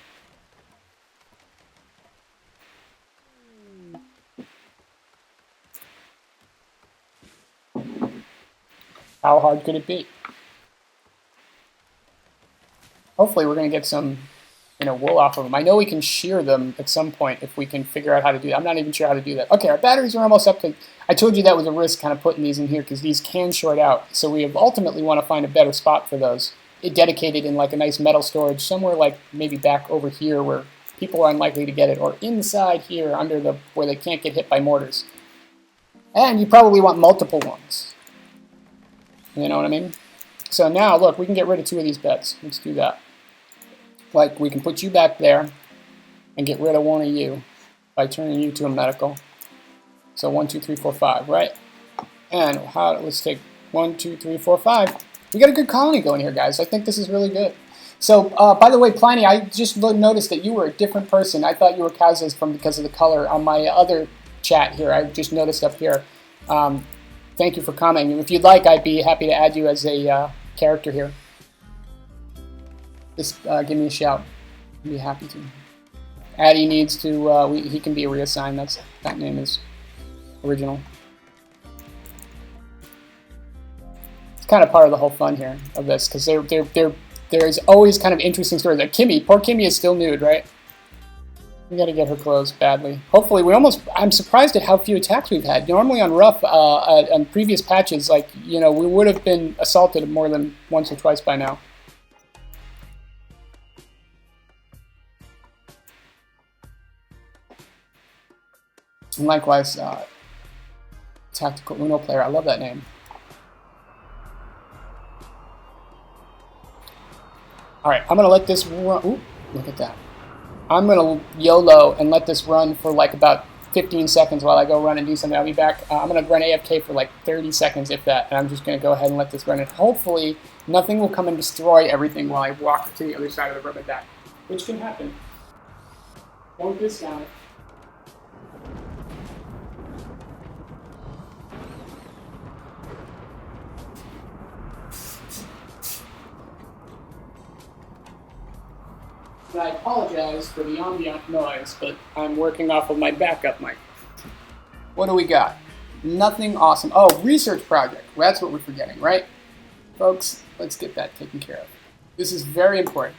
how hard could it be? Hopefully we're going to get some, wool off of them. I know we can shear them at some point if we can figure out how to do that. I'm not even sure how to do that. Okay, our batteries are almost up to... I told you that was a risk kind of putting these in here because these can short out. So we ultimately want to find a better spot for those. Dedicated in like a nice metal storage somewhere like maybe back over here where people are unlikely to get it, or inside here under where they can't get hit by mortars. And you probably want multiple ones. You know what I mean? So now, look, we can get rid of 2 of these beds. Let's do that. Like, we can put you back there and get rid of 1 of you by turning you to a medical. So 1, 2, 3, 4, 5, right? And let's take 1, 2, 3, 4, 5. We got a good colony going here, guys. I think this is really good. So, by the way, Pliny, I just noticed that you were a different person. I thought you were Kazas because of the color on my other chat here. I just noticed up here. Thank you for commenting. And if you'd like, I'd be happy to add you as a character here. Just give me a shout. I'd be happy to. Addy needs to, he can be reassigned. That name is original. It's kind of part of the whole fun here of this, because there's always kind of interesting stories. Like Kimmy, poor Kimmy is still nude, right? We got to get her clothes badly. Hopefully, I'm surprised at how few attacks we've had. Normally on Rough, on previous patches, like, we would have been assaulted more than once or twice by now. And likewise, Tactical Uno Player. I love that name. All right, I'm going to let this run. Ooh, look at that. I'm going to YOLO and let this run for like about 15 seconds while I go run and do something. I'll be back. I'm going to run AFK for like 30 seconds, if that, and I'm just going to go ahead and let this run. And hopefully, nothing will come and destroy everything while I walk to the other side of the river back, which can happen. Don't discount it. And I apologize for the ambient noise, but I'm working off of my backup mic. What do we got? Nothing awesome. Oh, research project. Well, that's what we're forgetting, right? Folks, let's get that taken care of. This is very important.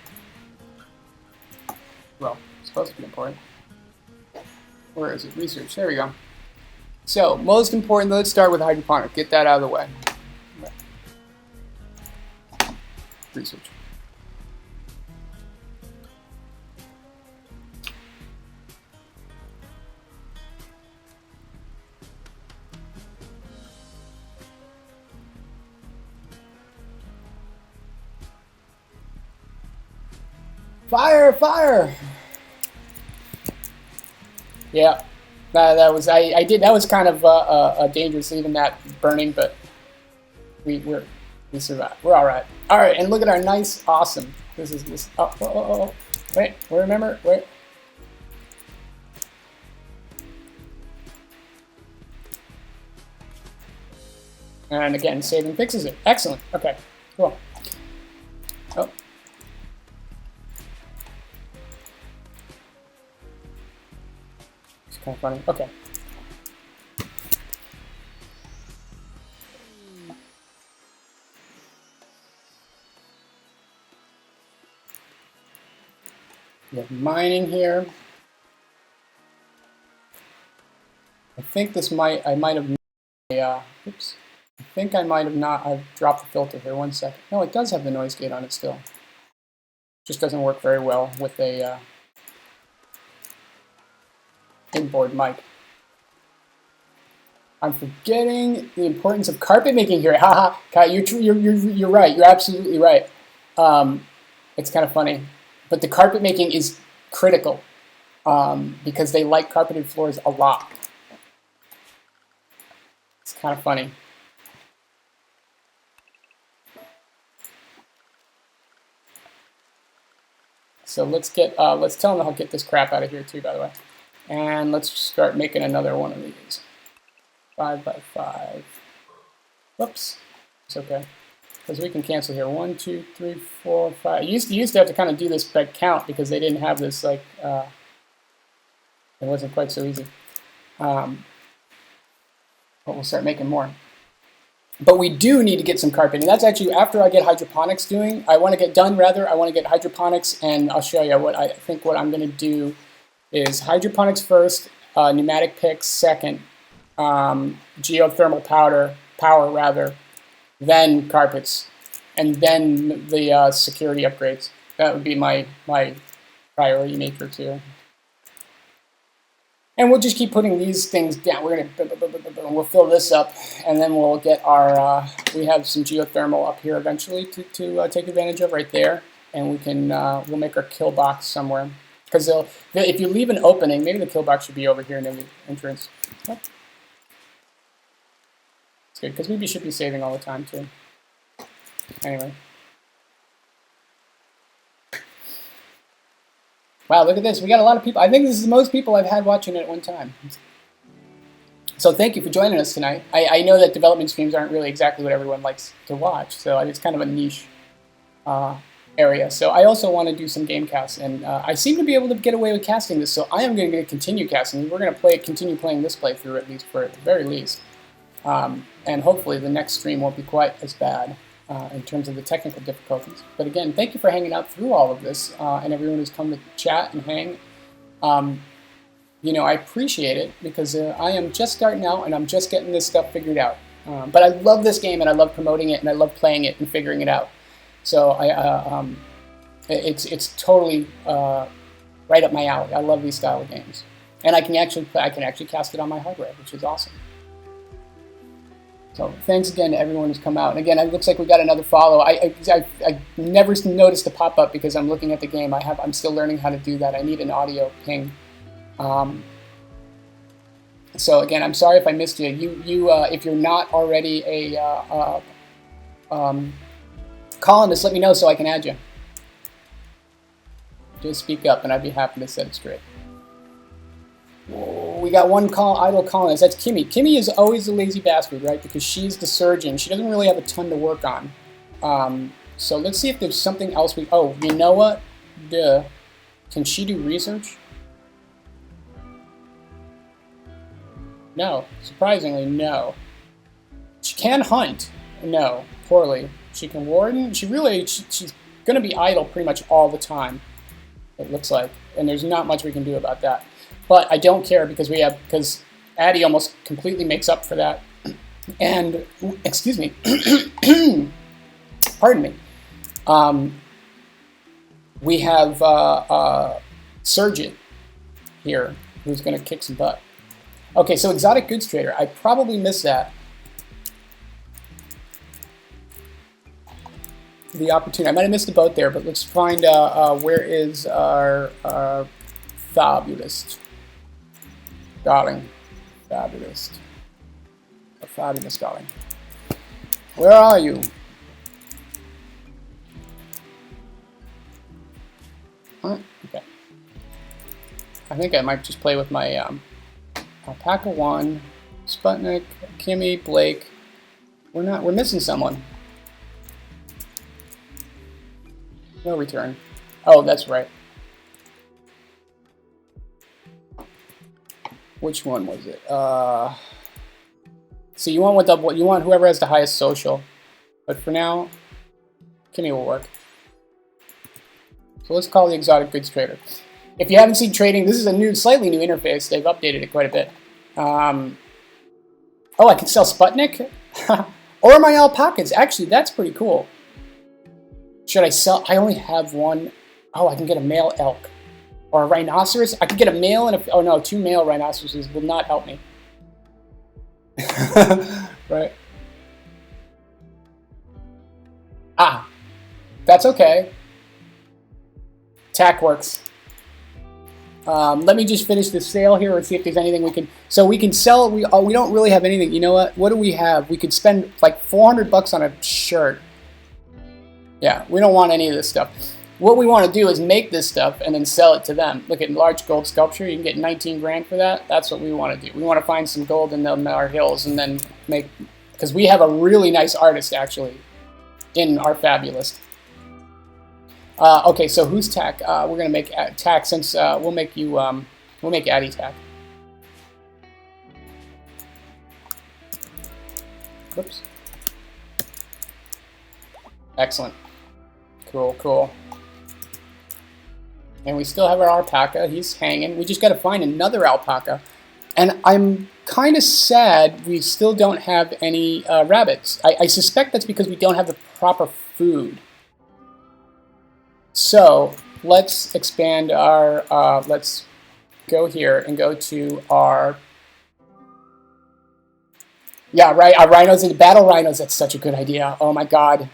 Well, it's supposed to be important. Where is it? Research. There we go. So, most important, let's start with hydroponic. Get that out of the way. Research. Fire! Fire! Yeah, that was I did that was kind of dangerous leaving that burning, but we survived. We're all right. All right, and look at our nice, awesome. This is this. Oh. Wait, remember. Wait. And again, saving fixes it. Excellent. Okay, cool. Oh. It's kind of funny. Okay. We have mining here. I think this I might have, oops. I think I might have not, I've dropped the filter here, 1 second. No, it does have the noise gate on it still. Just doesn't work very well with a inboard mic. I'm forgetting the importance of carpet making here. Haha, you're right. You're absolutely right. It's kind of funny, but the carpet making is critical because they like carpeted floors a lot. It's kind of funny. So let's tell them I'll get this crap out of here too, by the way. And let's start making another one of these. 5 by 5. Whoops. It's okay. Because we can cancel here. 1, 2, 3, 4, 5. You used to have to kind of do this by count because they didn't have this, like, it wasn't quite so easy. But we'll start making more. But we do need to get some carpeting. That's actually after I get hydroponics doing. I want to get hydroponics, and I'll show you what I think. What I'm going to do is hydroponics first, pneumatic picks second, geothermal power rather, then carpets, and then the security upgrades. That would be my priority maker too. And we'll just keep putting these things down. We're gonna we'll fill this up, and then we'll get our. We have some geothermal up here eventually to take advantage of right there, and we can we'll make our kill box somewhere. Because if you leave an opening, maybe the kill box should be over here near the entrance. Oh. It's good because we should be saving all the time too. Anyway. Wow, look at this. We got a lot of people. I think this is the most people I've had watching it at one time. So thank you for joining us tonight. I know that development streams aren't really exactly what everyone likes to watch, so it's kind of a niche area. So I also want to do some game casts, and I seem to be able to get away with casting this, so I am going to continue casting. We're going to continue playing this playthrough at least, for at the very least. And hopefully the next stream won't be quite as bad. In terms of the technical difficulties. But again, thank you for hanging out through all of this and everyone who's come to chat and hang. You know, I appreciate it because I am just starting out and I'm just getting this stuff figured out. But I love this game and I love promoting it and I love playing it and figuring it out. So it's totally right up my alley. I love these style of games, and I can actually cast it on my hardware, which is awesome. So thanks again to everyone who's come out. And again, it looks like we got another follow. I never noticed the pop-up because I'm looking at the game. I'm still learning how to do that. I need an audio ping. So again, I'm sorry if I missed you. If you're not already a columnist, let me know so I can add you. Just speak up and I'd be happy to set it straight. We got one idle colonist. That's Kimmy. Kimmy is always the lazy bastard, right? Because she's the surgeon. She doesn't really have a ton to work on. So let's see if there's something else we... Oh, you know what? Duh. Can she do research? No. Surprisingly, no. She can hunt. No. Poorly. She can warden. She's going to be idle pretty much all the time. it looks like. And there's not much we can do about that. But I don't care because because Addy almost completely makes up for that. And, excuse me, pardon me. We have Surgeon here, who's going to kick some butt. Okay, so Exotic Goods Trader. I probably missed that. The opportunity. I might have missed the boat there, but let's find where is our fabulous darling. Fabulous. A fabulous darling. Where are you? Huh? Okay. I think I might just play with my Alpaca 1, Sputnik, Kimmy, Blake. We're missing someone. No return. Oh, that's right. Which one was it? So you want whoever has the highest social. But for now, Kimmy will work. So let's call the Exotic Goods Trader. If you haven't seen trading, this is a slightly new interface. They've updated it quite a bit. Oh, I can sell Sputnik? Or my alpacas. Actually, that's pretty cool. Should I sell? I only have one. Oh, I can get a male elk. Or a rhinoceros. I could get a male and oh no, 2 male rhinoceroses will not help me. Right. Ah, that's okay. TAC works. Let me just finish the sale here and see if there's anything we can. So we can sell. We don't really have anything. You know what? What do we have? We could spend like $400 on a shirt. Yeah, we don't want any of this stuff. What we want to do is make this stuff and then sell it to them. Look at large gold sculpture. You can get 19 grand for that. That's what we want to do. We want to find some gold in our hills and then make, because we have a really nice artist actually in our fabulous. Okay, so who's TAC? We're gonna make TAC since we'll make you we'll make Addy TAC. Whoops. Excellent. Cool, cool. And we still have our alpaca. He's hanging. We just got to find another alpaca. And I'm kind of sad we still don't have any rabbits. I suspect that's because we don't have the proper food. So let's expand our, let's go here and go to our, yeah, right, our rhinos and battle rhinos. That's such a good idea. Oh my God.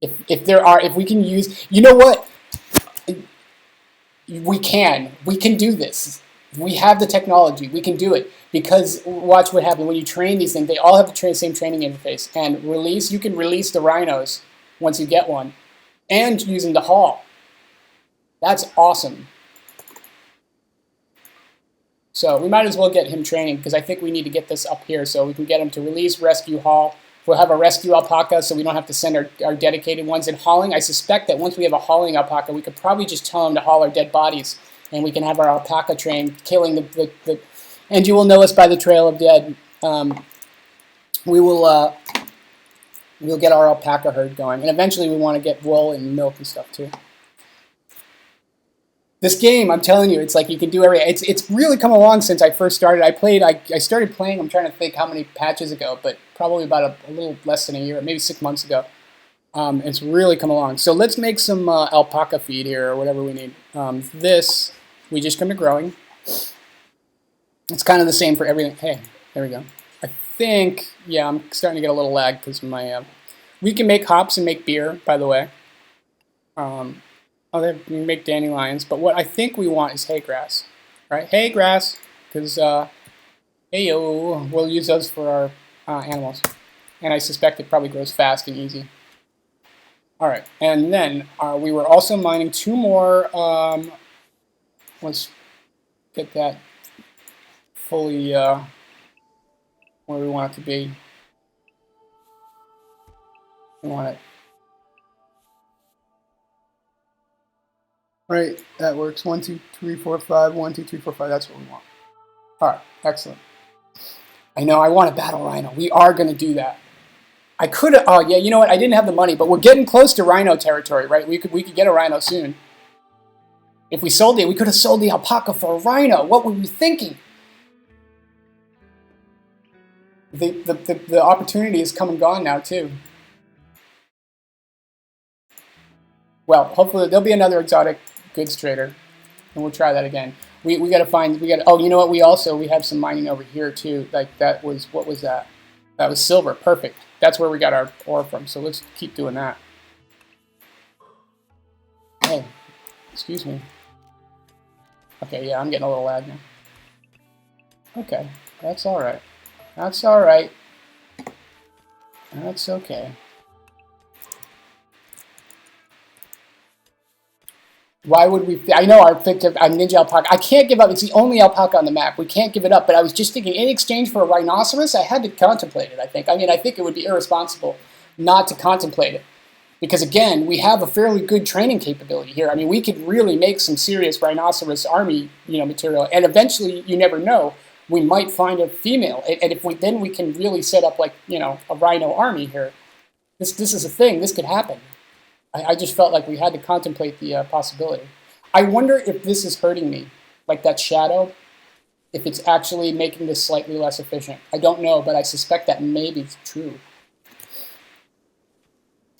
If we can use, you know what? We can do this. We have the technology. We can do it because watch what happens when you train these things. They all have the same training interface and release. You can release the rhinos once you get one and using the haul. That's awesome. So we might as well get him training because I think we need to get this up here so we can get him to release, rescue, haul. We'll have a rescue alpaca so we don't have to send our dedicated ones in hauling. I suspect that once we have a hauling alpaca, we could probably just tell him to haul our dead bodies and we can have our alpaca train killing the and you will know us by the trail of dead. We'll get our alpaca herd going. And eventually we want to get wool and milk and stuff too. This game, I'm telling you, it's like you can do everything. It's really come along since I first started. I started playing, I'm trying to think how many patches ago, but probably about a little less than a year, maybe 6 months ago. It's really come along. So let's make some alpaca feed here or whatever we need. This, we just come to growing. It's kind of the same for everything. Hey, there we go. I think, yeah, I'm starting to get a little lag because my, we can make hops and make beer, by the way. They make dandelions, but what I think we want is hay grass, right? Hay grass, because heyo, we'll use those for our animals, and I suspect it probably grows fast and easy. All right, and then we were also mining 2 more. Let's get that fully where we want it to be. We want it. Right, that works. 1, 2, 3, 4, 5. 1, 2, 3, 4, 5. That's what we want. All right, excellent. I know I want a battle rhino. We are going to do that. I could have. Oh yeah, you know what? I didn't have the money, but we're getting close to rhino territory, right? We could get a rhino soon. If we sold it, we could have sold the alpaca for a rhino. What were we thinking? The opportunity is come and gone now, too. Well, hopefully there'll be another exotic goods trader, and we'll try that again. We got to find, oh, you know what, we have some mining over here, too. Like, that was, what was that? That was silver, perfect. That's where we got our ore from, so let's keep doing that. Hey, excuse me. Okay, yeah, I'm getting a little lag now. Okay, that's all right. That's all right. That's okay. Why would we? I know our ninja alpaca. I can't give up. It's the only alpaca on the map. We can't give it up. But I was just thinking, in exchange for a rhinoceros, I had to contemplate it. I think. I mean, I think it would be irresponsible not to contemplate it, because again, we have a fairly good training capability here. I mean, we could really make some serious rhinoceros army, material. And eventually, you never know, we might find a female. And if then we can really set up like a rhino army here. This is a thing. This could happen. I just felt like we had to contemplate the possibility. I wonder if this is hurting me, like that shadow, if it's actually making this slightly less efficient. I don't know, but I suspect that may be true.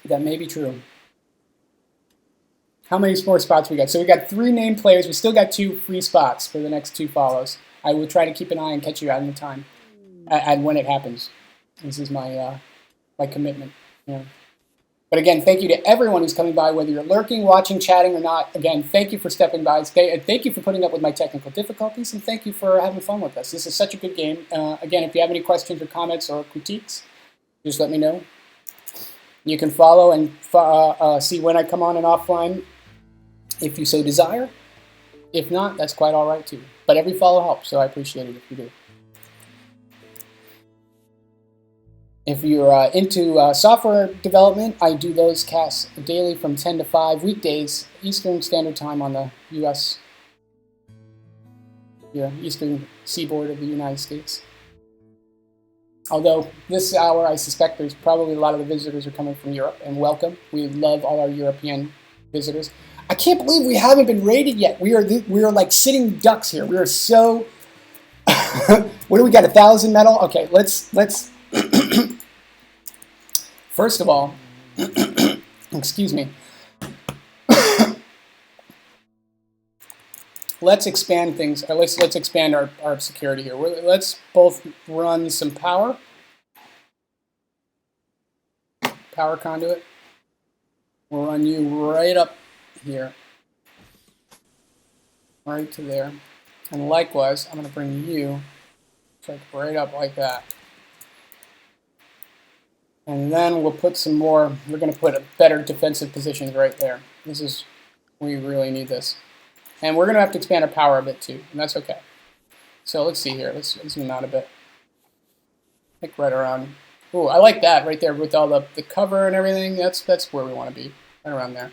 That may be true. How many more spots we got? So we got 3 named players. We still got 2 free spots for the next 2 follows. I will try to keep an eye and catch you out in the time, and when it happens. This is my my commitment. Yeah. But again, thank you to everyone who's coming by, whether you're lurking, watching, chatting, or not. Again, thank you for stepping by. Thank you for putting up with my technical difficulties, and thank you for having fun with us. This is such a good game. Again, if you have any questions or comments or critiques, just let me know. You can follow and see when I come on and offline, if you so desire. If not, that's quite all right too. But every follow helps, so I appreciate it if you do. If you're into software development, I do those casts daily from 10 to 5 weekdays, Eastern Standard Time on the U.S. Eastern seaboard of the United States. Although this hour, I suspect there's probably a lot of the visitors are coming from Europe, and welcome. We love all our European visitors. I can't believe we haven't been raided yet. We are like sitting ducks here. We are so. What do we got? 1,000 metal? Okay, let's. First of all, excuse me. Let's expand things. Let's expand our security here. Let's both run some power conduit. We'll run you right up here, right to there, and likewise, I'm going to bring you right up like that. And then we'll put some more, we're going to put a better defensive positions right there. We really need this. And we're going to have to expand our power a bit too, and that's okay. So let's see here, let's zoom out a bit. I think right around, ooh, I like that right there with all the cover and everything. That's where we want to be, right around there.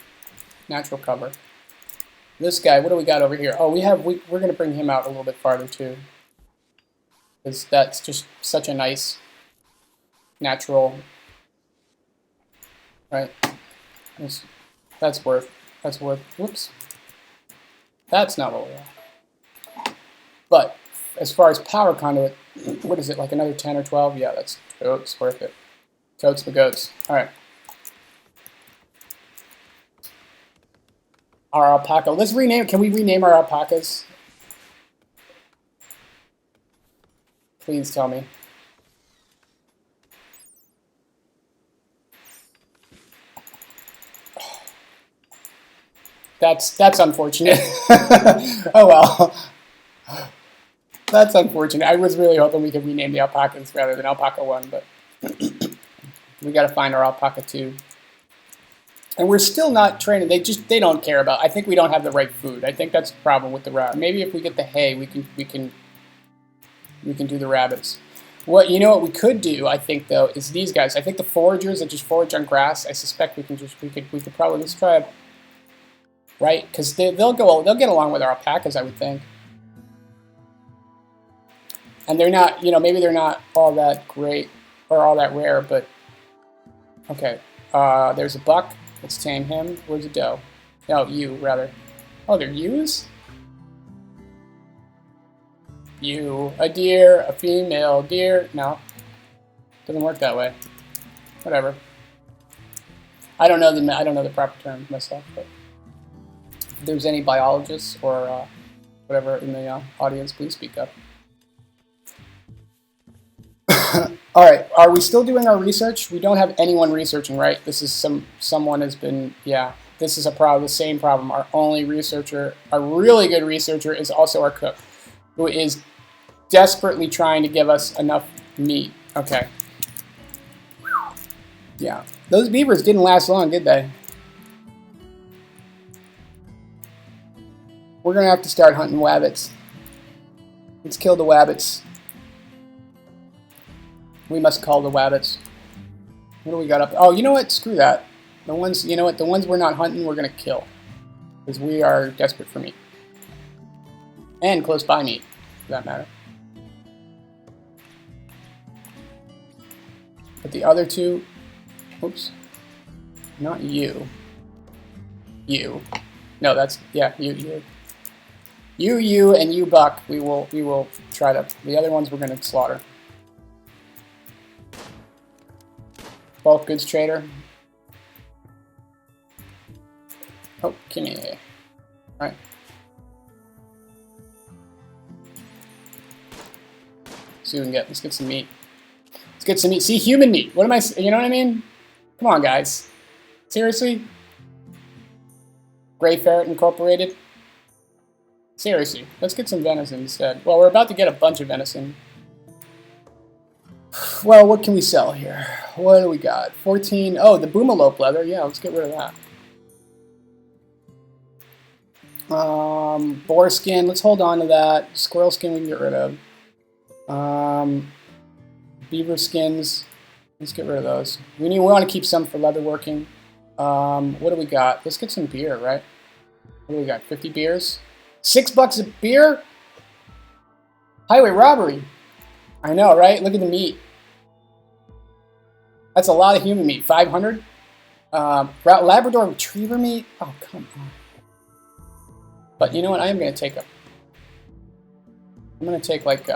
Natural cover. This guy, what do we got over here? Oh, we're going to bring him out a little bit farther too. Because that's just such a nice natural. Right, that's worth, whoops, that's not what we want. But as far as power conduit, what is it, like another 10 or 12? Yeah, that's totes worth it. Totes the goats. All right. Our alpaca, let's rename, can we rename our alpacas? Please tell me. That's unfortunate. Oh well. That's unfortunate. I was really hoping we could rename the alpacas rather than Alpaca 1, but we got to find our Alpaca 2. And we're still not training. They don't care about. I think we don't have the right food. I think that's the problem with the rabbit. Maybe if we get the hay, we can do the rabbits. What we could do, I think though, is these guys. I think the foragers that just forage on grass. I suspect we could probably, let's try it. Right, because they'll get along with our alpacas, I would think. And they're not, maybe they're not all that great or all that rare, but okay. There's a buck. Let's tame him. Where's the doe? No, you rather. Oh, they're ewes? Ewe. A deer, a female deer. No. Doesn't work that way. Whatever. I don't know the proper term myself, but if there's any biologists or whatever in the audience, please speak up. All right, are we still doing our research? We don't have anyone researching, right? This is someone has been, yeah. This is a problem, the same problem. Our only researcher, a really good researcher, is also our cook, who is desperately trying to give us enough meat. Okay. Yeah, those beavers didn't last long, did they? We're gonna have to start hunting wabbits. Let's kill the wabbits. We must call the wabbits. What do we got up? Oh, you know what? Screw that. The ones, you know what? The ones we're not hunting, we're gonna kill, because we are desperate for meat and close by meat, for that matter. But the other two, oops, not you. You. No, that's, yeah, you. You, and you, Buck. We will try to. The other ones we're gonna slaughter. Bulk goods trader. Oh, come here. All right. See what we can get. Let's get some meat. Let's get some meat. See, human meat. What am I? You know what I mean? Come on, guys. Seriously? Gray Ferret Incorporated? Seriously, let's get some venison instead. Well, we're about to get a bunch of venison. Well, what can we sell here? What do we got? 14. Oh, the boomalope leather. Yeah, let's get rid of that. Boar skin. Let's hold on to that. Squirrel skin we can get rid of. Beaver skins. Let's get rid of those. We want to keep some for leather working. What do we got? Let's get some beer, right? What do we got? 50 beers? $6 a beer? Highway robbery. I know, right? Look at the meat. That's a lot of human meat. 500? Labrador retriever meat? Oh, come on. But you know what? I am going to take a... I'm going to take like...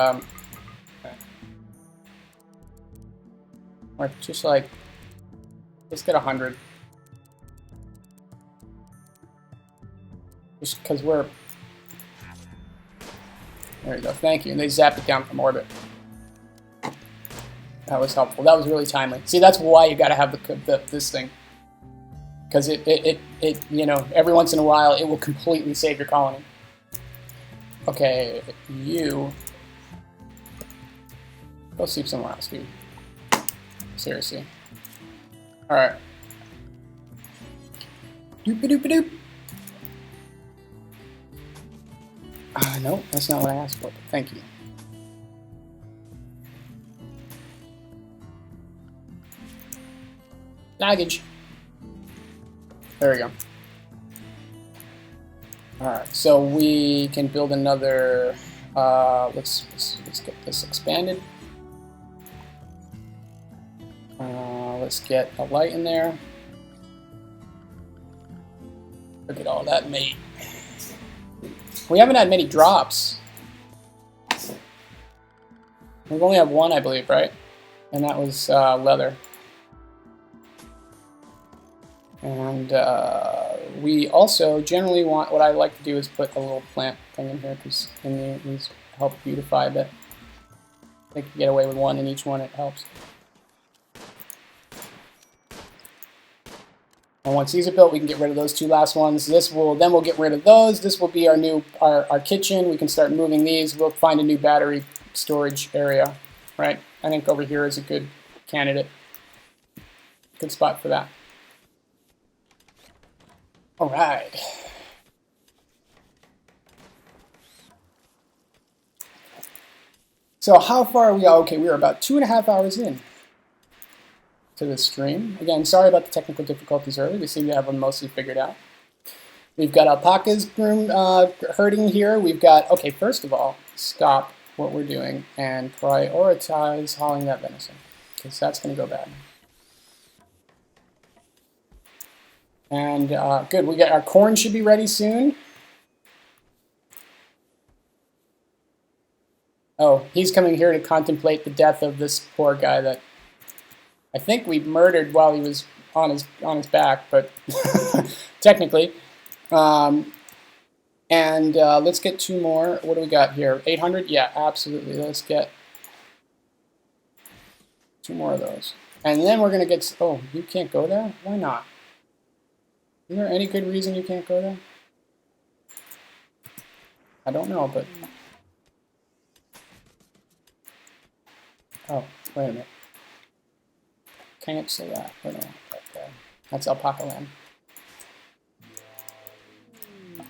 or just like... Let's get 100. Just because we're... There you go. Thank you. And they zapped it down from orbit. That was helpful. That was really timely. See, that's why you got to have this thing, because it you know, every once in a while it will completely save your colony. Okay, you go sleep somewhere else, dude. Seriously. All right. Doop doop doop. No, that's not what I asked for. But thank you. Baggage. There we go. Alright, so we can build another, let's get this expanded. Let's get a light in there. Look at all that meat. We haven't had many drops. We've only had one, I believe, right? And that was leather. And we also generally want, what I like to do is put a little plant thing in here, because these help beautify a bit. I think you get away with one in each one, it helps. And once these are built, we can get rid of those two last ones. Then we'll get rid of those. This will be our new, our kitchen. We can start moving these. We'll find a new battery storage area, right? I think over here is a good candidate. Good spot for that. All right. So how far are we? Okay, we are about 2.5 hours in to this stream. Again, sorry about the technical difficulties earlier. We seem to have them mostly figured out. We've got alpacas herding here. We've got, okay, first of all, stop what we're doing and prioritize hauling that venison, because that's going to go bad. And good, we got our corn should be ready soon. Oh, he's coming here to contemplate the death of this poor guy that I think we murdered while he was on his back, but technically. Let's get 2 more. What do we got here? 800? Yeah, absolutely. Let's get 2 more of those. And then we're going to get... Oh, you can't go there? Why not? Is there any good reason you can't go there? I don't know, but... Oh, wait a minute. Cancel that. Wait a minute. Okay. That's alpaca land.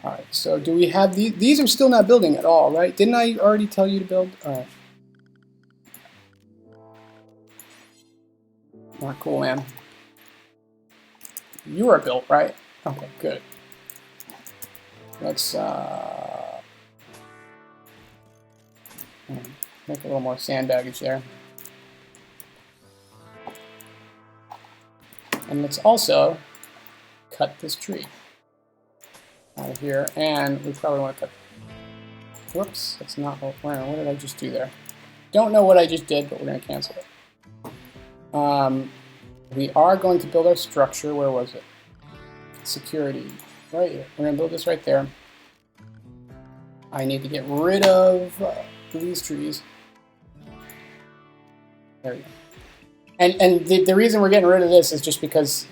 Alright, so do we have these? These are still not building at all, right? Didn't I already tell you to build? Alright. Not cool, man. You are built, right? Okay, good. Let's make a little more sand baggage there. And let's also cut this tree out of here. And we probably want to cut... Whoops, that's not what... What did I just do there? Don't know what I just did, but we're going to cancel it. We are going to build our structure. Where was it? Security. Right here. We're going to build this right there. I need to get rid of these trees. There we go. And the reason we're getting rid of this is just because,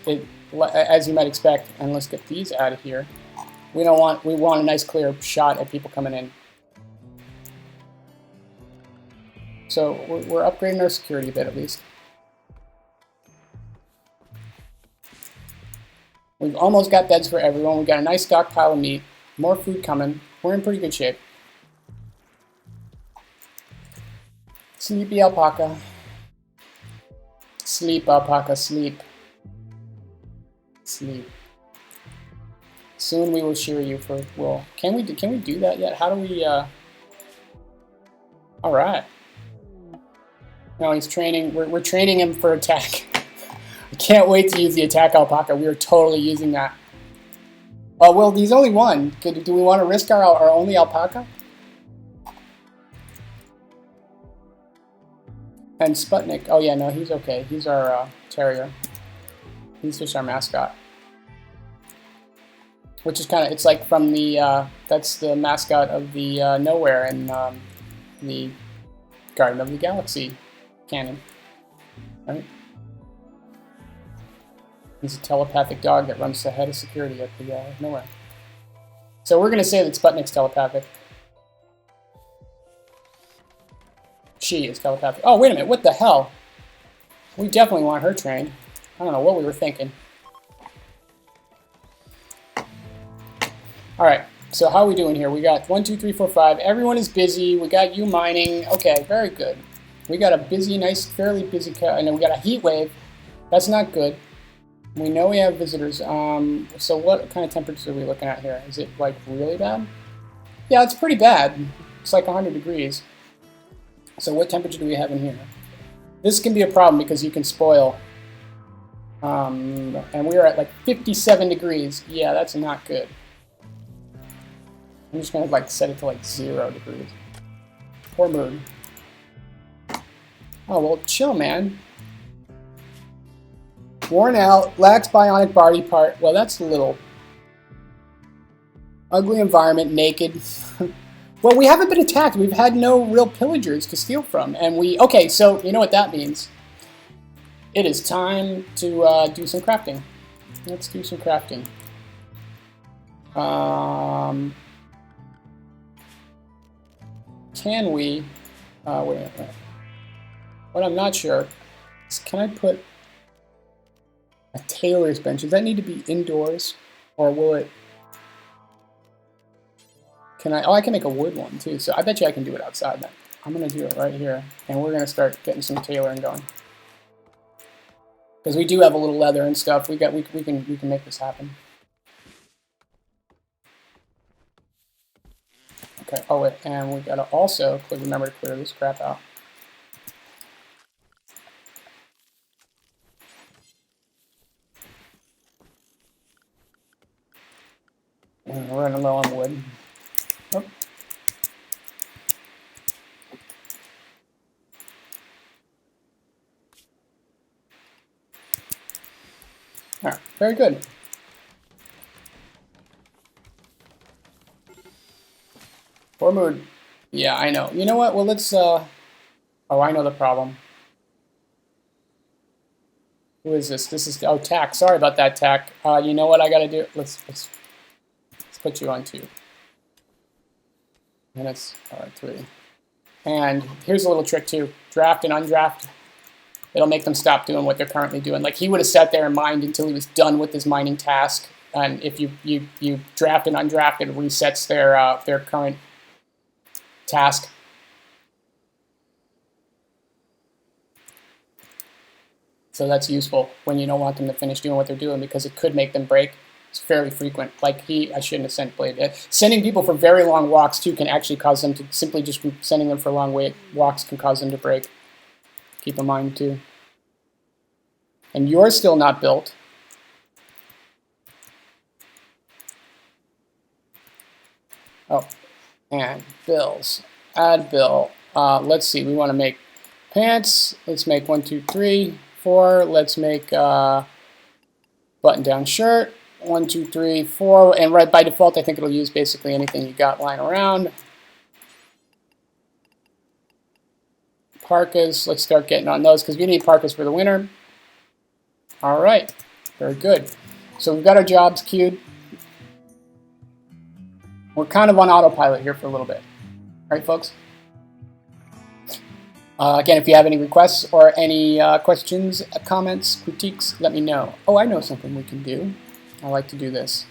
as you might expect, and let's get these out of here. We want a nice clear shot at people coming in. So we're upgrading our security a bit at least. We've almost got beds for everyone. We've got a nice stockpile of meat. More food coming. We're in pretty good shape. Sleepy alpaca. Sleep, alpaca, sleep. Sleep. Soon we will shear you for wool. Can we do that yet? How do we Alright. No, he's training. We're training him for attack. I can't wait to use the attack alpaca. We are totally using that. Oh, well, he's only one. Do we want to risk our only alpaca? And Sputnik. Oh, yeah, no, he's okay. He's our terrier. He's just our mascot. Which is kind of, it's like from the, that's the mascot of the Nowhere in the Garden of the Galaxy canon. Right? He's a telepathic dog that runs the head of security at the Nowhere. So we're going to say that Sputnik's telepathic. She is telepathic. Oh, wait a minute. What the hell? We definitely want her trained. I don't know what we were thinking. Alright, so how are we doing here? We got 1, 2, 3, 4, 5. Everyone is busy. We got you mining. Okay, very good. We got a busy, nice, fairly busy... And then we got a heat wave. That's not good. We know we have visitors. So what kind of temperatures are we looking at here? Is it, like, really bad? Yeah, it's pretty bad. It's like 100 degrees. So what temperature do we have in here? This can be a problem because you can spoil. And we're at, like, 57 degrees. Yeah, that's not good. I'm just going to, like, set it to, like, 0 degrees. Poor mood. Oh, well, chill, man. Worn out, lacks bionic body part. Well, that's a little... Ugly environment, naked. Well, we haven't been attacked. We've had no real pillagers to steal from. And we... Okay, so you know what that means. It is time to do some crafting. Let's do some crafting. Can we... wait a minute. What I'm not sure is, can I put a tailor's bench? Does that need to be indoors? Or will it... Can I... Oh, I can make a wood one, too. So I bet you I can do it outside then. I'm going to do it right here. And we're going to start getting some tailoring going. Because we do have a little leather and stuff. We can make this happen. Okay, oh wait, and we gotta also remember to clear this crap out. And we're running low on wood. Oh. All right, very good. Poor mood. Yeah, I know. You know what? Well, let's. Oh, I know the problem. Who is this? This is Tack. Sorry about that, Tack. You know what I gotta do? Let's put you on 2 minutes. All right, 3. And here's a little trick too: draft and undraft. It'll make them stop doing what they're currently doing. Like he would have sat there and mined until he was done with his mining task. And if you draft and undraft, it resets their current task. So that's useful when you don't want them to finish doing what they're doing because it could make them break. It's fairly frequent. Like I shouldn't have sent Blade. Sending people for very long walks too can actually cause them to simply just sending them for long walks can cause them to break. Keep in mind too. And you're still not built. Oh, and bills. Add bill. Let's see. We want to make pants. Let's make 1, 2, 3, 4. Let's make button-down shirt. 1, 2, 3, 4. And right by default, I think it'll use basically anything you got lying around. Parkas. Let's start getting on those because we need parkas for the winter. All right. Very good. So we've got our jobs queued. We're kind of on autopilot here for a little bit. All right, folks? Again, if you have any requests or any questions, comments, critiques, let me know. Oh, I know something we can do. I like to do this.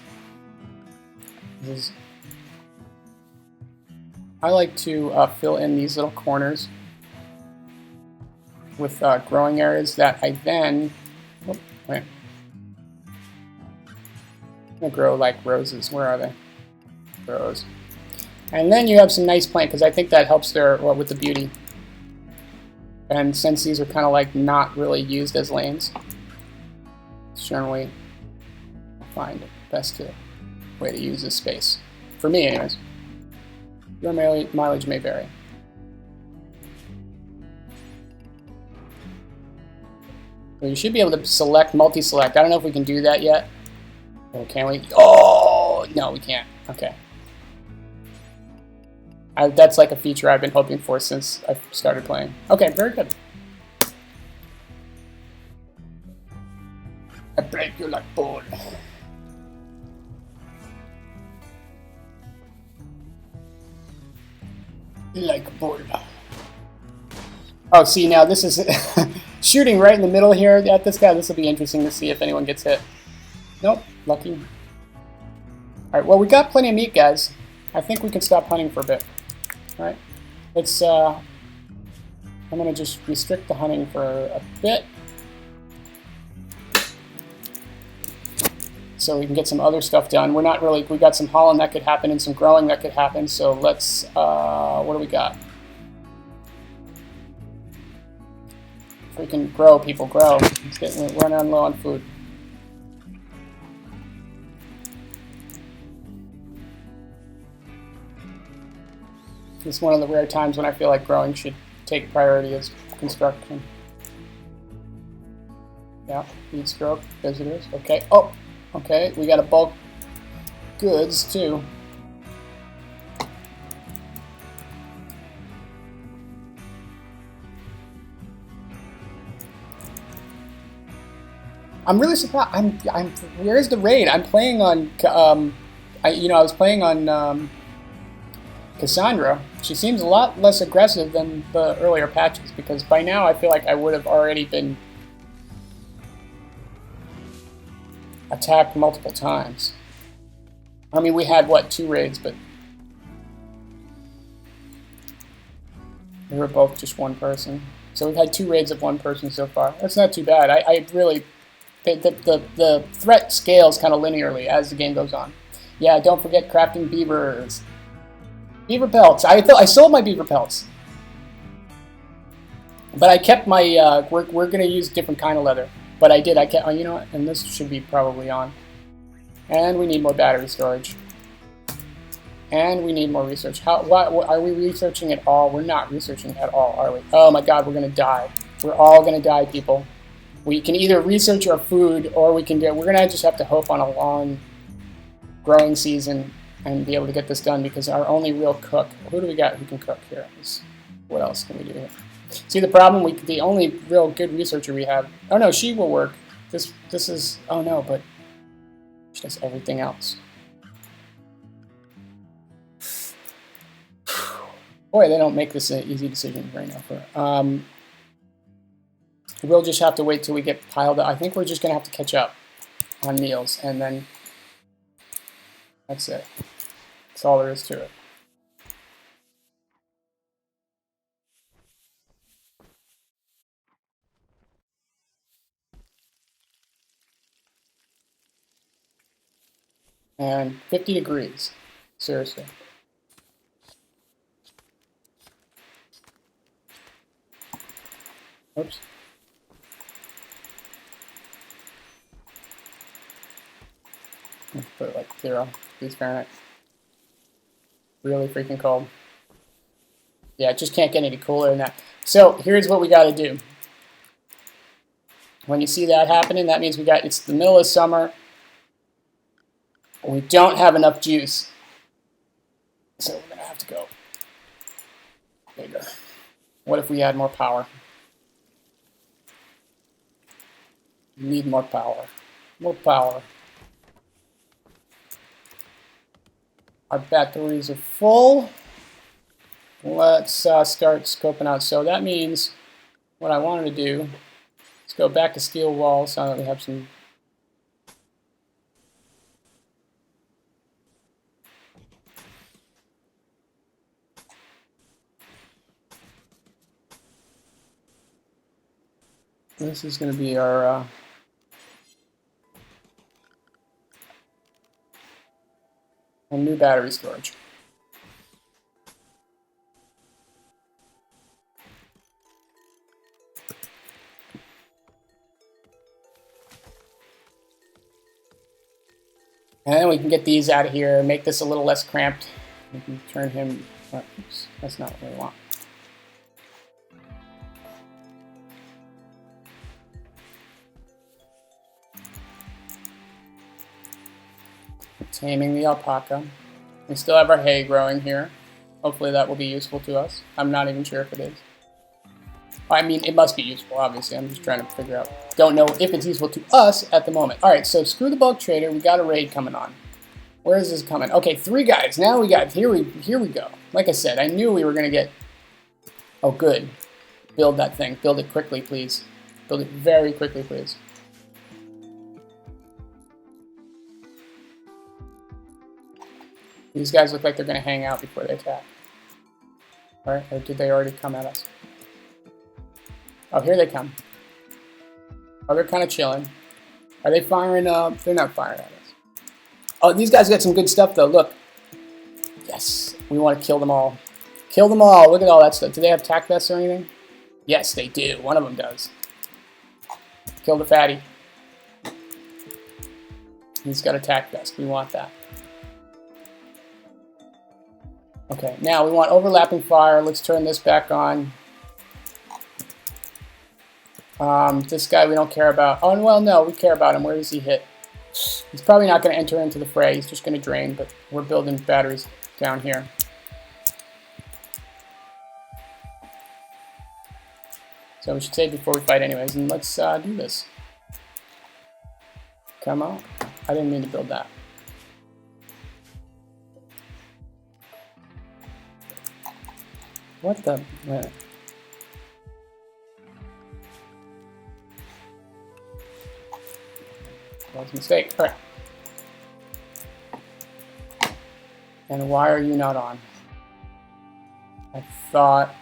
I like to fill in these little corners with growing areas that I then... Oh, wait. I'm going to grow like roses. Where are they? Rose. And then you have some nice plant, because I think that helps with the beauty. And since these are kind of like not really used as lanes, it's generally I find the best way to use this space. For me, anyways. Your mileage may vary. So you should be able to select, multi-select. I don't know if we can do that yet. Or can we? Oh, no, we can't. Okay. That's like a feature I've been hoping for since I started playing. Okay, very good. I break you like ball. Like ball. Oh, see, now this is shooting right in the middle here at this guy. This will be interesting to see if anyone gets hit. Nope, lucky. Alright, well, we got plenty of meat, guys. I think we can stop hunting for a bit. Alright, let's, I'm going to just restrict the hunting for a bit. So we can get some other stuff done. We're not really, we got some hauling that could happen and some growing that could happen. So let's, what do we got? If we can grow, people grow. We're running low on food. It's one of the rare times when I feel like growing should take priority as construction. Yeah, heat stroke, visitors. Okay. Oh, okay. We got a bulk goods too. I'm really surprised. I'm. Where's the raid? I'm playing on. I was playing on. Cassandra, she seems a lot less aggressive than the earlier patches, because by now I feel like I would have already been attacked multiple times. I mean, we had, what, 2 raids, but we were both just one person. So we've had 2 raids of one person so far. That's not too bad. I really... The threat scales kind of linearly as the game goes on. Yeah, don't forget crafting beavers. Beaver pelts. I sold my beaver pelts, but I kept my. We're gonna use a different kind of leather, but I did. I kept. You know what? And this should be probably on. And we need more battery storage. And we need more research. What are we researching at all? We're not researching at all, are we? Oh my God, we're gonna die. We're all gonna die, people. We can either research our food, or we're gonna just have to hope on a long growing season and be able to get this done, because our only real cook, who do we got who can cook here? What else can we do here? See, the problem, the only real good researcher we have, oh no, she will work. This is, oh no, but she does everything else. Boy, they don't make this an easy decision right now for her. We'll just have to wait till we get piled up. I think we're just gonna have to catch up on meals, and then that's it. That's all there is to it. And 50 degrees. Seriously. Oops. Let's put it like 0 degrees Fahrenheit. Really freaking cold. Yeah, it just can't get any cooler than that. So here's what we got to do. When you see that happening, that means it's the middle of summer. We don't have enough juice. So we're going to have to go bigger. What if we had more power? We need more power. More power. Our batteries are full. Let's start scoping out. So that means what I wanted to do is go back to steel walls so that we have some. This is going to be our new battery storage. And then we can get these out of here and make this a little less cramped. We can turn him. Oops, that's not what we want. Taming the alpaca. We still have our hay growing here. Hopefully that will be useful to us. I'm not even sure if it is. I mean, it must be useful, obviously. I'm just trying to figure out. Don't know if it's useful to us at the moment. All right, so screw the bulk trader. We got a raid coming on. Where is this coming? Okay, 3 guys. Now we got, here we go. Like I said, I knew we were going to get, oh good. Build that thing. Build it quickly, please. Build it very quickly, please. These guys look like they're going to hang out before they attack. All right, or did they already come at us? Oh, here they come. Oh, they're kind of chilling. Are they firing up? They're not firing at us. Oh, these guys got some good stuff, though. Look. Yes, we want to kill them all. Kill them all. Look at all that stuff. Do they have tac vests or anything? Yes, they do. One of them does. Kill the fatty. He's got a tac vest. We want that. Okay, now we want overlapping fire. Let's turn this back on. This guy we don't care about. Oh, well, no, we care about him. Where does he hit? He's probably not going to enter into the fray. He's just going to drain, but we're building batteries down here. So we should save before we fight anyways, and let's do this. Come on. I didn't mean to build that. What the? Where? That was a mistake. All right. And why are you not on? I thought.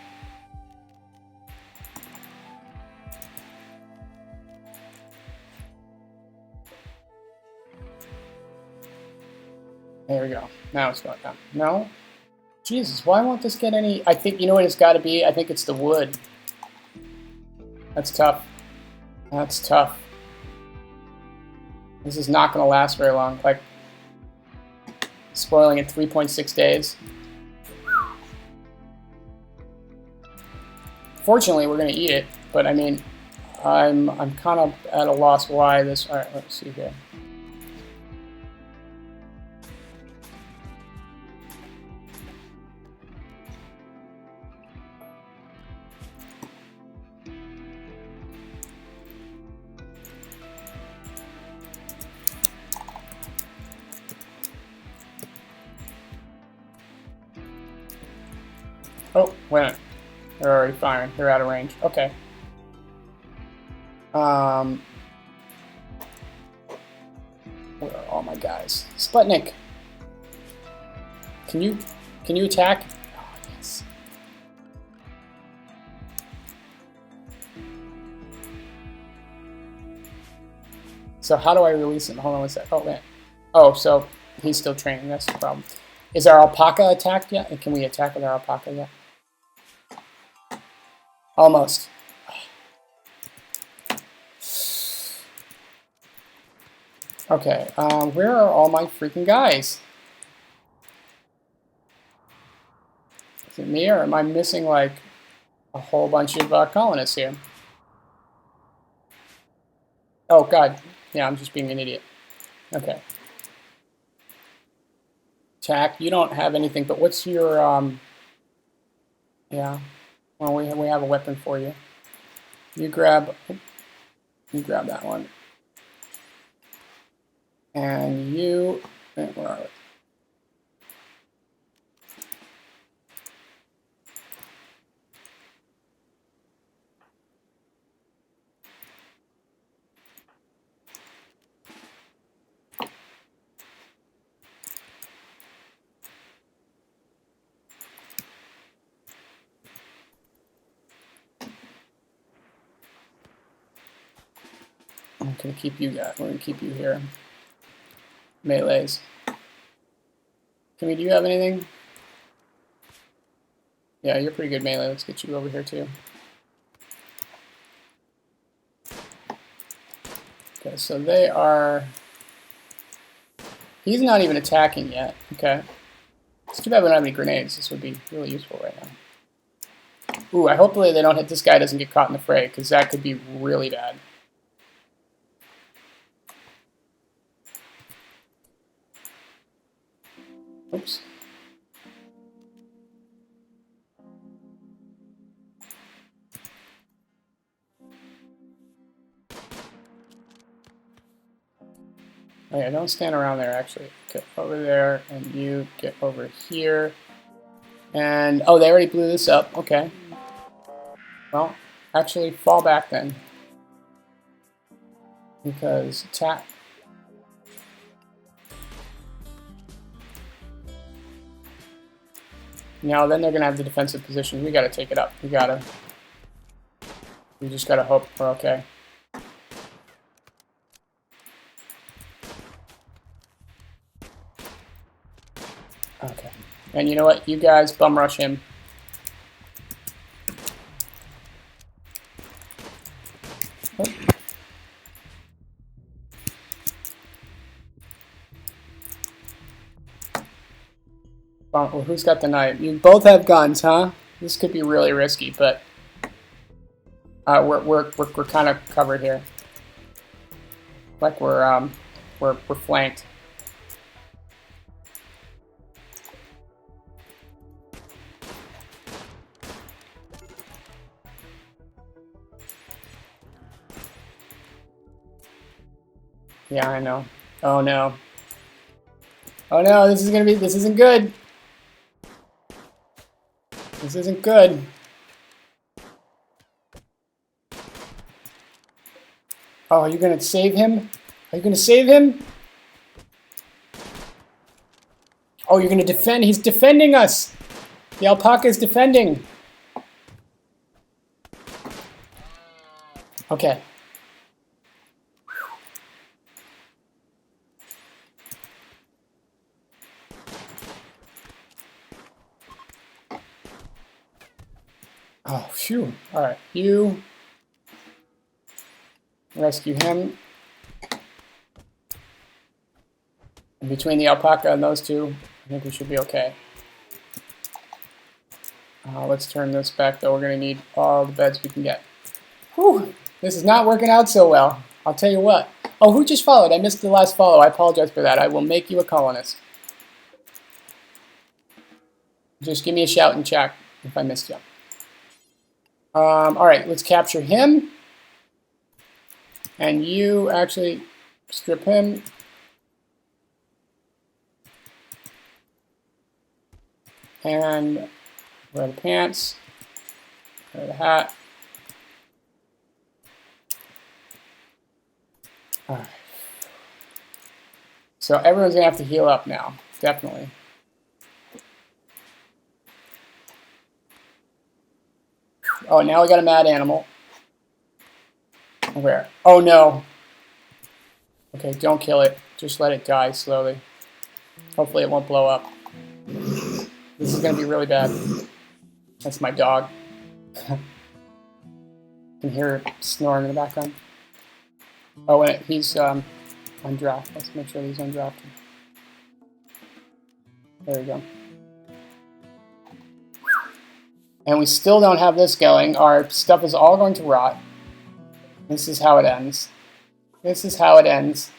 There we go. Now it's going down. No? Jesus, why won't this get any... I think, you know what it's got to be? I think it's the wood. That's tough. That's tough. This is not going to last very long. Like, spoiling in 3.6 days. Fortunately, we're going to eat it. But, I mean, I'm kind of at a loss why this. All right, let's see here. Oh, wait a minute. They're already firing. They're out of range. Okay. Where are all my guys? Sputnik. Can you attack? Oh, yes. So how do I release him? Hold on one sec. Oh, man. Oh, so he's still training. That's the problem. Is our alpaca attacked yet? And can we attack with our alpaca yet? Almost. Okay, where are all my freaking guys? Is it me, or am I missing, like, a whole bunch of colonists here? Oh, God. Yeah, I'm just being an idiot. Okay. Attack. You don't have anything, but what's your, yeah. Well, we have a weapon for you. You grab that one. And you, where are we? I'm gonna keep you guys. We're gonna keep you here. Melees. Kimmy, do you have anything? Yeah, you're pretty good melee. Let's get you over here too. Okay, so they are. He's not even attacking yet. Okay. It's too bad we don't have any grenades. This would be really useful right now. Ooh, I hopefully they don't hit. This guy doesn't get caught in the fray, because that could be really bad. Oops. Oh yeah, don't stand around there, actually. Get over there, and you get over here. And, oh, they already blew this up. Okay. Well, actually, fall back then. Because attack. Now, then they're going to have the defensive position. We got to take it up. We just got to hope we're okay. Okay. And you know what? You guys bum rush him. Well, who's got the knife? You both have guns, huh? This could be really risky, but we're kind of covered here. Like we're flanked. Yeah, I know. Oh no. Oh no, this isn't good. This isn't good. Oh, are you gonna save him? Are you gonna save him? Oh, you're gonna defend. He's defending us. The alpaca is defending. Okay. Oh, phew. All right, you rescue him. And between the alpaca and those two, I think we should be okay. Let's turn this back, though. We're going to need all the beds we can get. Whew. This is not working out so well. I'll tell you what. Oh, who just followed? I missed the last follow. I apologize for that. I will make you a colonist. Just give me a shout and check if I missed you. All right, let's capture him. And you actually strip him. And wear the pants. Wear the hat. All right. So everyone's going to have to heal up now. Definitely. Oh, now we got a mad animal. Where? Oh, no. Okay, don't kill it. Just let it die slowly. Hopefully it won't blow up. This is going to be really bad. That's my dog. You can hear it snoring in the background. Oh, and he's on draft. Let's make sure he's on draft. There we go. And we still don't have this going. Our stuff is all going to rot. This is how it ends. This is how it ends.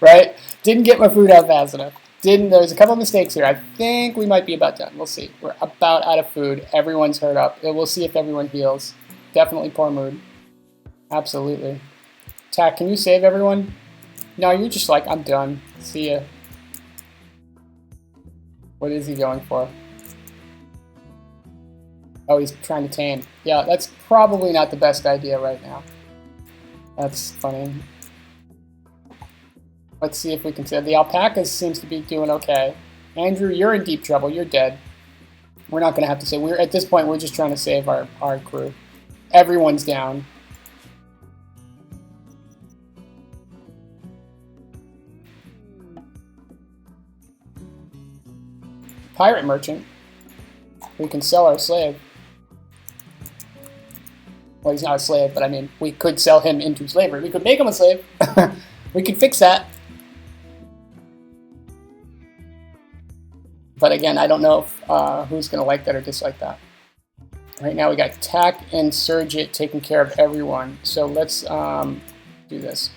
Right? Didn't get my food out fast enough. There's a couple of mistakes here. I think we might be about done. We'll see. We're about out of food. Everyone's hurt up. We'll see if everyone heals. Definitely poor mood. Absolutely. Tack, can you save everyone? No, you're just like, I'm done. See ya. What is he going for? Oh, he's trying to tame. Yeah, that's probably not the best idea right now. That's funny. Let's see if we can save. The alpacas seems to be doing okay. Andrew, you're in deep trouble. You're dead. We're not going to have to save. At this point, we're just trying to save our crew. Everyone's down. Pirate merchant. We can sell our slave. Well, he's not a slave, but I mean, we could sell him into slavery. We could make him a slave. We could fix that. But again, I don't know if, who's going to like that or dislike that. Right now we got Tack and Surgit taking care of everyone. So let's do this.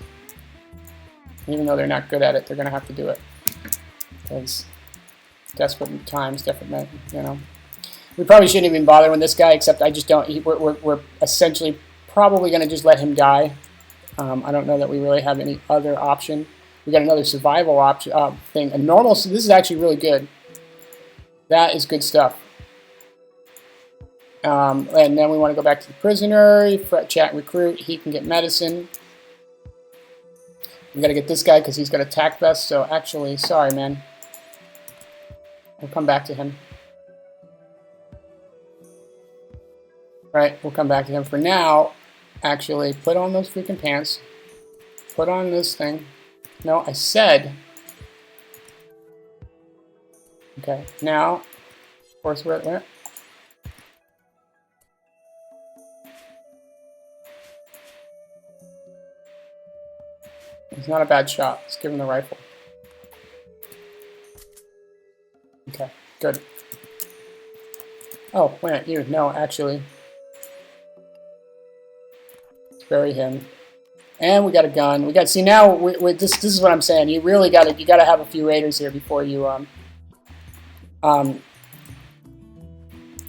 Even though they're not good at it, they're going to have to do it. Because desperate times, different men, you know. We probably shouldn't even bother with this guy, except I just don't. We're essentially probably going to just let him die. I don't know that we really have any other option. We got another survival option thing. A normal. So this is actually really good. That is good stuff. And then we want to go back to the prisoner. Chat recruit. He can get medicine. We got to get this guy because he's got attack vest. So actually, sorry, man. We'll come back to him. Right, we'll come back to him. For now, actually, put on those freaking pants. Put on this thing. No, I said. Okay, now, of course, we're at where? He's not a bad shot. Let's give him the rifle. Okay, good. Oh, wait, you. No, actually. Let's bury him. And we got a gun. We got. See, now this is what I'm saying. You really got to. You got to have a few raiders here before you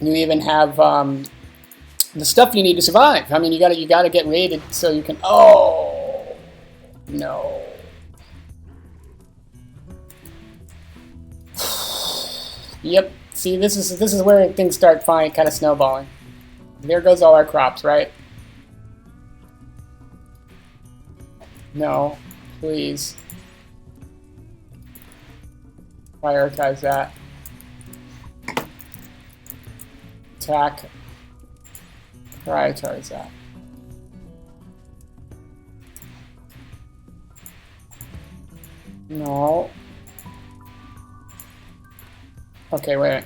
you even have the stuff you need to survive. I mean, you got to get raided so you can. Oh no. Yep. See, this is where things start kind of snowballing. There goes all our crops, right? No, please. Prioritize that. Attack. Prioritize that. No. Okay, wait.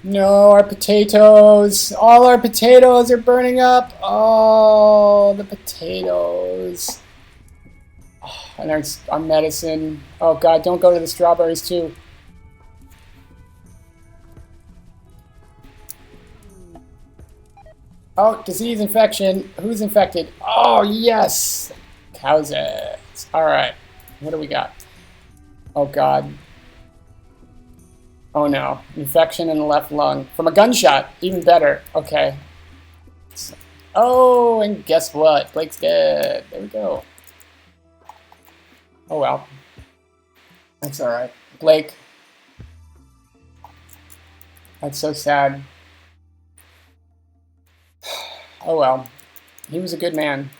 No, our potatoes. All our potatoes are burning up. Oh, the potatoes. Oh, and our medicine. Oh, God, don't go to the strawberries, too. Oh, disease infection. Who's infected? Oh, yes. Cow's eggs. All right. What do we got? Oh, God. Oh, no. Infection in the left lung. From a gunshot. Even better. Okay. Oh, and guess what? Blake's dead. There we go. Oh, well. That's all right. Blake. That's so sad. Oh, well. He was a good man.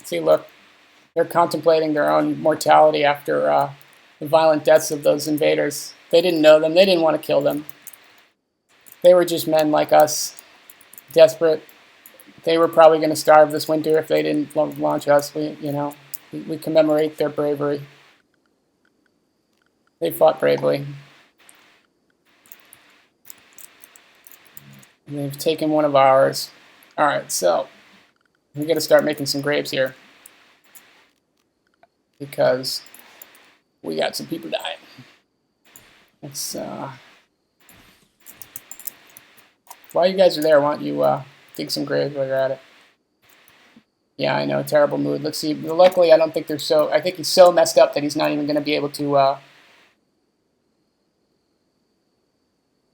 See, look. They're contemplating their own mortality after the violent deaths of those invaders. They didn't know them. They didn't want to kill them. They were just men like us, desperate. They were probably going to starve this winter if they didn't launch us. We commemorate their bravery. They fought bravely. And they've taken one of ours. All right, so we got to start making some grapes here because we got some people dying. Let's. While you guys are there, why don't you dig some graves while you're at it? Yeah, I know, terrible mood. Let's see. Luckily, I don't think they're so. I think he's so messed up that he's not even going to be able to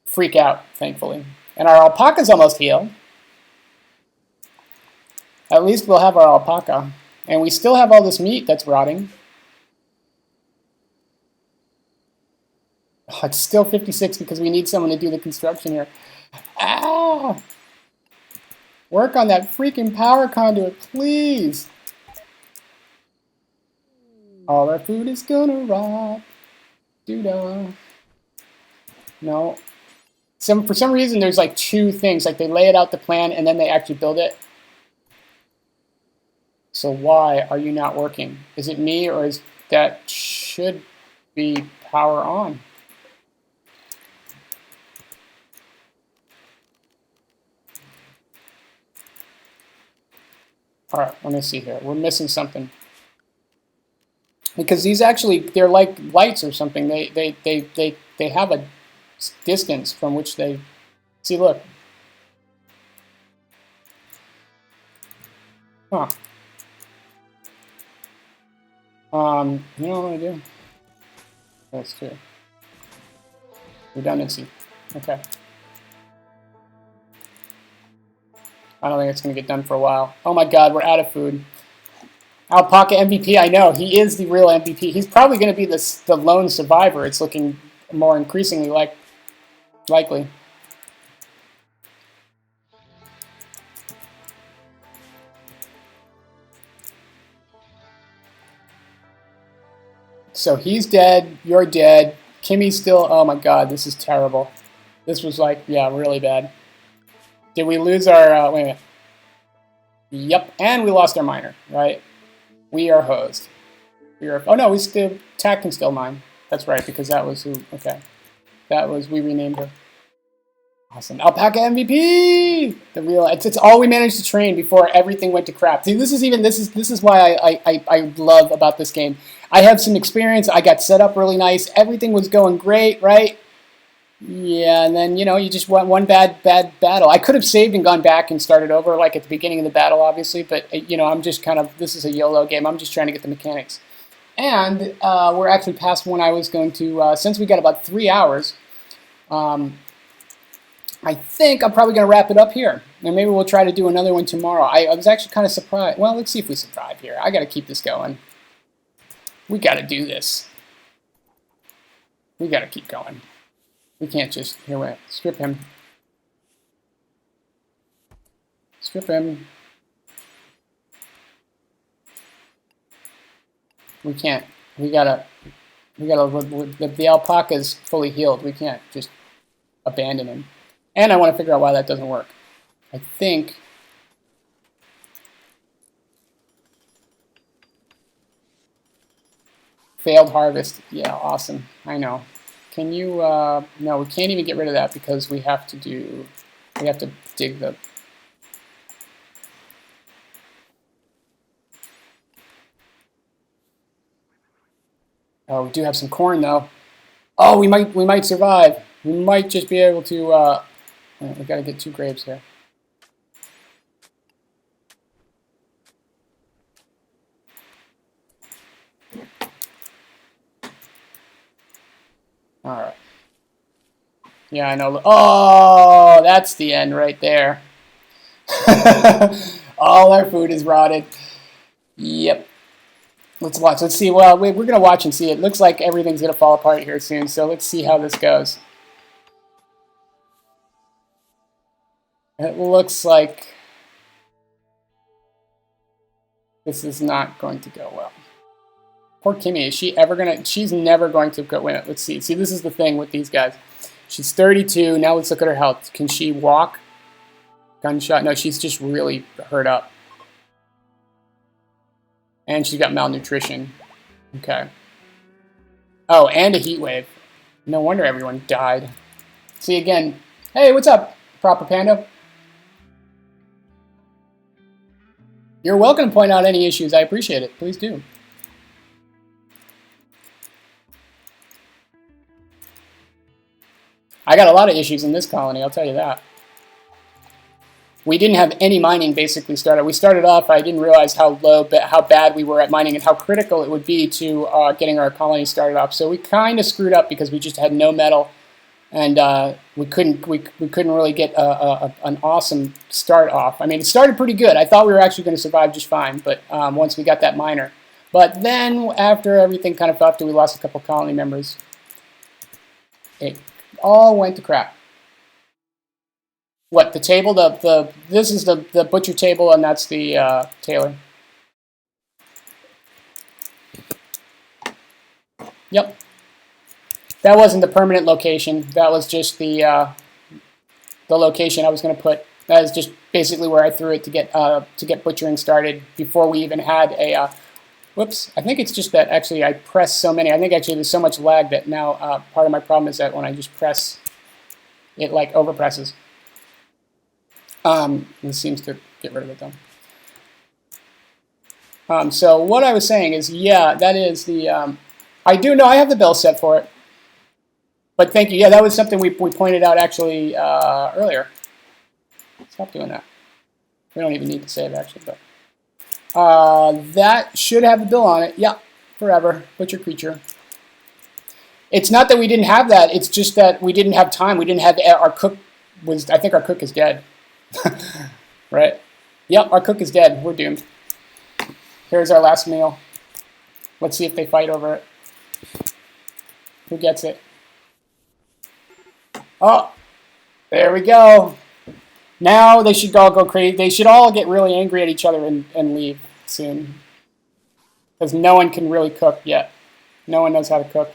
freak out. Thankfully, and our alpaca's almost healed. At least we'll have our alpaca, and we still have all this meat that's rotting. Oh, it's still 56 because we need someone to do the construction here. Ah! Work on that freaking power conduit, please. All our food is gonna rot. Doo-dah. No. For some reason, there's like two things. Like they lay it out the plan and then they actually build it. So why are you not working? Is it me or is that should be power on? All right, let me see here. We're missing something. Because these actually, they're like lights or something. They have a distance from which they, see, look. Huh. You know what I'm going to do? That's true. Redundancy. Okay. I don't think it's going to get done for a while. Oh my god, we're out of food. Alpaca MVP, I know. He is the real MVP. He's probably going to be the lone survivor. It's looking more increasingly likely. So he's dead. You're dead. Kimmy's still... Oh my god, this is terrible. This was like, yeah, really bad. Did we lose our... wait a minute. Yep, and we lost our miner, right? We are hosed. Oh no, Tack can still mine. That's right, because that was who... Okay. That was... We renamed her. Awesome. Alpaca MVP! The real... It's all we managed to train before everything went to crap. See, this is why I love about this game. I have some experience. I got set up really nice. Everything was going great, right? Yeah, and then, you just went one bad battle. I could have saved and gone back and started over, like at the beginning of the battle, obviously, but, I'm just kind of, this is a YOLO game. I'm just trying to get the mechanics. And we're actually past when I was going to, since we got about 3 hours, I think I'm probably going to wrap it up here. And maybe we'll try to do another one tomorrow. I was actually kind of surprised. Well, let's see if we survive here. I got to keep this going. We got to do this. We got to keep going. We can't just, here, wait, strip him. Strip him. We can't. The alpaca's fully healed. We can't just abandon him. And I want to figure out why that doesn't work. I think... Failed harvest. Yeah, awesome. I know. Can you, no, we can't even get rid of that because we have to dig the, oh, we do have some corn though. Oh, we might survive. We might just be able to, we gotta get 2 grapes here. All right. Yeah, I know. Oh, that's the end right there. All our food is rotted. Yep. Let's watch. Let's see. Well, we're going to watch and see. It looks like everything's going to fall apart here soon, so let's see how this goes. It looks like this is not going to go well. Poor Kimmy. Is she ever going to... She's never going to win it. Let's see. See, this is the thing with these guys. She's 32. Now let's look at her health. Can she walk? Gunshot? No, she's just really hurt up. And she's got malnutrition. Okay. Oh, and a heat wave. No wonder everyone died. See again. Hey, what's up, Proper Panda? You're welcome to point out any issues. I appreciate it. Please do. I got a lot of issues in this colony, I'll tell you that. We didn't have any mining basically started. We started off, I didn't realize how bad we were at mining and how critical it would be to getting our colony started off. So we kind of screwed up because we just had no metal, and we couldn't really get an awesome start off. I mean, it started pretty good. I thought we were actually going to survive just fine, but once we got that miner. But then after everything kind of fell after we lost a couple colony members, it all went to crap. What, the table? This is the butcher table, and that's the tailor. Yep. That wasn't the permanent location. That was just the location I was going to put. That is just basically where I threw it to get butchering started before we even had a. Whoops! I think it's just that actually I pressed so many. I think actually there's so much lag that now part of my problem is that when I just press, it like overpresses. This seems to get rid of it though. So what I was saying is, yeah, that is the. I do know I have the bell set for it. But thank you. Yeah, that was something we pointed out actually earlier. Stop doing that. We don't even need to save actually, but that should have the bill on it. Yeah, forever. Butcher creature. It's not that we didn't have that. It's just that we didn't have time. We didn't have our cook was. I think our cook is dead. Right. Yep, our cook is dead. We're doomed. Here's our last meal. Let's see if they fight over it. Who gets it? Oh, there we go. Now they should all go crazy. They should all get really angry at each other and leave soon. Because no one can really cook yet. No one knows how to cook.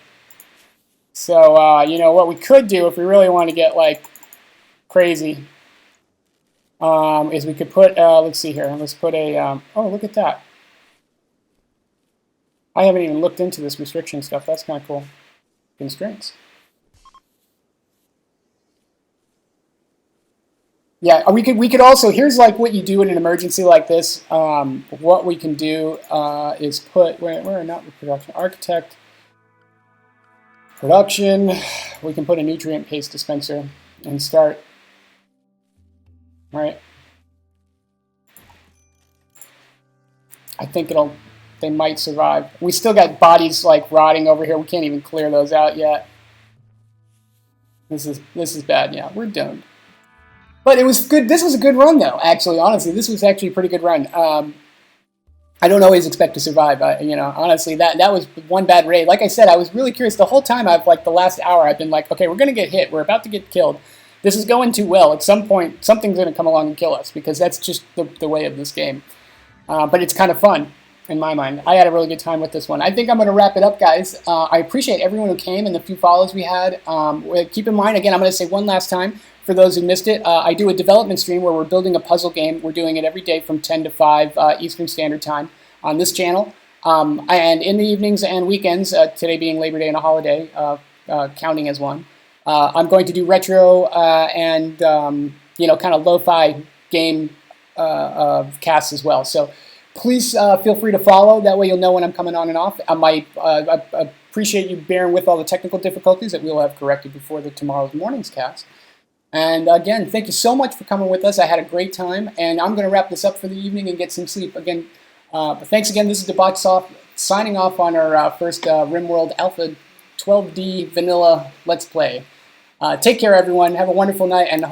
So, you know, what we could do if we really want to get, like, crazy is we could put, let's see here. Let's put a, oh, look at that. I haven't even looked into this restriction stuff. That's kind of cool. Constraints. Yeah, we could also, here's like what you do in an emergency like this. What we can do is put, where not with production, architect, production, we can put a nutrient paste dispenser and start, right? I think they might survive. We still got bodies like rotting over here. We can't even clear those out yet. This is bad. Yeah, we're doomed. But it was good. This was a good run, though. Actually, honestly, this was actually a pretty good run. I don't always expect to survive. You know, honestly, that was one bad raid. Like I said, I was really curious. The whole time, like the last hour, I've been like, okay, we're gonna get hit. We're about to get killed. This is going too well. At some point, something's gonna come along and kill us because that's just the way of this game. But it's kind of fun. In my mind, I had a really good time with this one. I think I'm going to wrap it up, guys. I appreciate everyone who came and the few follows we had. Keep in mind, again, I'm going to say one last time, for those who missed it, I do a development stream where we're building a puzzle game. We're doing it every day from 10 to 5 Eastern Standard Time on this channel. And in the evenings and weekends, today being Labor Day and a holiday, counting as one. I'm going to do retro and kind of lo-fi game casts as well. So please feel free to follow. That way you'll know when I'm coming on and off. I appreciate you bearing with all the technical difficulties that we'll have corrected before tomorrow's morning's cast. And again, thank you so much for coming with us. I had a great time, and I'm going to wrap this up for the evening and get some sleep. Again, but thanks again. This is DeBotSoft signing off on our first RimWorld Alpha 12D Vanilla Let's Play. Take care, everyone. Have a wonderful night, and